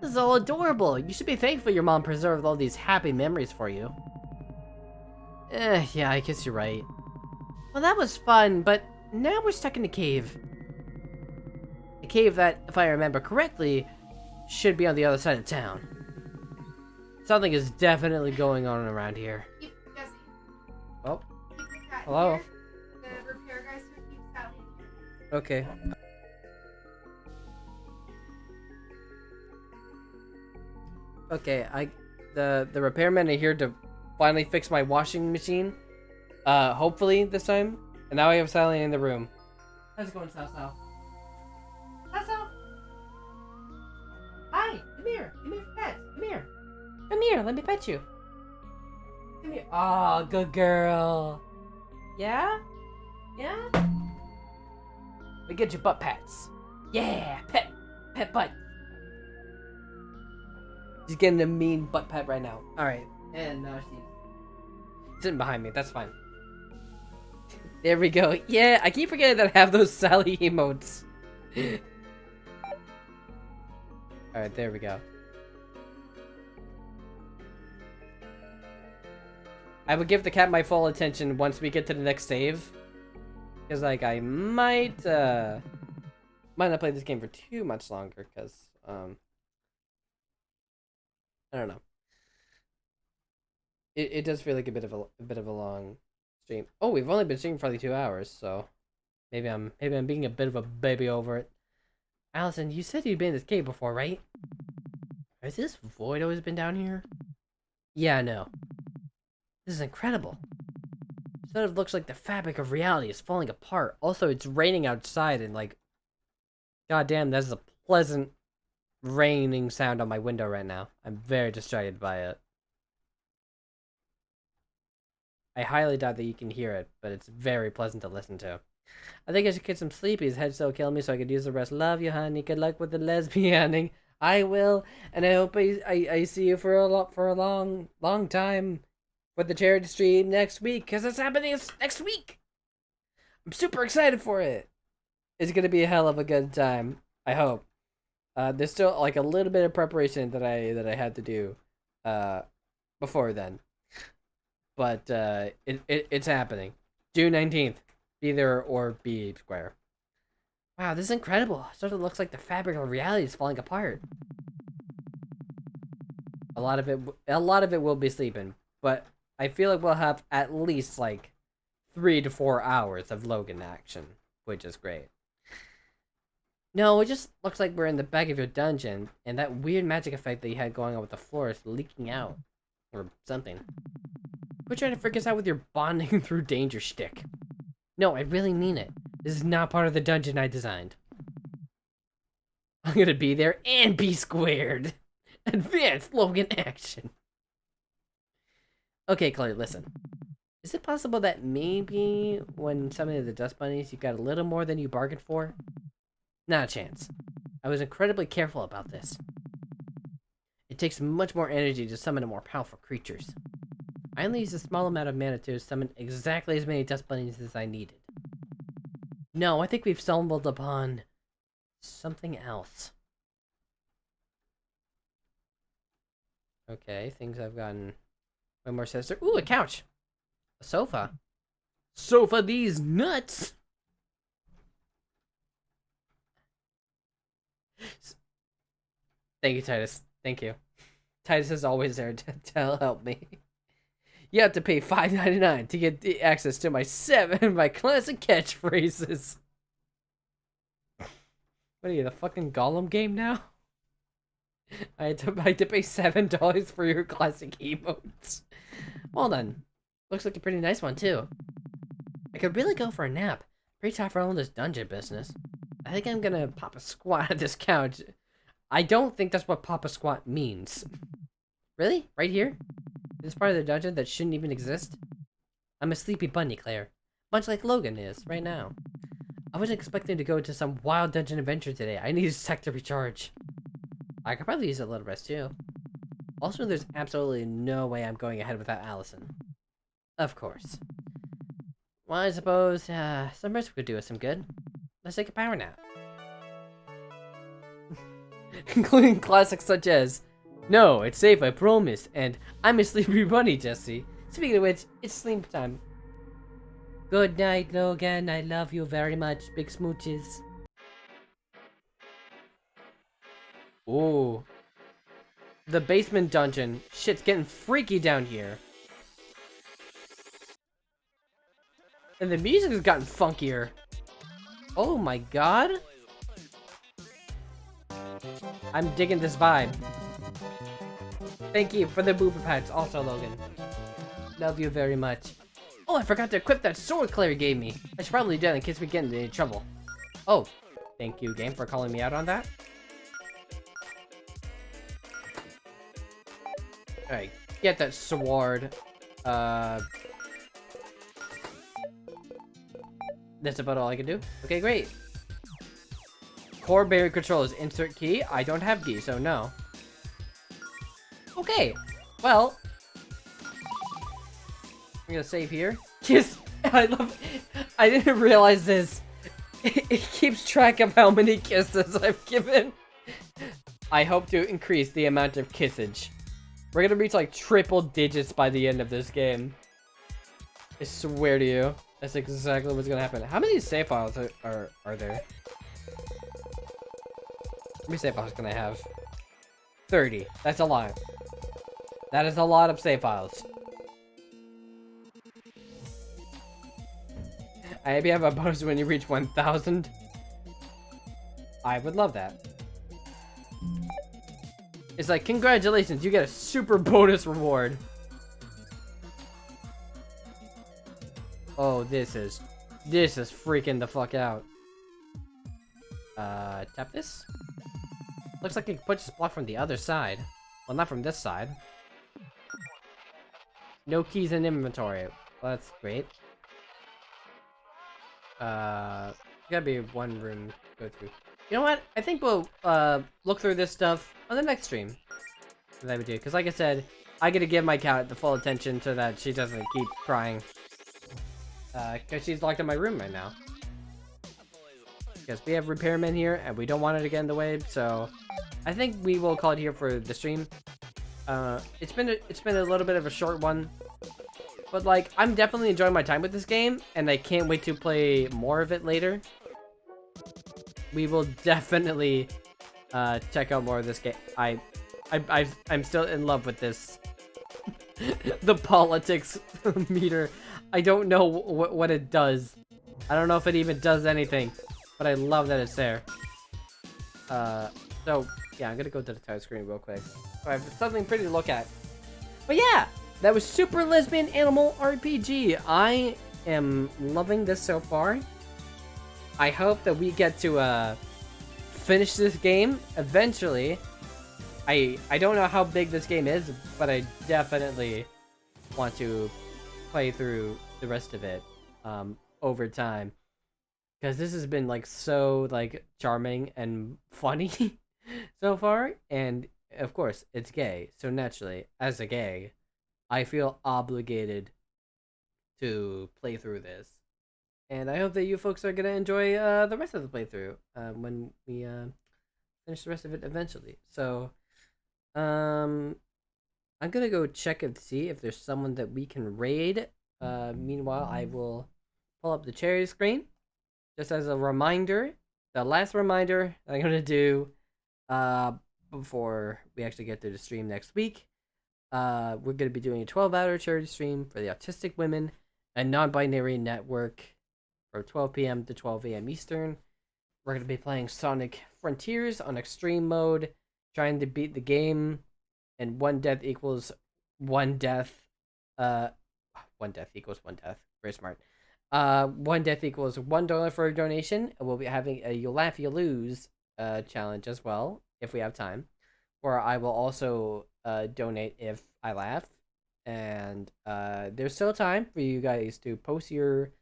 This is all adorable. You should be thankful your mom preserved all these happy memories for you. Yeah, I guess you're right. Well, that was fun, but now we're stuck in a cave. A cave that, if I remember correctly, should be on the other side of town. Something is definitely going on around here. Jesse. Oh. Keep the cat Hello? here. The repair guy's gonna keep Sally in here. Okay. Okay, the repairmen are here to finally fix my washing machine. Hopefully this time. And now I have Sally in the room. How's it going, Sal? Sal? Hi, come here. Come here, pet. Come here. Come here, let me pet you. Come here. Oh, good girl. Yeah? Yeah? We get your butt pats. Yeah, pet butt. She's getting a mean butt pat right now. Alright, and now she's sitting behind me. That's fine. There we go. Yeah, I keep forgetting that I have those Sally emotes. Alright, there we go. I would give the cat my full attention once we get to the next save. Because, like, I might not play this game for too much longer, because, I don't know. It does feel like a bit of a long stream. Oh, we've only been streaming for like 2 hours, so maybe I'm being a bit of a baby over it. Allison, you said you'd been in this cave before, right? Has this void always been down here? Yeah, no. This is incredible. It sort of looks like the fabric of reality is falling apart. Also, it's raining outside and like, goddamn, that's a pleasant raining sound on my window right now. I'm very distracted by it. I highly doubt that you can hear it, but it's very pleasant to listen to. I think I should get some sleep. His head's still killing me, so I could use the rest. Love you, honey. Good luck with the lesbianing. I will, and I hope I see you for a long time with the charity stream next week, because it's happening next week. I'm super excited for it. It's gonna be a hell of a good time. I hope. There's still like a little bit of preparation that I had to do before then, but it's happening. June 19th. Be there or be square. Wow, this is incredible. It sort of looks like the fabric of reality is falling apart. A lot of it will be sleeping, but I feel like we'll have at least like 3 to 4 hours of Logan action, which is great. No, it just looks like we're in the back of your dungeon, and that weird magic effect that you had going on with the floor is leaking out. Or something. Quit trying to freak us out with your bonding through danger shtick. No, I really mean it. This is not part of the dungeon I designed. I'm gonna be there and be squared. Advanced Logan action. Okay, Claire, listen. Is it possible that maybe when summoning the dust bunnies, you got a little more than you bargained for? Not a chance. I was incredibly careful about this. It takes much more energy to summon more powerful creatures. I only used a small amount of mana to summon exactly as many dust bunnies as I needed. No, I think we've stumbled upon something else. Okay, things I've gotten way more sinister. Ooh, a couch! A sofa. Sofa these nuts! Thank you, Titus. Thank you. Titus is always there to help me. You have to pay $5.99 to get the access to my 7 my classic catchphrases. What are you, the fucking Gollum game now? I had to pay $7 for your classic emotes. Well done. Looks like a pretty nice one too. I could really go for a nap. Pretty tough for all this dungeon business. I think I'm gonna pop a squat at this couch. I don't think that's what pop a squat means. Really? Right here? This part of the dungeon that shouldn't even exist? I'm a sleepy bunny, Claire. Much like Logan is, right now. I wasn't expecting to go to some wild dungeon adventure today. I need a sec to recharge. I could probably use a little rest too. Also, there's absolutely no way I'm going ahead without Allison. Of course. Well, I suppose, some rest could do us some good. Let's take a power nap. Including classics such as, "No, it's safe, I promise," and "I'm a sleepy bunny, Jesse." Speaking of which, it's sleep time. Good night, Logan. I love you very much. Big smooches. Ooh. The basement dungeon. Shit's getting freaky down here. And the music has gotten funkier. Oh my god. I'm digging this vibe. Thank you for the booper packs also, Logan. Love you very much. Oh, I forgot to equip that sword Claire gave me. I should probably do that in case we get into any trouble. Oh, thank you, game, for calling me out on that. Alright, get that sword. That's about all I can do. Okay, great. Core barrier controls. Insert key. I don't have key, so no. Okay, well, I'm gonna save here. Kiss. I love. I didn't realize this. It keeps track of how many kisses I've given. I hope to increase the amount of kissage. We're gonna reach like triple digits by the end of this game. I swear to you, that's exactly what's gonna happen. How many save files are there? How many save files can I have? 30. That's a lot. That is a lot of save files. I maybe have a bonus when you reach 1,000. I would love that. It's like, congratulations, you get a super bonus reward. Oh, this is freaking the fuck out. Tap this? Looks like you can put this block from the other side. Well, not from this side. No keys in inventory. Well, that's great. Gotta be one room to go through. You know what? I think we'll look through this stuff on the next stream. That we do, because like I said, I gotta give my cat the full attention so that she doesn't keep crying. Because she's locked in my room right now. Because we have repairmen here, and we don't want it to get in the way, so I think we will call it here for the stream. It's been a little bit of a short one, but like I'm definitely enjoying my time with this game, and I can't wait to play more of it later. We will definitely check out more of this game. I'm still in love with this. The politics meter. I don't know what it does. I don't know if it even does anything, but I love that it's there. So yeah, I'm gonna go to the title screen real quick. So I have something pretty to look at. But yeah, that was Super Lesbian Animal RPG. I am loving this so far. I hope that we get to finish this game eventually. I don't know how big this game is, but I definitely want to play through the rest of it over time, because this has been like so like charming and funny so far, and of course it's gay, so naturally as a gay I feel obligated to play through this, and I hope that you folks are gonna enjoy the rest of the playthrough when we finish the rest of it eventually. So I'm gonna go check and see if there's someone that we can raid. Meanwhile, I will pull up the charity screen. Just as a reminder, the last reminder I'm gonna do before we actually get to the stream next week. We're gonna be doing a 12-hour charity stream for the Autistic Women and Non-Binary Network from 12 p.m. to 12 a.m. Eastern. We're gonna be playing Sonic Frontiers on extreme mode, trying to beat the game, and one death equals one death. One death equals one death. Very smart. One death equals $1 for a donation. We'll be having a You Laugh You Lose challenge as well, if we have time. Where I will also donate if I laugh. And there's still time for you guys to post your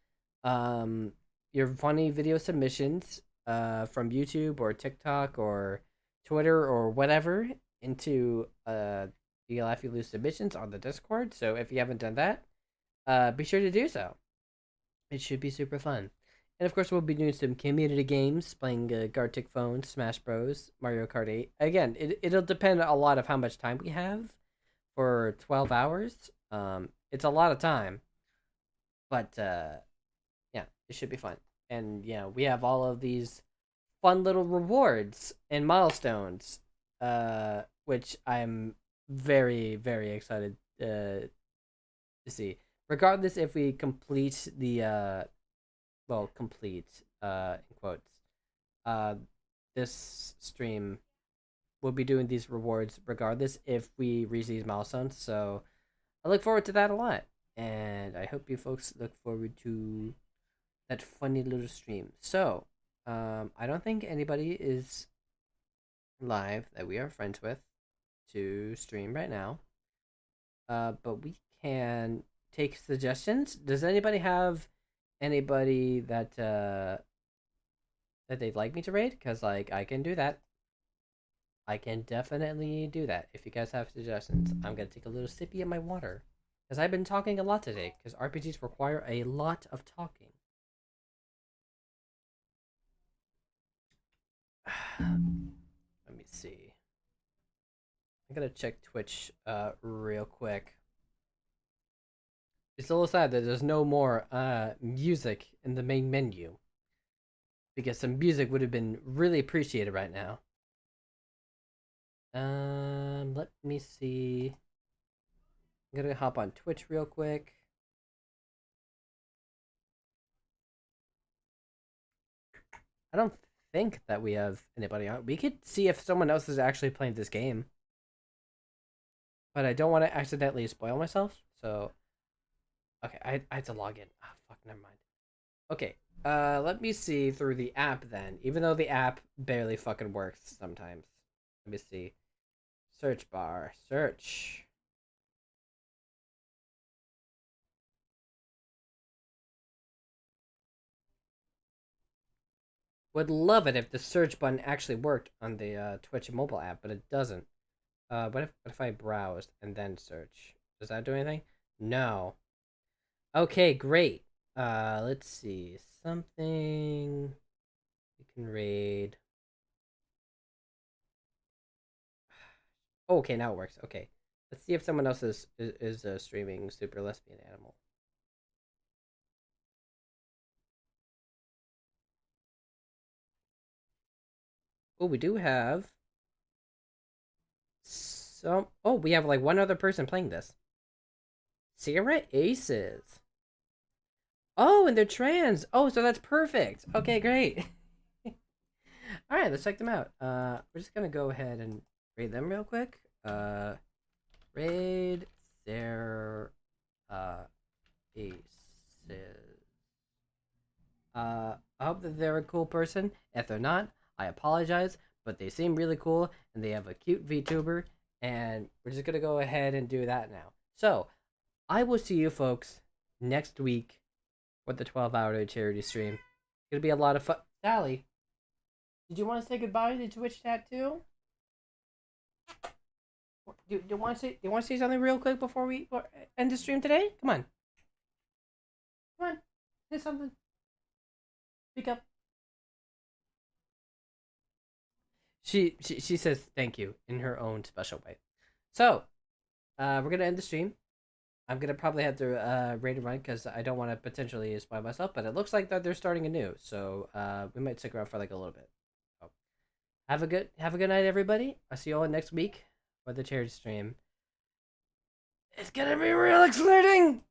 funny video submissions from YouTube or TikTok or Twitter or whatever into You Laugh You Lose submissions on the Discord. So if you haven't done that, be sure to do so. It should be super fun. And of course, we'll be doing some community games, playing Gartic Phone, Smash Bros, Mario Kart 8. Again, it'll depend a lot of how much time we have for 12 hours. It's a lot of time. But, yeah, it should be fun. And, yeah, we have all of these fun little rewards and milestones, which I'm very, very excited to see. Regardless if we complete the, complete, in quotes, this stream we'll be doing these rewards regardless if we reach these milestones. So I look forward to that a lot, and I hope you folks look forward to that funny little stream. So I don't think anybody is live that we are friends with to stream right now. But we can take suggestions. Does anybody have anybody that that they'd like me to raid? Because like I can do that. I can definitely do that. If you guys have suggestions, I'm gonna take a little sippy of my water because I've been talking a lot today. Because RPGs require a lot of talking. Let me see. I'm gonna check Twitch real quick. It's a little sad that there's no more music in the main menu. Because some music would have been really appreciated right now. Let me see. I'm gonna hop on Twitch real quick. I don't think that we have anybody on. We could see if someone else is actually playing this game. But I don't want to accidentally spoil myself, so okay, I had to log in. Ah, fuck, never mind. Okay, let me see through the app then. Even though the app barely fucking works sometimes. Let me see. Search bar. Search. Would love it if the search button actually worked on the Twitch mobile app, but it doesn't. What if I browse and then search? Does that do anything? No. Okay, great. Let's see. Something you can raid. Oh, okay, now it works. Okay. Let's see if someone else is streaming Super Lesbian Animal. Oh, we do have some. Oh, we have like one other person playing this. Cigarette Aces. Oh, and they're trans. Oh, so that's perfect. Okay, great. All right, let's check them out. We're just gonna go ahead and raid them real quick. Raid their aces. I hope that they're a cool person. If they're not, I apologize, but they seem really cool and they have a cute VTuber, and we're just gonna go ahead and do that now. So, I will see you folks next week with the 12-hour charity stream. It's gonna be a lot of fun. Sally, did you want to say goodbye to Twitch chat too? Do you want to say something real quick before we end the stream today? Come on, come on, say something. Speak up. She says thank you in her own special way. So, we're gonna end the stream. I'm gonna probably have to raid and run because I don't want to potentially spoil myself. But it looks like that they're starting anew, so we might stick around for like a little bit. So, have a good night, everybody. I'll see you all next week for the charity stream. It's gonna be real exciting.